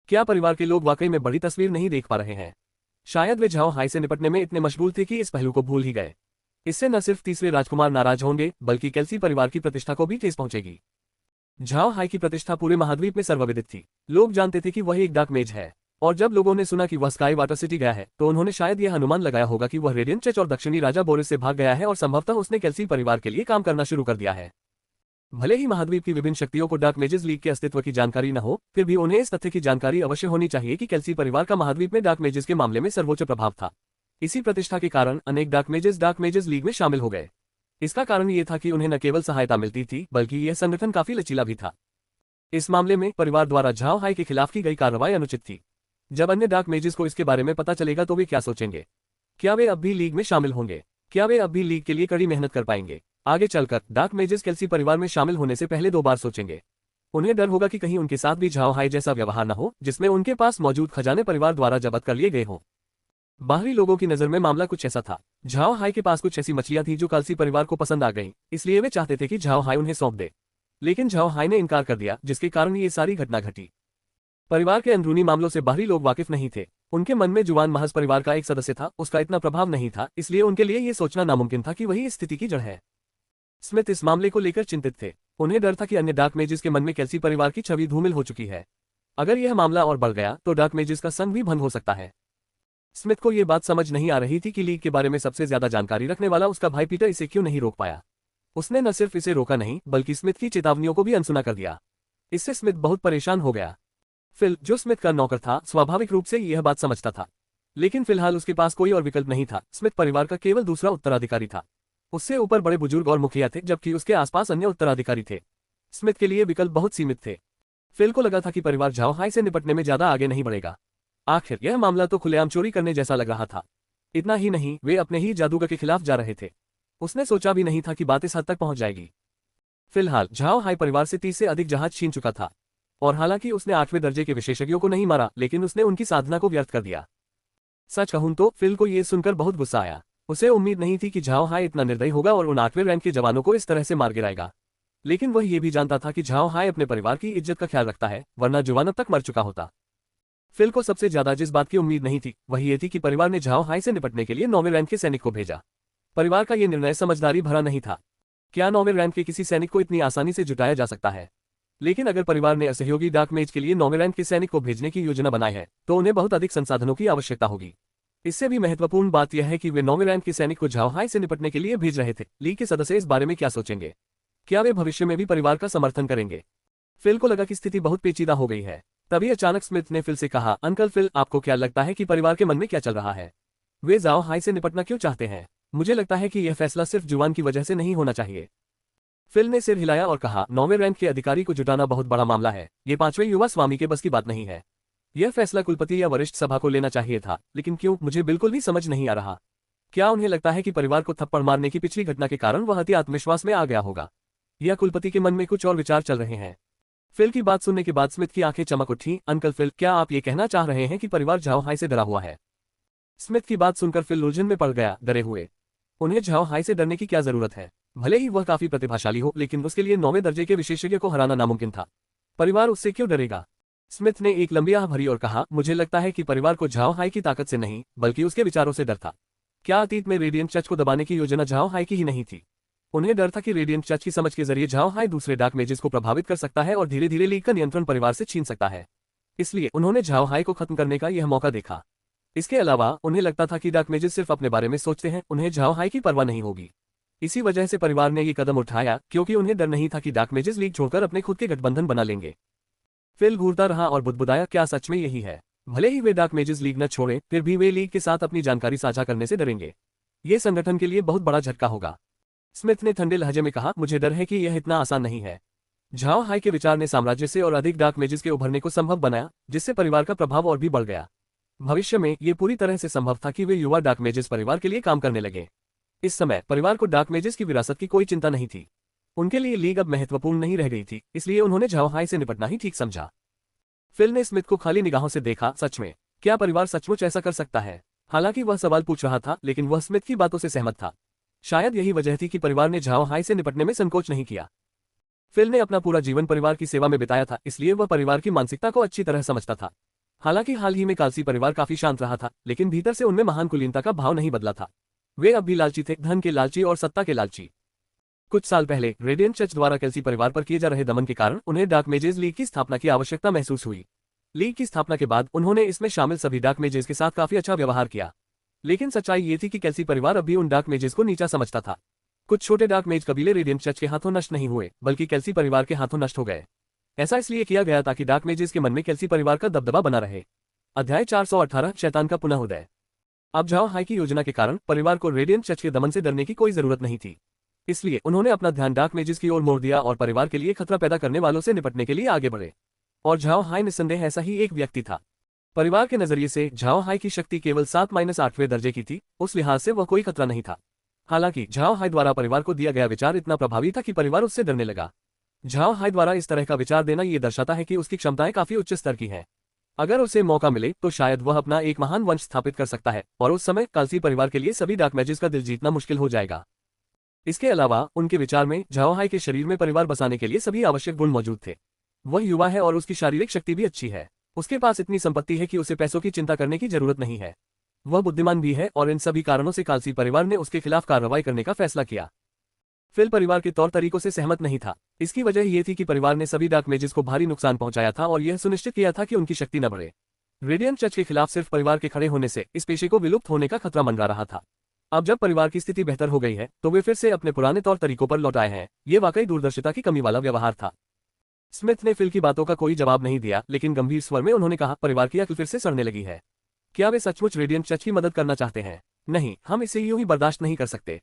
क्या परिवार के लोग वाकई में बड़ी तस्वीर नहीं देख पा रहे हैं? शायद वे झाओ हाय से निपटने में इतने मशगूल थे कि इस पहलू को भूल ही गए। इससे न सिर्फ तीसरे राजकुमार नाराज होंगे, बल्कि केल्सी परिवार की प्रतिष्ठा को भी ठेस पहुंचेगी। झाओ हाय की प्रतिष्ठा पूरे महाद्वीप में सर्वविदित थी। लोग जानते थे कि वह एक डार्क मेज है, और जब लोगों ने सुना कि वह स्काई वाटर सिटी गया है तो उन्होंने शायद यह अनुमान लगाया होगा कि वह रेडियंट चर्च और दक्षिणी राजा बोरिस से भाग गया है, और संभवतः उसने केल्सी परिवार के लिए काम करना शुरू कर दिया है। भले ही महाद्वीप की विभिन्न शक्तियों को डार्क मेजेस लीग के अस्तित्व की जानकारी न हो, फिर भी उन्हें इस तथ्य की जानकारी अवश्य होनी चाहिए कि केल्सी परिवार का महाद्वीप में डार्क मेजेस के मामले में सर्वोच्च प्रभाव था। इसी प्रतिष्ठा के कारण अनेक डार्क मेजेस लीग में शामिल हो गए। इसका कारण ये था कि उन्हें न केवल सहायता मिलती थी, बल्कि यह संगठन काफी लचीला भी था। इस मामले में परिवार द्वारा झाओ हाय के खिलाफ की गई कार्रवाई अनुचित थी। जब अन्य डार्क मेजेस को इसके बारे में पता चलेगा तो वे क्या सोचेंगे? क्या वे अब भी लीग में शामिल होंगे? क्या वे अब भी लीग के लिए कड़ी मेहनत कर पाएंगे? आगे चलकर डार्क मेजेस केल्सी परिवार में शामिल होने से पहले 2 बार सोचेंगे। उन्हें डर होगा कि कहीं उनके साथ भी झाओ हाय जैसा व्यवहार न हो, जिसमें उनके पास मौजूद खजाने परिवार द्वारा जब्त कर लिए गए हों। बाहरी लोगों की नजर में मामला कुछ ऐसा था। झाओ हाय के पास कुछ ऐसी मछलियां थी जो केल्सी परिवार को पसंद आ गईं, इसलिए वे चाहते थे कि झाओ हाय उन्हें सौंप दे। लेकिन झाओ हाय ने इनकार कर दिया, जिसके कारण ये सारी घटना घटी। परिवार के अंदरूनी मामलों से बाहरी लोग वाकिफ नहीं थे। उनके मन में जुवान महज परिवार का एक सदस्य था, उसका इतना प्रभाव नहीं था, इसलिए उनके लिए यह सोचना नामुमकिन था कि वही इस स्थिति की जड़ है। स्मिथ इस मामले को लेकर चिंतित थे। उन्हें डर था कि अन्य डार्क मेजेस के मन में केल्सी परिवार की छवि धूमिल हो चुकी है। अगर यह मामला और बढ़ गया तो डार्क मेजेस का संघ भी भंग हो सकता है। स्मिथ को यह बात समझ नहीं आ रही थी कि लीग के बारे में सबसे ज्यादा जानकारी रखने वाला उसका भाई पीटर इसे क्यों नहीं रोक पाया। उसने न सिर्फ इसे रोका नहीं, बल्कि स्मिथ की चेतावनियों को भी अनसुना कर दिया। इससे स्मिथ बहुत परेशान हो गया। फिल, जो स्मिथ का नौकर था, स्वाभाविक रूप से यह बात समझता था, लेकिन फिलहाल उसके पास कोई और विकल्प नहीं था। स्मिथ परिवार का केवल दूसरा उत्तराधिकारी था। उससे ऊपर बड़े बुजुर्ग और मुखिया थे, जबकि उसके आसपास अन्य उत्तराधिकारी थे। स्मिथ के लिए विकल्प बहुत सीमित थे। फिल को लगा था कि परिवार झाओ हाय से निपटने में ज्यादा आगे नहीं बढ़ेगा। आखिर यह मामला तो खुलेआम चोरी करने जैसा लग रहा था। इतना ही नहीं, वे अपने ही जादूगर के खिलाफ जा रहे थे। उसने सोचा भी नहीं था कि बात इस हद तक पहुंच जाएगी। फिलहाल झाओ हाय परिवार से 30 से अधिक जहाज छीन चुका था, और हालांकि उसने 8वें दर्जे के विशेषज्ञों को नहीं मारा, लेकिन उसने उनकी साधना को व्यर्थ कर दिया। सच कहूं तो फिल को यह सुनकर बहुत गुस्सा आया। उसे उम्मीद नहीं थी कि झाओ हाय इतना निर्दयी होगा और उन 8वें रैंक के जवानों को इस तरह से मार गिराएगा। लेकिन वह यह भी जानता था कि झाओ हाय अपने परिवार की इज्जत का ख्याल रखता है, वरना जुवान अब तक मर चुका होता। फिल को सबसे ज्यादा जिस बात की उम्मीद नहीं थी वही ये थी कि परिवार ने झाओ हाई से निपटने के लिए 9वें रैंक के सैनिक को भेजा। परिवार का यह निर्णय समझदारी भरा नहीं था। क्या 9वें रैंक के किसी सैनिक को इतनी आसानी से जुटाया जा सकता है? लेकिन अगर परिवार ने असहयोगी डार्क मेज के लिए 9वें रैंक के सैनिक को भेजने की योजना बनाई है तो उन्हें बहुत अधिक संसाधनों की आवश्यकता होगी। इससे भी महत्वपूर्ण बात यह है कि वे 9वें रैंक के सैनिक को झाओ हाई से निपटने के लिए भेज रहे थे। लीग के सदस्य इस बारे में क्या सोचेंगे? क्या वे भविष्य में भी परिवार का समर्थन करेंगे? फिल को लगा कि स्थिति बहुत पेचीदा हो गई है। तभी अचानक स्मिथ ने फिल से कहा, अंकल फिल, आपको क्या लगता है कि परिवार के मन में क्या चल रहा है? वे झाओ हाई से निपटना क्यों चाहते हैं? मुझे लगता है कि यह फैसला सिर्फ जुवान की वजह से नहीं होना चाहिए। फिल ने सिर हिलाया और कहा, 9वें रैंक के अधिकारी को जुटाना बहुत बड़ा मामला है। ये 5वें युवा स्वामी के बस की बात नहीं है। यह फैसला कुलपति या वरिष्ठ सभा को लेना चाहिए था, लेकिन क्यों, मुझे बिल्कुल भी समझ नहीं आ रहा। क्या उन्हें लगता है कि परिवार को थप्पड़ मारने की पिछली घटना के कारण वह अति आत्मविश्वास में आ गया होगा, या कुलपति के मन में कुछ और विचार चल रहे हैं? फिल की बात सुनने के बाद स्मिथ की आंखें चमक उठी। अंकल फिल, क्या आप ये कहना चाह रहे हैं कि परिवार झाओ हाई से डरा हुआ है? स्मिथ की बात सुनकर फिल उलझन में पड़ गया। डरे हुए? उन्हें झाओ हाई से डरने की क्या जरूरत है? भले ही वह काफी प्रतिभाशाली हो, लेकिन उसके लिए 9वें दर्जे के विशेषज्ञ को हराना नामुमकिन था। परिवार उससे क्यों डरेगा? स्मिथ ने एक लंबी आह भरी और कहा, मुझे लगता है कि परिवार को झाओ हाई की ताकत से नहीं बल्कि उसके विचारों से डर था। क्या अतीत में रेडियंट चर्च को दबाने की योजना झाओ हाई की ही नहीं थी? उन्हें डर था कि रेडियंट चर्च की समझ के जरिए झाओ हाई दूसरे डार्क मेजेस को प्रभावित कर सकता है और धीरे धीरे लीग का नियंत्रण परिवार से छीन सकता है। इसलिए उन्होंने झाओ हाई को खत्म करने का यह मौका देखा। इसके अलावा उन्हें लगता था कि डार्क मेजेस सिर्फ अपने बारे में सोचते हैं, उन्हें झाओ हाई की परवाह नहीं होगी। इसी वजह से परिवार ने ये कदम उठाया, क्योंकि उन्हें डर नहीं था कि डार्क मेजेस लीग छोड़कर अपने खुद के गठबंधन बना लेंगे। फिल घूरता रहा और बुदबुदाया, क्या सच में यही है? भले ही वे डार्क मेजेस लीग न छोड़ें, फिर भी वे लीग के साथ अपनी जानकारी साझा करने से डरेंगे। ये संगठन के लिए बहुत बड़ा झटका होगा। स्मिथ ने ठंडे लहजे में कहा, मुझे डर है कि यह इतना आसान नहीं है। झाओ हाई के विचार ने साम्राज्य से और अधिक डार्क मेजेस के उभरने को संभव बनाया, जिससे परिवार का प्रभाव और भी बढ़ गया। भविष्य में ये पूरी तरह से संभव था कि वे युवा डार्क मेजेस परिवार के लिए काम करने लगे। इस समय परिवार को डार्क मेजेस की विरासत की कोई चिंता नहीं थी। उनके लिए लीग अब महत्वपूर्ण नहीं रह गई थी, इसलिए उन्होंने झाओ हाई से निपटना ही ठीक समझा। फिल ने स्मिथ को खाली निगाहों से देखा। सच में? क्या परिवार सचमुच ऐसा कर सकता है? हालांकि वह सवाल पूछ रहा था, लेकिन वह स्मिथ की बातों से सहमत था। शायद यही वजह थी कि परिवार ने झाओ हाई से निपटने में संकोच नहीं किया। फिल ने अपना पूरा जीवन परिवार की सेवा में बिताया था, इसलिए वह परिवार की मानसिकता को अच्छी तरह समझता था। हालांकि हाल ही में कालसी परिवार काफी शांत रहा था, लेकिन भीतर से उनमें महान कुलीनता का भाव नहीं बदला था। वे अब भी लालची थे, धन के लालची और सत्ता के लालची। कुछ साल पहले रेडियंट चर्च द्वारा कैल्सी परिवार पर किए जा रहे दमन के कारण उन्हें डार्क मेजेस लीग की स्थापना की आवश्यकता महसूस हुई। लीग की स्थापना के बाद उन्होंने इसमें शामिल सभी डार्क मेजेस के साथ काफी अच्छा व्यवहार किया। लेकिन सच्चाई ये थी कि कैल्सी परिवार अब भी उन डार्क मेजेस को नीचा समझता था। कुछ छोटे डार्क मेज कबीले रेडियंट चर्च के हाथों नष्ट नहीं हुए, बल्कि कैल्सी परिवार के हाथों नष्ट हो गए। ऐसा इसलिए किया गया ताकि डार्क मेजेस के मन में कैल्सी परिवार का दबदबा बना रहे। अध्याय 418, शैतान का पुनः उदय। अब झाओ हाई की योजना के कारण परिवार को रेडियंट चर्च के दमन से डरने की कोई जरूरत नहीं थी। इसलिए उन्होंने अपना ध्यान डार्क मेजेस की ओर मोड़ दिया और परिवार के लिए खतरा पैदा करने वालों से निपटने के लिए आगे बढ़े। और झाओ हाई निस्संदेह ऐसा ही एक व्यक्ति था। परिवार के नजरिए से झाओ हाई की शक्ति केवल 7-8वें दर्जे की थी, उस लिहाज से वह कोई खतरा नहीं था। हालांकि झाओ हाई द्वारा परिवार को दिया गया विचार इतना प्रभावी था कि परिवार उससे डरने लगा। झाओ हाई द्वारा इस तरह का विचार देना ये दर्शाता है कि उसकी क्षमताएं काफी उच्च स्तर की हैं। अगर उसे मौका मिले तो शायद वह अपना एक महान वंश स्थापित कर सकता है, और उस समय कालसी परिवार के लिए सभी डार्क मैजेस का दिल जीतना मुश्किल हो जाएगा। इसके अलावा उनके विचार में झाओ हाई के शरीर में परिवार बसाने के लिए सभी आवश्यक गुण मौजूद थे। वह युवा है और उसकी शारीरिक शक्ति भी अच्छी है। उसके पास इतनी संपत्ति है कि उसे पैसों की चिंता करने की जरूरत नहीं है। वह बुद्धिमान भी है, और इन सभी कारणों से कालसी परिवार ने उसके खिलाफ कार्रवाई करने का फैसला किया। फिल परिवार के तौर तरीकों से सहमत नहीं था। इसकी वजह यह थी कि परिवार ने सभी डार्क मेजेस को भारी नुकसान पहुंचाया था और यह सुनिश्चित किया था कि उनकी शक्ति न बढ़े। रेडियंट चर्च के खिलाफ सिर्फ परिवार के खड़े होने से इस पेशे को विलुप्त होने का खतरा मंडरा रहा था। अब जब परिवार की स्थिति बेहतर हो गई है तो वे फिर से अपने पुराने तौर तरीकों पर लौट आए हैं। ये वाकई दूरदर्शिता की कमी वाला व्यवहार था। स्मिथ ने फिल की बातों का कोई जवाब नहीं दिया, लेकिन गंभीर स्वर में उन्होंने कहा, परिवार की अक्ल फिर से सड़ने लगी है। क्या वे सचमुच रेडियंट चर्च की मदद करना चाहते हैं? नहीं, हम इसे यूं ही बर्दाश्त नहीं कर सकते।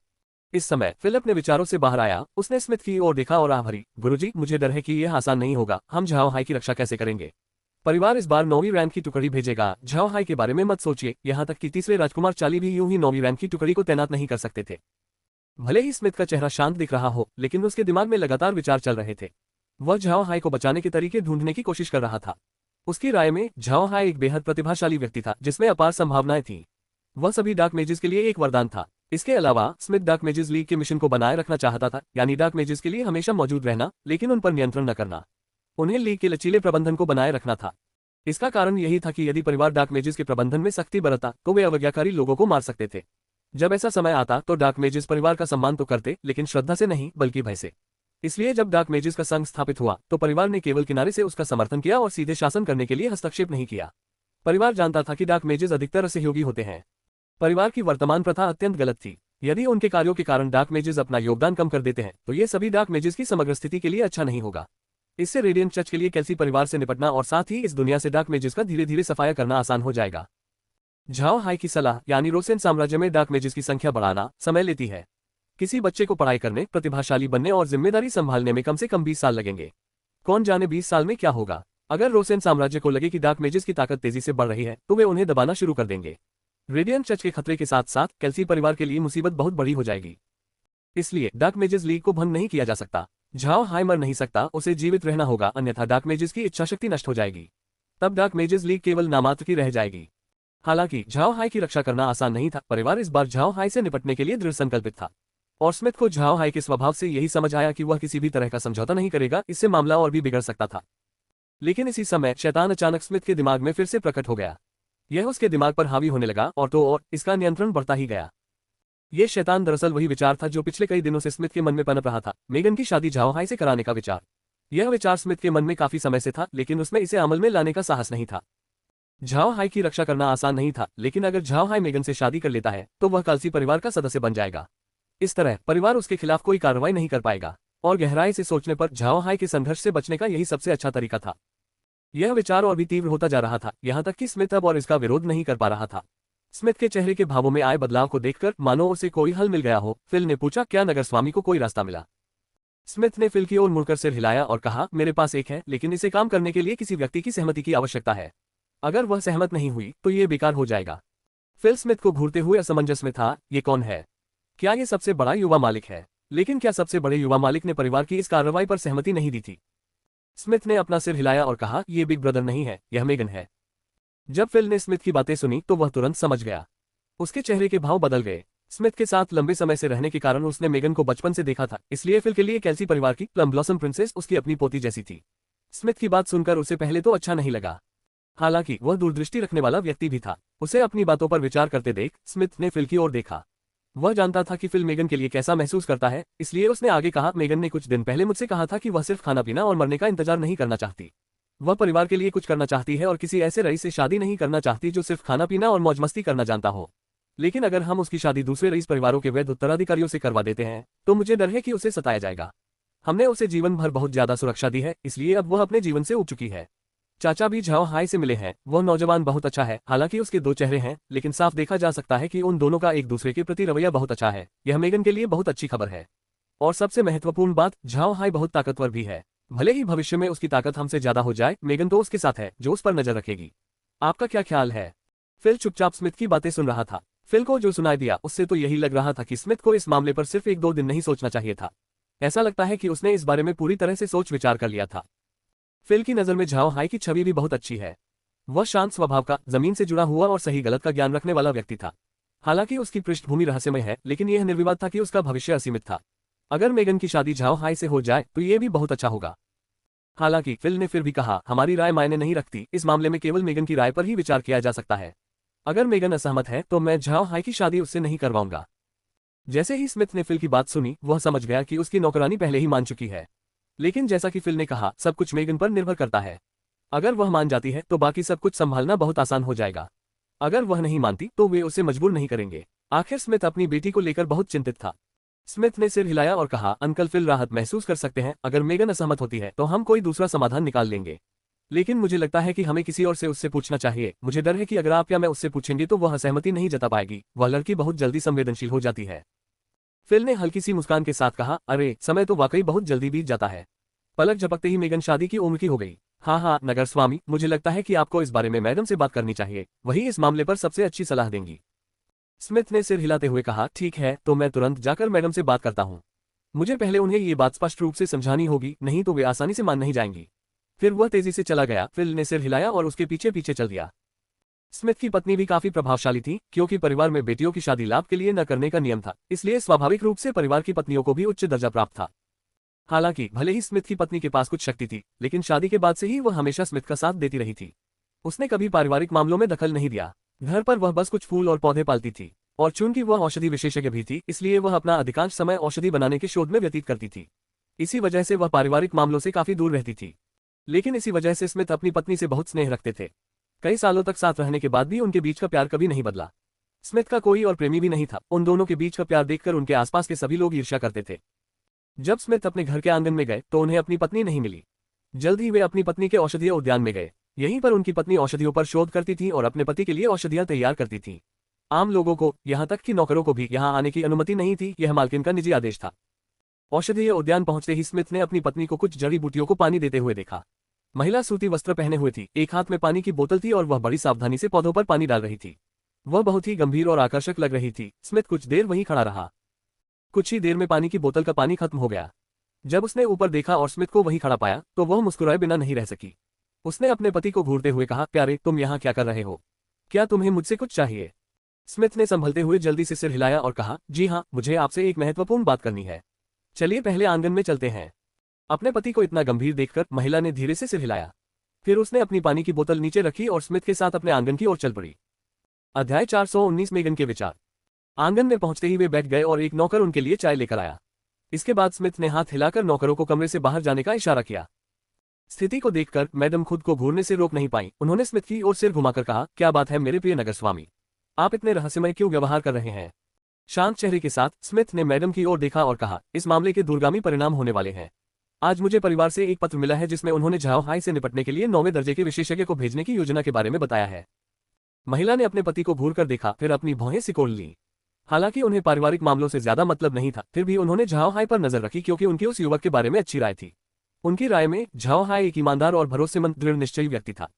इस समय फिल अपने विचारों से बाहर आया। उसने स्मिथ की ओर देखा और आह भरी, गुरुजी, मुझे डर है कि यह आसान नहीं होगा। हम झाओ हाई की रक्षा कैसे करेंगे? परिवार इस बार 9वीं रैंक की टुकड़ी भेजेगा। झाओ हाई के बारे में मत सोचिए, यहाँ तक कि तीसरे राजकुमार चाली भी यूं ही 9वीं रैंक की टुकड़ी को तैनात नहीं कर सकते थे। भले ही स्मिथ का चेहरा शांत दिख रहा हो, लेकिन उसके दिमाग में लगातार विचार चल रहे थे। वह झाओ हाई को बचाने के तरीके ढूंढने की कोशिश कर रहा था। उसकी राय में झाओ हाई एक बेहद प्रतिभाशाली व्यक्ति था, जिसमें अपार संभावनाएं थीं। वह सभी डार्क मेजेस के लिए एक वरदान था। इसके अलावा स्मिथ डार्क मेजेस लीग के मिशन को बनाए रखना चाहता था, यानी डार्क मेजेस के लिए हमेशा मौजूद रहना, लेकिन उन पर नियंत्रण न करना। उन्हें लीग के लचीले प्रबंधन को बनाए रखना था। इसका कारण यही था कि यदि परिवार डार्क मेजेस के प्रबंधन में सख्ती बरता तो वे अवज्ञाकारी लोगों को मार सकते थे। जब ऐसा समय आता तो डार्क मेजेस परिवार का सम्मान तो करते, लेकिन श्रद्धा से नहीं बल्कि भय से। इसलिए जब डार्क मेजेस का संघ स्थापित हुआ तो परिवार ने केवल किनारे से उसका समर्थन किया और सीधे शासन करने के लिए हस्तक्षेप नहीं किया। परिवार जानता था कि डार्क मेजेस अधिकतर असहयोगी होते हैं। परिवार की वर्तमान प्रथा अत्यंत गलत थी। यदि उनके कार्यों के कारण डार्क मेजेस अपना योगदान कम कर देते हैं तो ये सभी डार्क मेजेस की समग्र स्थिति के लिए अच्छा नहीं होगा। इससे रेडियंट चर्च के लिए कैल्सी परिवार से निपटना और साथ ही इस दुनिया से डार्क मेजेस का धीरे धीरे सफाया करना आसान हो जाएगा। झाओ हाई की सलाह यानी रोसेन साम्राज्य में डार्क मेजेस की संख्या बढ़ाना समय लेती है। किसी बच्चे को पढ़ाई करने, प्रतिभाशाली बनने और जिम्मेदारी संभालने में कम से कम 20 साल लगेंगे। कौन जाने 20 साल में क्या होगा। अगर रोसेन साम्राज्य को लगे कि डार्क मेजेस की ताकत तेजी से बढ़ रही है तो वे उन्हें दबाना शुरू कर देंगे। रेडियंट चर्च के खतरे के साथ साथ कैल्सी परिवार के लिए मुसीबत बहुत बड़ी हो जाएगी। इसलिए डार्क मेजेस लीग को भंग नहीं किया जा सकता। झाओ हाई मर नहीं सकता, उसे जीवित रहना होगा, अन्यथा डार्क मेजेस की इच्छाशक्ति नष्ट हो जाएगी। तब डार्क मेजेस लीग केवल नामात्र की रह जाएगी। हालांकि झाओ हाई की रक्षा करना आसान नहीं था। परिवार इस बार झाओ हाई से निपटने के लिए दृढ़ संकल्पित था और स्मिथ को झाओ हाई के स्वभाव से यही समझ आया कि वह किसी भी तरह का समझौता नहीं करेगा, इससे मामला और भी बिगड़ सकता था। लेकिन इसी समय शैतान अचानक स्मिथ के दिमाग में फिर से प्रकट हो गया। यह उसके दिमाग पर हावी होने लगा और इसका नियंत्रण बढ़ता ही गया। यह शैतान दरअसल वही विचार था जो पिछले कई दिनों से स्मिथ के मन में पनप रहा था, मेगन की शादी झाओ हाई से कराने का विचार। यह विचार स्मिथ के मन में काफी समय से था, लेकिन उसमें इसे अमल में लाने का साहस नहीं था। झाओ हाई की रक्षा करना आसान नहीं था, लेकिन अगर झाओ हाई मेगन से शादी कर लेता है तो वह कैल्सी परिवार का सदस्य बन जाएगा। इस तरह परिवार उसके खिलाफ कोई कार्रवाई नहीं कर पाएगा और गहराई से सोचने पर झाओ हाई के संघर्ष से बचने का यही सबसे अच्छा तरीका था। यह विचार और भी तीव्र होता जा रहा था, यहाँ तक कि स्मिथ अब और इसका विरोध नहीं कर पा रहा था। स्मिथ के चेहरे के भावों में आए बदलाव को देखकर मानो उसे कोई हल मिल गया हो। फिल ने पूछा, क्या नगर स्वामी को कोई रास्ता मिला? स्मिथ ने फिल की ओर मुड़कर सिर हिलाया और कहा, मेरे पास एक है, लेकिन इसे काम करने के लिए किसी व्यक्ति की सहमति की आवश्यकता है। अगर वह सहमत नहीं हुई तो ये बेकार हो जाएगा। फिल स्मिथ को घूरते हुए असमंजस में था। ये कौन है? क्या ये सबसे बड़ा युवा मालिक है? लेकिन क्या सबसे बड़े युवा मालिक ने परिवार की इस कार्रवाई पर सहमति नहीं दी थी? स्मिथ ने अपना सिर हिलाया और कहा, ये बिग ब्रदर नहीं है, यह मेगन है। जब फिल ने स्मिथ की बातें सुनी तो वह तुरंत समझ गया। उसके चेहरे के भाव बदल गए। स्मिथ के साथ लंबे समय से रहने के कारण उसने मेगन को बचपन से देखा था, इसलिए फिल के लिए कैल्सी परिवार की प्लम ब्लॉसम प्रिंसेस उसकी अपनी पोती जैसी थी। स्मिथ की बात सुनकर उसे पहले तो अच्छा नहीं लगा। हालांकि वह दूरदृष्टि रखने वाला व्यक्ति भी था। उसे अपनी बातों पर विचार करते देख स्मिथ ने फिल की ओर देखा। वह जानता था कि फिल मेगन के लिए कैसा महसूस करता है, इसलिए उसने आगे कहा, मेगन ने कुछ दिन पहले मुझसे कहा था कि वह सिर्फ खाना पीना और मरने का इंतजार नहीं करना चाहती। वह परिवार के लिए कुछ करना चाहती है और किसी ऐसे रईस से शादी नहीं करना चाहती जो सिर्फ खाना पीना और मौज मस्ती करना जानता हो। लेकिन अगर हम उसकी शादी दूसरे रईस परिवारों के वैध उत्तराधिकारियों से करवा देते हैं तो मुझे डर है कि उसे सताया जाएगा। हमने उसे जीवन भर बहुत ज्यादा सुरक्षा दी है, इसलिए अब वह अपने जीवन से उब चुकी है। चाचा भी झाओ हाई से मिले हैं। वह नौजवान बहुत अच्छा है। हालांकि उसके दो चेहरे हैं, लेकिन साफ देखा जा सकता है कि उन दोनों का एक दूसरे के प्रति रवैया बहुत अच्छा है। यह मेगन के लिए बहुत अच्छी खबर है। और सबसे महत्वपूर्ण बात, झाओ हाई बहुत ताकतवर भी है। भले ही भविष्य में उसकी ताकत हमसे ज्यादा हो जाए, मेगन तो उसके साथ है जो उस पर नजर रखेगी। आपका क्या ख्याल है? फिल चुपचाप स्मिथ की बातें सुन रहा था। फिल को जो सुनाई दिया उससे तो यही लग रहा था कि स्मिथ को इस मामले पर सिर्फ 1-2 दिन नहीं सोचना चाहिए था। ऐसा लगता है कि उसने इस बारे में पूरी तरह से सोच विचार कर लिया था। फिल की नजर में झाओ हाई की छवि भी बहुत अच्छी है। वह शांत स्वभाव का, जमीन से जुड़ा हुआ और सही गलत का ज्ञान रखने वाला व्यक्ति था। हालांकि उसकी पृष्ठभूमि रहस्यमय है, लेकिन यह निर्विवाद था कि उसका भविष्य असीमित था। अगर मेगन की शादी झाओ हाई से हो जाए तो ये भी बहुत अच्छा होगा। हालांकि फिल ने फिर भी कहा, हमारी राय मायने नहीं रखती। इस मामले में केवल मेगन की राय पर ही विचार किया जा सकता है। अगर मेगन असहमत है तो मैं झाओ हाई की शादी उससे नहीं करवाऊंगा। जैसे ही स्मिथ ने फिल की बात सुनी, वह समझ गया कि उसकी नौकरानी पहले ही मान चुकी है। लेकिन जैसा कि फिल ने कहा, सब कुछ मेगन पर निर्भर करता है। अगर वह मान जाती है तो बाकी सब कुछ संभालना बहुत आसान हो जाएगा। अगर वह नहीं मानती तो वे उसे मजबूर नहीं करेंगे। आखिर स्मिथ अपनी बेटी को लेकर बहुत चिंतित था। स्मिथ ने सिर हिलाया और कहा, अंकल फिल राहत महसूस कर सकते हैं। अगर मेगन असहमत होती है तो हम कोई दूसरा समाधान निकाल लेंगे। लेकिन मुझे लगता है कि हमें किसी और से उससे पूछना चाहिए। मुझे डर है कि अगर आप या मैं उससे पूछेंगे तो वह असहमति नहीं जता पाएगी। वह लड़की बहुत जल्दी संवेदनशील हो जाती है। फिल ने हल्की सी मुस्कान के साथ कहा, अरे समय तो वाकई बहुत जल्दी बीत जाता है। पलक झपकते ही मेगन शादी की उम्र की हो गई। हाँ, नगर स्वामी, मुझे लगता है कि आपको इस बारे में मैडम से बात करनी चाहिए। वही इस मामले पर सबसे अच्छी सलाह देंगी। स्मिथ ने सिर हिलाते हुए कहा, ठीक है, तो मैं तुरंत जाकर मैडम से बात करता हूँ। मुझे पहले उन्हें ये बात स्पष्ट रूप से समझानी होगी, नहीं तो वे आसानी से मान नहीं जाएंगी। फिर वह तेजी से चला गया। फिल ने सिर हिलाया और उसके पीछे पीछे चल दिया। स्मिथ की पत्नी भी काफी प्रभावशाली थी, क्योंकि परिवार में बेटियों की शादी लाभ के लिए न करने का नियम था, इसलिए स्वाभाविक रूप से परिवार की पत्नियों को भी उच्च दर्जा प्राप्त था। हालांकि भले ही स्मिथ की पत्नी के पास कुछ शक्ति थी, लेकिन शादी के बाद से ही वह हमेशा स्मिथ का साथ देती रही थी। उसने कभी पारिवारिक मामलों में दखल नहीं दिया। घर पर वह बस कुछ फूल और पौधे पालती थी, और चूंकि वह औषधि विशेषज्ञ भी थी, इसलिए वह अपना अधिकांश समय औषधि बनाने के शोध में व्यतीत करती थी। इसी वजह से वह पारिवारिक मामलों से काफी दूर रहती थी। लेकिन इसी वजह से स्मिथ अपनी पत्नी से बहुत स्नेह रखते थे। कई सालों तक साथ रहने के बाद भी उनके बीच का प्यार कभी नहीं बदला। स्मिथ का कोई और प्रेमी भी नहीं था। उन दोनों के बीच का प्यार देखकर उनके आसपास के सभी लोग ईर्ष्या करते थे। जब स्मिथ अपने घर के आंगन में गए तो उन्हें अपनी पत्नी नहीं मिली। जल्द ही वे अपनी पत्नी के औषधीय उद्यान में गए। यहीं पर उनकी पत्नी औषधियों पर शोध करती थी और अपने पति के लिए औषधियां तैयार करती थी। आम लोगों को, यहां तक कि नौकरों को भी यहां आने की अनुमति नहीं थी। यह मालकिन का निजी आदेश था। औषधीय उद्यान पहुंचते ही स्मिथ ने अपनी पत्नी को कुछ जड़ी बूटियों को पानी देते हुए देखा। महिला सूती वस्त्र पहने हुए थी, एक हाथ में पानी की बोतल थी और वह बड़ी सावधानी से पौधों पर पानी डाल रही थी। वह बहुत ही गंभीर और आकर्षक लग रही थी। स्मिथ कुछ देर वहीं खड़ा रहा। कुछ ही देर में पानी की बोतल का पानी खत्म हो गया। जब उसने ऊपर देखा और स्मिथ को वहीं खड़ा पाया तो वह मुस्कुराए बिना नहीं रह सकी। उसने अपने पति को घूरते हुए कहा, प्यारे, तुम यहाँ क्या कर रहे हो? क्या तुम्हें मुझसे कुछ चाहिए? स्मिथ ने संभलते हुए जल्दी से सिर हिलाया और कहा, जी हाँ, मुझे आपसे एक महत्वपूर्ण बात करनी है। चलिए पहले आंगन में चलते हैं। अपने पति को इतना गंभीर देखकर महिला ने धीरे से सिर हिलाया। फिर उसने अपनी पानी की बोतल नीचे रखी और स्मिथ के साथ अपने आंगन की ओर चल पड़ी। अध्याय 419 मेगन के विचार। आंगन में पहुंचते ही वे बैठ गए और एक नौकर उनके लिए चाय लेकर आया। इसके बाद स्मिथ ने हाथ हिलाकर नौकरों को कमरे से बाहर जाने का इशारा किया। स्थिति को देखकर मैडम खुद को घूरने से रोक नहीं पाई। उन्होंने स्मिथ की ओर सिर घुमाकर कहा, क्या बात है मेरे प्रिय नगर स्वामी, आप इतने रहस्यमय क्यों व्यवहार कर रहे हैं? शांत चेहरे के साथ स्मिथ ने मैडम की ओर देखा और कहा, इस मामले के दूरगामी परिणाम होने वाले हैं। आज मुझे परिवार से एक पत्र मिला है जिसमें उन्होंने झाओ हाई से निपटने के लिए 9वें दर्जे के विशेषज्ञ को भेजने की योजना के बारे में बताया है। महिला ने अपने पति को घूरकर देखा, फिर अपनी भौहें सिकोड़ ली। हालांकि उन्हें पारिवारिक मामलों से ज्यादा मतलब नहीं था, फिर भी उन्होंने झाओ हाई पर नजर रखी क्योंकि उनकी उस युवक के बारे में अच्छी राय थी। उनकी राय में झाओ हाई एक ईमानदार और भरोसेमंद दृढ़ निश्चयी व्यक्ति था।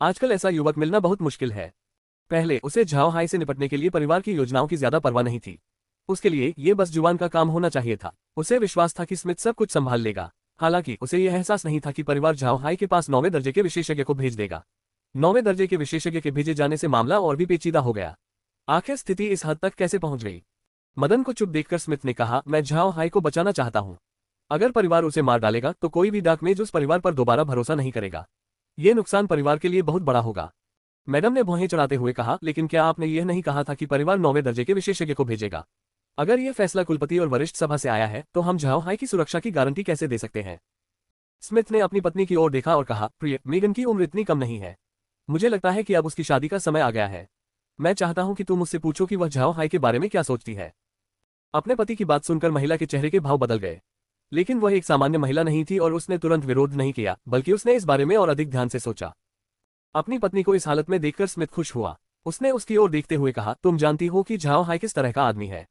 आजकल ऐसा युवक मिलना बहुत मुश्किल है। पहले उसे झाओ हाई से निपटने के लिए परिवार की योजनाओं की ज्यादा परवाह नहीं थी। उसके लिए ये बस जुबान का काम होना चाहिए था। उसे विश्वास था कि स्मिथ सब कुछ संभाल लेगा। हालांकि उसे यह एहसास नहीं था कि परिवार झाओ हाई के पास 9वें दर्जे के विशेषज्ञ को भेज देगा। 9वें दर्जे के विशेषज्ञ के भेजे जाने से मामला और भी पेचीदा हो गया। आखिर स्थिति इस हद तक कैसे पहुंच गई? मदन को चुप देखकर स्मिथ ने कहा, मैं झाओ हाई को बचाना चाहता हूं। अगर परिवार उसे मार डालेगा तो कोई भी डाकमेज उस परिवार पर दोबारा भरोसा नहीं करेगा। ये नुकसान परिवार के लिए बहुत बड़ा होगा। मैडम ने भौहें चढ़ाते हुए कहा, लेकिन क्या आपने यह नहीं कहा था कि परिवार 9वें दर्जे के विशेषज्ञ को भेजेगा? अगर यह फैसला कुलपति और वरिष्ठ सभा से आया है तो हम झाओ हाई की सुरक्षा की गारंटी कैसे दे सकते हैं? स्मिथ ने अपनी पत्नी की ओर देखा और कहा, प्रिय, मेगन की उम्र इतनी कम नहीं है। मुझे लगता है कि अब उसकी शादी का समय आ गया है। मैं चाहता हूं कि तुम उससे पूछो कि वह झाओ हाई के बारे में क्या सोचती है। अपने पति की बात सुनकर महिला के चेहरे के भाव बदल गए। लेकिन वह एक सामान्य महिला नहीं थी और उसने तुरंत विरोध नहीं किया, बल्कि उसने इस बारे में और अधिक ध्यान से सोचा। अपनी पत्नी को इस हालत में देखकर स्मिथ खुश हुआ। उसने उसकी ओर देखते हुए कहा, तुम जानती हो कि झाओ हाई किस तरह का आदमी है।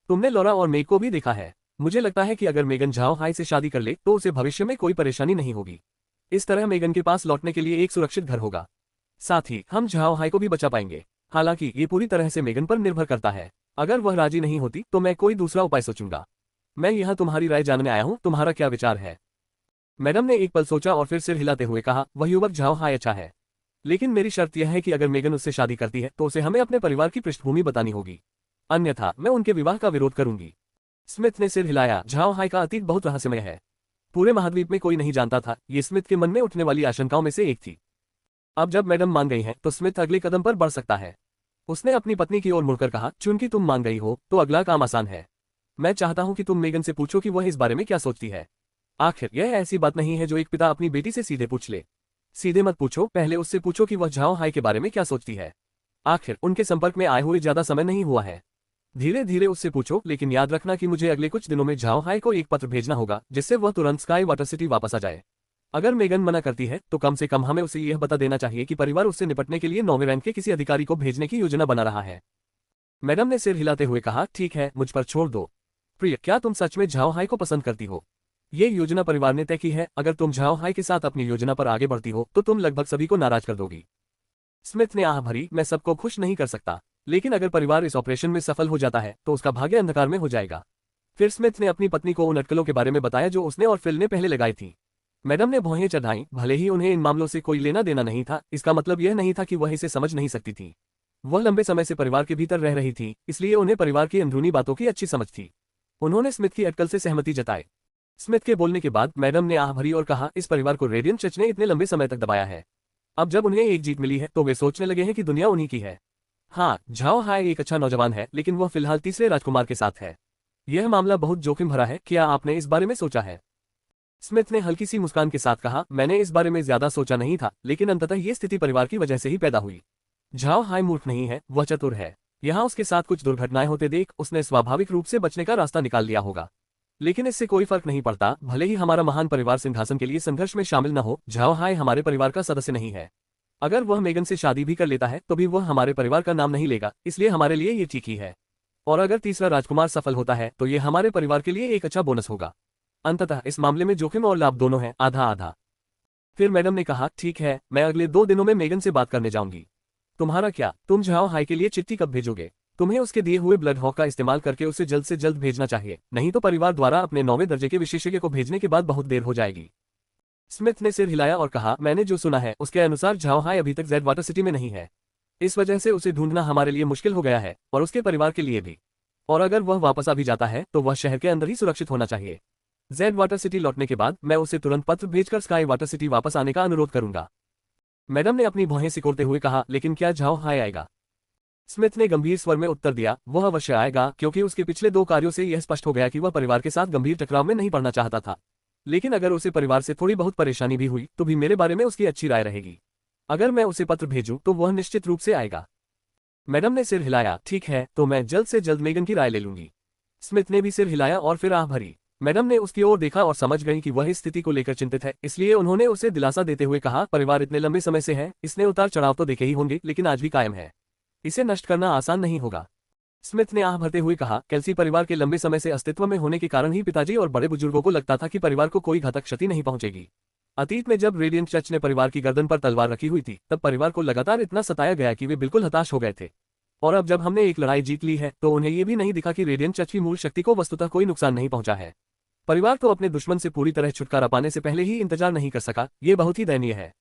तुमने लॉरा और मेग को भी देखा है। मुझे लगता है कि अगर मेगन झाओ हाई से शादी कर ले तो उसे भविष्य में कोई परेशानी नहीं होगी। इस तरह मेगन के पास लौटने के लिए एक सुरक्षित घर होगा। साथ ही हम झाओ हाई को भी बचा पाएंगे। हालांकि ये पूरी तरह से मेगन पर निर्भर करता है। अगर वह राजी नहीं होती तो मैं कोई दूसरा उपाय सोचूंगा। मैं यहाँ तुम्हारी राय जानने आया हूँ, तुम्हारा क्या विचार है? मैडम ने एक पल सोचा और फिर सिर हिलाते हुए कहा, वह युवक झाओ हाई अच्छा है, लेकिन मेरी शर्त यह है कि अगर मेगन उससे शादी करती है तो उसे हमें अपने परिवार की पृष्ठभूमि बतानी होगी, अन्यथा मैं उनके विवाह का विरोध करूंगी। स्मिथ ने सिर हिलाया। झाओ हाई का अतीत बहुत रहस्यमय है। पूरे महाद्वीप में कोई नहीं जानता था। ये स्मिथ के मन में उठने वाली आशंकाओं में से एक थी। अब जब मैडम मान गई हैं तो स्मिथ अगले कदम पर बढ़ सकता है। उसने अपनी पत्नी की ओर मुड़कर कहा, चूंकि तुम मान गई हो तो अगला काम आसान है। मैं चाहता हूं कि तुम मेगन से पूछो कि वह इस बारे में क्या सोचती है। आखिर यह ऐसी बात नहीं है जो एक पिता अपनी बेटी से सीधे पूछ ले। सीधे मत पूछो, पहले उससे पूछो कि वह झाओ हाई के बारे में क्या सोचती है। आखिर उनके संपर्क में आए हुए ज्यादा समय नहीं हुआ है। धीरे धीरे उससे पूछो, लेकिन याद रखना कि मुझे अगले कुछ दिनों में झाओ हाई को एक पत्र भेजना होगा जिससे वह तुरंत स्काई वाटर सिटी वापस आ जाए। अगर मेगन मना करती है तो कम से कम हमें उसे यह बता देना चाहिए कि परिवार उससे निपटने के लिए 9वें रैंक के किसी अधिकारी को भेजने की योजना बना रहा है। मैडम ने सिर हिलाते हुए कहा, ठीक है, मुझ पर छोड़ दो। प्रिय, क्या तुम सच में झाओ हाई को पसंद करती हो? ये योजना परिवार ने तय की है। अगर तुम झाओ हाई के साथ अपनी योजना पर आगे बढ़ती हो तो तुम लगभग सभी को नाराज कर दोगी। स्मिथ ने आह भरी, मैं सबको खुश नहीं कर सकता, लेकिन अगर परिवार इस ऑपरेशन में सफल हो जाता है तो उसका भाग्य अंधकार में हो जाएगा। फिर स्मिथ ने अपनी पत्नी को उन अटकलों के बारे में बताया जो उसने और फिल ने पहले लगाई थी। मैडम ने भौहें चढ़ाईं। भले ही उन्हें इन मामलों से कोई लेना देना नहीं था, इसका मतलब यह नहीं था कि वह इसे समझ नहीं सकती थी। वह लंबे समय से परिवार के भीतर रह रही थी, इसलिए उन्हें परिवार की अंदरूनी बातों की अच्छी समझ थी। उन्होंने स्मिथ की अटकल से सहमति जताई। स्मिथ के बोलने के बाद मैडम ने आह भरी और कहा, इस परिवार को रेडियंट चर्च ने इतने लंबे समय तक दबाया है। अब जब उन्हें एक जीत मिली है तो वे सोचने लगे हैं कि दुनिया उन्हीं की है। हाँ, झाओ हाय एक अच्छा नौजवान है, लेकिन वह फिलहाल तीसरे राजकुमार के साथ है। यह मामला बहुत जोखिम भरा है, क्या आपने इस बारे में सोचा है? स्मिथ ने हल्की सी मुस्कान के साथ कहा, मैंने इस बारे में ज्यादा सोचा नहीं था, लेकिन अंततः ये स्थिति परिवार की वजह से ही पैदा हुई। झाओ हाय मूर्ख नहीं है, वह चतुर है। यहाँ उसके साथ कुछ दुर्घटनाएं होते देख उसने स्वाभाविक रूप से बचने का रास्ता निकाल लिया होगा। लेकिन इससे कोई फर्क नहीं पड़ता, भले ही हमारा महान परिवार सिंहासन के लिए संघर्ष में शामिल न हो, झाओ हाय हमारे परिवार का सदस्य नहीं है। अगर वह मेगन से शादी भी कर लेता है तो भी वह हमारे परिवार का नाम नहीं लेगा, इसलिए हमारे लिए ये ठीक ही है। और अगर तीसरा राजकुमार सफल होता है तो ये हमारे परिवार के लिए एक अच्छा बोनस होगा। अंततः इस मामले में जोखिम और लाभ दोनों हैं, आधा आधा। फिर मैडम ने कहा, ठीक है, मैं अगले 2 दिनों में मेगन से बात करने जाऊंगी। तुम्हारा क्या, तुम झाओ हाई के लिए चिट्ठी कब भेजोगे? तुम्हें उसके दिए हुए ब्लड हॉक का इस्तेमाल करके उसे जल्द से जल्द भेजना चाहिए, नहीं तो परिवार द्वारा अपने 9वें दर्जे के विशेषज्ञ को भेजने के बाद बहुत देर हो जाएगी। स्मिथ ने सिर हिलाया और कहा, मैंने जो सुना है उसके अनुसार झाओ हाई अभी तक जेड वाटर सिटी में नहीं है। इस वजह से उसे ढूंढना हमारे लिए मुश्किल हो गया है, और उसके परिवार के लिए भी। और अगर वह वापस आ भी जाता है तो वह शहर के अंदर ही सुरक्षित होना चाहिए। जेड वाटर सिटी लौटने के बाद मैं उसे तुरंत पत्र भेजकर स्काई वाटर सिटी वापस आने का अनुरोध करूंगा। मैडम ने अपनी भौहें सिकोड़ते हुए कहा, लेकिन क्या झाओ हाय आएगा? स्मिथ ने गंभीर स्वर में उत्तर दिया, वह अवश्य आएगा, क्योंकि उसके पिछले 2 कार्यों से यह स्पष्ट हो गया कि वह परिवार के साथ गंभीर टकराव में नहीं पड़ना चाहता था। लेकिन अगर उसे परिवार से थोड़ी बहुत परेशानी भी हुई तो भी मेरे बारे में उसकी अच्छी राय रहेगी। अगर मैं उसे पत्र भेजूं तो वह निश्चित रूप से आएगा। मैडम ने सिर हिलाया, ठीक है, तो मैं जल्द से जल्द मेगन की राय ले लूंगी। स्मिथ ने भी सिर हिलाया और फिर आह भरी। मैडम ने उसकी ओर देखा और समझ गई कि वह इस स्थिति को लेकर चिंतित है, इसलिए उन्होंने उसे दिलासा देते हुए कहा, परिवार इतने लंबे समय से है, इसने उतार चढ़ाव तो देखे ही होंगे, लेकिन आज भी कायम है। इसे नष्ट करना आसान नहीं होगा। स्मिथ ने आह भरते हुए कहा, कैल्सी परिवार के लंबे समय से अस्तित्व में होने के कारण ही पिताजी और बड़े बुजुर्गों को लगता था कि परिवार को कोई घातक क्षति नहीं पहुंचेगी। अतीत में जब रेडियंट चर्च ने परिवार की गर्दन पर तलवार रखी हुई थी, तब परिवार को लगातार इतना सताया गया कि वे बिल्कुल हताश हो गए थे। और अब जब हमने एक लड़ाई जीत ली है तो उन्हें यह भी नहीं दिखा कि रेडियंट चर्च की मूल शक्ति को वस्तुतः कोई नुकसान नहीं पहुंचा है। परिवार तो अपने दुश्मन से पूरी तरह छुटकारा पाने से पहले ही इंतजार नहीं कर सका, ये बहुत ही दयनीय है।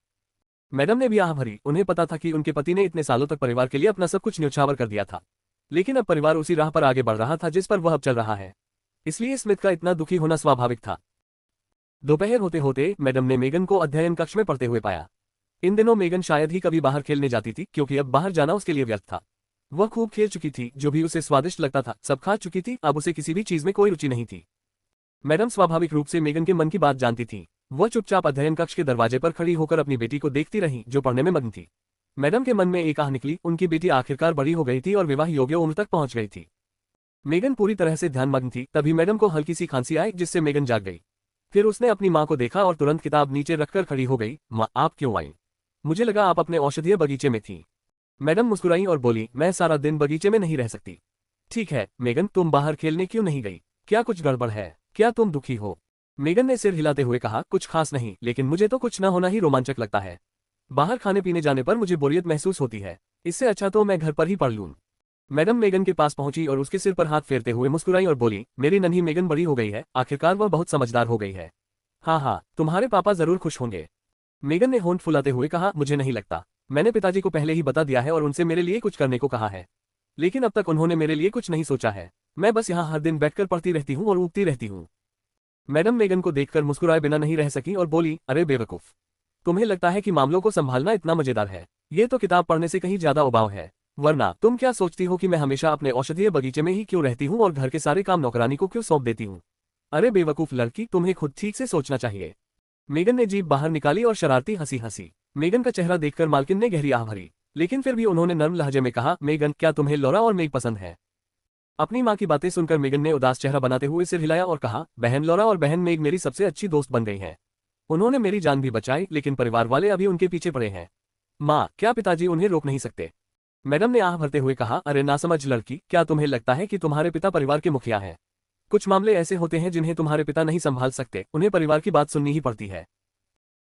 मैडम ने भी आह भरी। उन्हें पता था कि उनके पति ने इतने सालों तक परिवार के लिए अपना सब कुछ न्योछावर कर दिया था, लेकिन अब परिवार उसी राह पर आगे बढ़ रहा था जिस पर वह अब चल रहा है, इसलिए स्मिथ का इतना दुखी होना स्वाभाविक था। दोपहर होते होते मैडम ने मेगन को अध्ययन कक्ष में पढ़ते हुए पाया। इन दिनों मेगन शायद ही कभी बाहर खेलने जाती थी, क्योंकि अब बाहर जाना उसके लिए व्यर्थ था। वह खूब खेल चुकी थी, जो भी उसे स्वादिष्ट लगता था सब खा चुकी थी, अब उसे किसी भी चीज में कोई रुचि नहीं थी। मैडम स्वाभाविक रूप से मेगन के मन की बात जानती थी। वह चुपचाप अध्ययन कक्ष के दरवाजे पर खड़ी होकर अपनी बेटी को देखती रही, जो पढ़ने में मग्न थी। मैडम के मन में एक आह निकली, उनकी बेटी आखिरकार बड़ी हो गई थी और विवाह योग्य उम्र तक पहुंच गई थी। मेगन पूरी तरह से ध्यानमग्न थी, तभी मैडम को हल्की सी खांसी आई, जिससे मेगन जाग गई। फिर उसने अपनी माँ को देखा और तुरंत किताब नीचे रखकर खड़ी हो गई। माँ, आप क्यों आई? मुझे लगा आप अपने औषधीय बगीचे में थी। मैडम मुस्कुराई और बोली, मैं सारा दिन बगीचे में नहीं रह सकती। ठीक है मेगन, तुम बाहर खेलने क्यों नहीं गई? क्या कुछ गड़बड़ है? क्या तुम दुखी हो? मेगन ने सिर हिलाते हुए कहा, कुछ खास नहीं, लेकिन मुझे तो कुछ न होना ही रोमांचक लगता है। बाहर खाने पीने जाने पर मुझे बोरियत महसूस होती है, इससे अच्छा तो मैं घर पर ही पढ़ लूं। मैडम मेगन के पास पहुंची और उसके सिर पर हाथ फेरते हुए मुस्कुराई और बोली, मेरी नन्ही मेगन बड़ी हो गई है, आखिरकार वह बहुत समझदार हो गई है। हाँ हाँ, तुम्हारे पापा जरूर खुश होंगे। मेगन ने होंठ फुलाते हुए कहा, मुझे नहीं लगता। मैंने पिताजी को पहले ही बता दिया है और उनसे मेरे लिए कुछ करने को कहा है, लेकिन अब तक उन्होंने मेरे लिए कुछ नहीं सोचा है। मैं बस यहाँ हर दिन बैठकर पढ़ती रहती हूँ और ऊबती रहती हूँ। मैडम मेगन को देखकर मुस्कुराए बिना नहीं रह सकी और बोली, अरे बेवकूफ, तुम्हें लगता है कि मामलों को संभालना इतना मजेदार है? ये तो किताब पढ़ने से कहीं ज्यादा उबाऊ है। वरना तुम क्या सोचती हो कि मैं हमेशा अपने औषधीय बगीचे में ही क्यों रहती हूँ और घर के सारे काम नौकरानी को क्यों सौंप देती हूँ? अरे बेवकूफ लड़की, तुम्हें खुद ठीक से सोचना चाहिए। मेगन ने जीभ बाहर निकाली और शरारती हंसी हंसी। मेगन का चेहरा देखकर मालकिन ने गहरी आह भरी, लेकिन फिर भी उन्होंने नर्म लहजे में कहा, मेगन, क्या तुम्हें लौरा और मेग पसंद है? अपनी माँ की बातें सुनकर मेगन ने उदास चेहरा बनाते हुए सिर हिलाया और कहा, बहन लौरा और बहन मेग मेरी सबसे अच्छी दोस्त बन गई हैं। उन्होंने मेरी जान भी बचाई, लेकिन परिवार वाले अभी उनके पीछे पड़े हैं। माँ, क्या पिताजी उन्हें रोक नहीं सकते? मैडम ने आह भरते हुए कहा, अरे नासमझ लड़की, क्या तुम्हें लगता है कि तुम्हारे पिता परिवार के मुखिया हैं? कुछ मामले ऐसे होते हैं जिन्हें तुम्हारे पिता नहीं संभाल सकते, उन्हें परिवार की बात सुननी ही पड़ती है।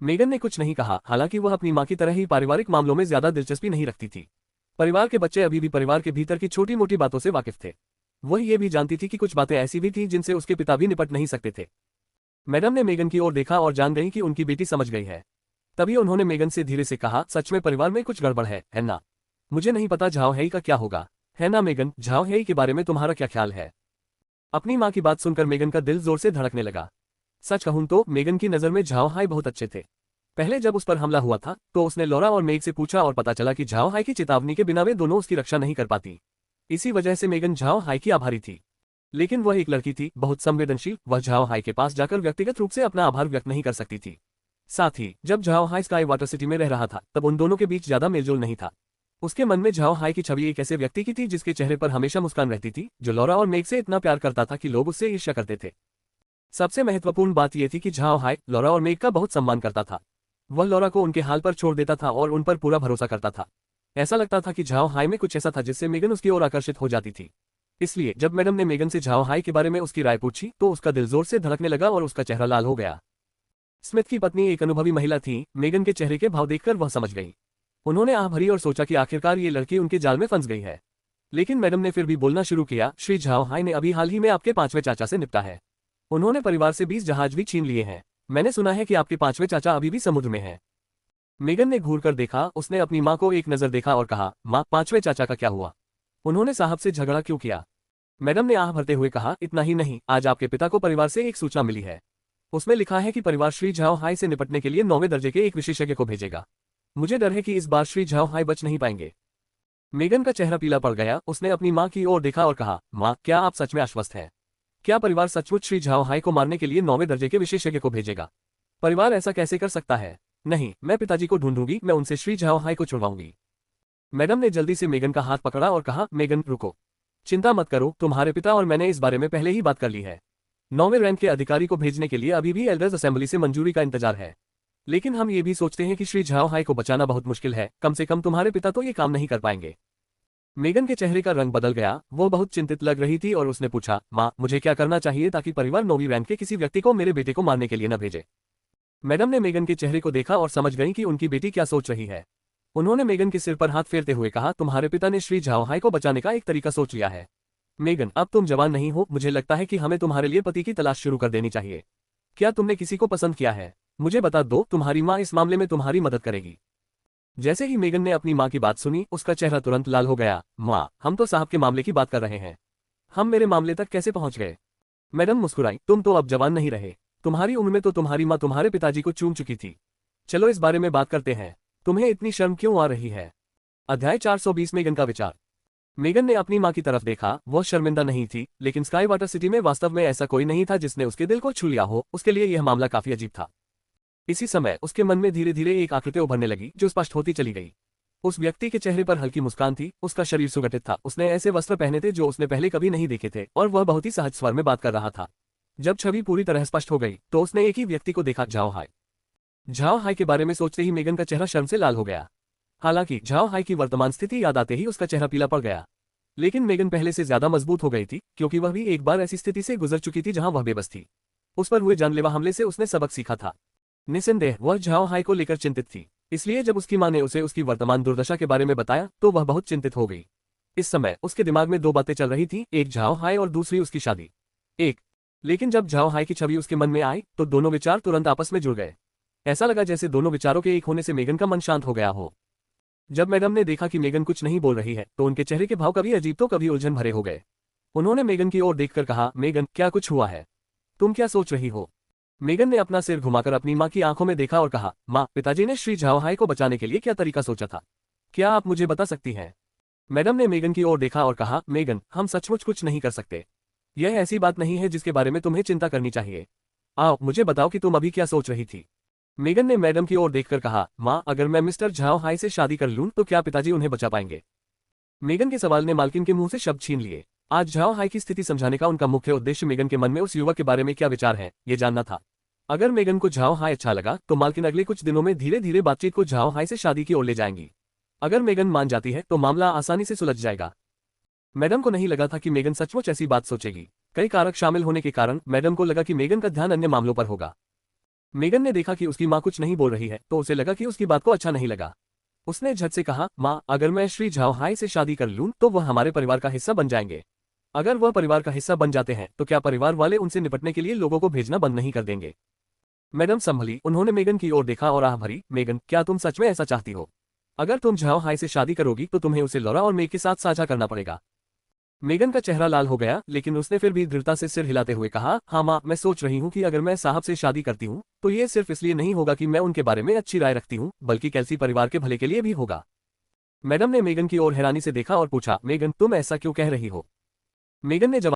मेगन ने कुछ नहीं कहा, हालांकि वह अपनी माँ की तरह ही पारिवारिक मामलों में ज्यादा दिलचस्पी नहीं रखती थी। परिवार के बच्चे अभी भी परिवार के भीतर की छोटी मोटी बातों से वाकिफ थे। वह ये भी जानती थी कि कुछ बातें ऐसी भी थी जिनसे उसके पिता भी निपट नहीं सकते थे। मैडम ने मेगन की ओर देखा और जान गई कि उनकी बेटी समझ गई है। तभी उन्होंने मेगन से धीरे से कहा, सच में परिवार में कुछ गड़बड़ है ना? मुझे नहीं पता झाओ हेई का क्या होगा, है ना मेगन? झाओ हेई के बारे में तुम्हारा क्या ख्याल है? अपनी माँ की बात सुनकर मेगन का दिल जोर से धड़कने लगा। सच कहूं तो मेगन की नज़र में झाओ हाई बहुत अच्छे थे। पहले जब उस पर हमला हुआ था तो उसने लॉरा और मेग से पूछा और पता चला कि झाओ हाई की चेतावनी के बिना वे दोनों उसकी रक्षा नहीं कर पाती। इसी वजह से मेगन झाओ हाई की आभारी थी। लेकिन वह एक लड़की थी, बहुत संवेदनशील, वह झाओ हाई के पास जाकर व्यक्तिगत रूप से अपना आभार व्यक्त नहीं कर सकती थी। साथ ही जब Zhao high sky water city में रह रहा था तब उन दोनों के बीच ज्यादा मेलजोल नहीं था। उसके मन में झाओ हाई की छवि एक ऐसे व्यक्ति की थी जिसके चेहरे पर हमेशा मुस्कान रहती थी, जो लॉरा और मेग से इतना प्यार करता था कि लोग उससे ईर्ष्या करते थे। सबसे महत्वपूर्ण बात यह थी कि झाओ हाई लॉरा और मेग का बहुत सम्मान करता था। वह लॉरा को उनके हाल पर छोड़ देता था और उन पर पूरा भरोसा करता था। ऐसा लगता था कि झाओ हाई में कुछ ऐसा था जिससे मेगन उसकी ओर आकर्षित हो जाती थी। इसलिए जब मैडम ने मेगन से झाओ हाई के बारे में उसकी राय पूछी तो उसका दिल जोर से धड़कने लगा और उसका चेहरा लाल हो गया। स्मिथ की पत्नी एक अनुभवी महिला थी, मेगन के चेहरे के भाव देखकर वह समझ गई। उन्होंने आह भरी और सोचा कि आखिरकार ये लड़की उनके जाल में फंस गई है। लेकिन मैडम ने फिर भी बोलना शुरू किया, श्री झाओ हाई ने अभी हाल ही में आपके 5वें चाचा से निपटा है। उन्होंने परिवार से 20 जहाज भी छीन लिए हैं। मैंने सुना है कि आपके 5वें चाचा अभी भी समुद्र में हैं। मेगन ने घूर कर देखा, उसने अपनी माँ को एक नजर देखा और कहा, माँ 5वें चाचा का क्या हुआ? उन्होंने साहब से झगड़ा क्यों किया? मैडम ने आह भरते हुए कहा, इतना ही नहीं, आज आपके पिता को परिवार से एक सूचना मिली है। उसमें लिखा है कि परिवार श्री झाओ हाई से निपटने के लिए 9वें दर्जे के एक विशेषज्ञ को भेजेगा। मुझे डर है कि इस बार श्री झाओ हाई बच नहीं पाएंगे। मेगन का चेहरा पीला पड़ गया, उसने अपनी माँ की ओर देखा और कहा, माँ क्या आप सच में आश्वस्त हैं? क्या परिवार सचमुच श्री झाओ हाई को मारने के लिए 9वें दर्जे के विशेषज्ञ को भेजेगा? परिवार ऐसा कैसे कर सकता है? नहीं, मैं पिताजी को ढूंढूंगी, मैं उनसे श्री झाओ हाई को छुड़वाऊंगी। मैडम ने जल्दी से मेगन का हाथ पकड़ा और कहा, मेगन रुको, चिंता मत करो, तुम्हारे पिता और मैंने इस बारे में पहले ही बात कर ली है। 9वें रैंक के अधिकारी को भेजने के लिए अभी भी एल्डर्स असेंबली से मंजूरी का इंतजार है। लेकिन हम ये भी सोचते हैं कि श्री झाओ हाई को बचाना बहुत मुश्किल है, कम से कम तुम्हारे पिता तो ये काम नहीं कर पाएंगे। मेगन के चेहरे का रंग बदल गया, वो बहुत चिंतित लग रही थी और उसने पूछा, माँ मुझे क्या करना चाहिए ताकि परिवार 9वीं रैंक के किसी व्यक्ति को मेरे बेटे को मारने के लिए न भेजे? मैडम ने मेगन के चेहरे को देखा और समझ गई कि उनकी बेटी क्या सोच रही है। उन्होंने मेगन के सिर पर हाथ फेरते हुए कहा, तुम्हारे पिता ने श्री झाओ हाई को बचाने का एक तरीका सोच लिया है। मेगन, अब तुम जवान नहीं हो, मुझे लगता है कि हमें तुम्हारे लिए पति की तलाश शुरू कर देनी चाहिए। क्या तुमने किसी को पसंद किया है? मुझे बता दो, तुम्हारी माँ इस मामले में तुम्हारी मदद करेगी। जैसे ही मेगन ने अपनी माँ की बात सुनी, उसका चेहरा तुरंत लाल हो गया। माँ, हम तो साहब के मामले की बात कर रहे हैं, हम मेरे मामले तक कैसे पहुंच गए? मैडम मुस्कुराई, तुम तो अब जवान नहीं रहे, तुम्हारी उम्र में तो तुम्हारी माँ तुम्हारे पिताजी को चूम चुकी थी। चलो इस बारे में बात करते हैं, तुम्हें इतनी शर्म क्यों आ रही है? अध्याय 420 मेगन का विचार। मेगन ने अपनी माँ की तरफ देखा, वह शर्मिंदा नहीं थी, लेकिन स्काई वाटर सिटी में वास्तव में ऐसा कोई नहीं था जिसने उसके दिल को छू लिया हो, उसके लिए यह मामला काफी अजीब था। इसी समय उसके मन में धीरे धीरे एक आकृति उभरने लगी जो स्पष्ट होती चली गई। उस व्यक्ति के चेहरे पर हल्की मुस्कान थी, उसका शरीर सुगठित था, उसने ऐसे वस्त्र पहने थे जो उसने पहले कभी नहीं देखे थे और वह बहुत ही सहज स्वर में बात कर रहा था। जब छवि पूरी तरह स्पष्ट हो गई तो उसने एक ही व्यक्ति को देखा, झाओ हाई। झाओ हाई के बारे में सोचते ही मेगन का चेहरा शर्म से लाल हो गया। हालांकि झाओ हाई की वर्तमान स्थिति याद आते ही उसका चेहरा पीला पड़ गया। लेकिन मेगन पहले से ज्यादा मजबूत हो गई थी, क्योंकि वह भी एक बार ऐसी स्थिति से गुजर चुकी थी जहां वह बेबस थी। उस पर हुए जानलेवा हमले से उसने सबक सीखा था। निस्संदेह वह झाओ हाई को लेकर चिंतित थी, इसलिए जब उसकी मां ने उसे उसकी वर्तमान दुर्दशा के बारे में बताया तो वह बहुत चिंतित हो गई। इस समय उसके दिमाग में दो बातें चल रही थी, एक झाओ हाई और दूसरी उसकी शादी। लेकिन जब झाओ हाई की छवि उसके मन में आई तो दोनों विचार तुरंत आपस में जुड़ गए। ऐसा लगा जैसे दोनों विचारों के एक होने से मेगन का मन शांत हो गया हो। जब मैडम ने देखा कि मेगन कुछ नहीं बोल रही है तो उनके चेहरे के भाव कभी अजीब तो कभी उलझन भरे हो गए। उन्होंने मेगन की ओर देखकर कहा, मेगन क्या कुछ हुआ है? तुम क्या सोच रही हो? मेगन ने अपना सिर घुमाकर अपनी माँ की आंखों में देखा और कहा, माँ, पिताजी ने श्री झाओ हाई को बचाने के लिए क्या तरीका सोचा था? क्या आप मुझे बता सकती हैं? मैडम ने मेगन की ओर देखा और कहा, मेगन, हम सचमुच कुछ नहीं कर सकते। यह ऐसी बात नहीं है जिसके बारे में तुम्हें चिंता करनी चाहिए। आओ मुझे बताओ कि तुम अभी क्या सोच रही थी? मेगन ने मैडम की ओर देखकर कहा, माँ, अगर मैं मिस्टर झाओ हाई से शादी कर लूं तो क्या पिताजी उन्हें बचा पाएंगे? मेगन के सवाल ने मालकिन के मुंह से शब्द छीन लिए। आज झाओ हाई की स्थिति समझाने का उनका मुख्य उद्देश्य मेगन के मन में उस युवक के बारे में क्या विचार है, ये जानना था। अगर मेगन को झाओ हाई अच्छा लगा तो मालकिन अगले कुछ दिनों में धीरे धीरे बातचीत को झाओ हाई से शादी की ओर ले जाएंगी। अगर मेगन मान जाती है तो मामला आसानी से सुलझ जाएगा। मैडम को नहीं लगा था कि मेगन सचमुच ऐसी बात सोचेगी। कई कारक शामिल होने के कारण मैडम को लगा कि मेगन का ध्यान अन्य मामलों पर होगा। मेगन ने देखा कि उसकी माँ कुछ नहीं बोल रही है तो उसे लगा कि उसकी बात को अच्छा नहीं लगा। उसने झट से कहा, माँ, अगर मैं श्री झाओ हाई से शादी कर लूं तो वह हमारे परिवार का हिस्सा बन जाएंगे। अगर वह परिवार का हिस्सा बन जाते हैं तो क्या परिवार वाले उनसे निपटने के लिए लोगों को भेजना बंद नहीं कर देंगे? मैडम संभली, उन्होंने मेगन की ओर देखा और आह भरी, मेगन, क्या तुम सच में ऐसा चाहती हो? अगर तुम झाओ हाई से शादी करोगी तो तुम्हें उसे लॉरा और मेग के साथ साझा करना पड़ेगा। मेगन का चेहरा लाल हो गया, लेकिन उसने फिर भी दृढ़ता से सिर हिलाते हुए कहा, हाँ माँ, मैं सोच रही हूँ कि अगर मैं साहब से शादी करती हूँ तो ये सिर्फ इसलिए नहीं होगा कि मैं उनके बारे में अच्छी राय रखती हूँ, बल्कि केल्सी परिवार के भले के लिए भी होगा। मैडम ने मेगन की ओर हैरानी से देखा और पूछा, मेगन, तुम ऐसा क्यों कह रही हो? मेगन ने जवाब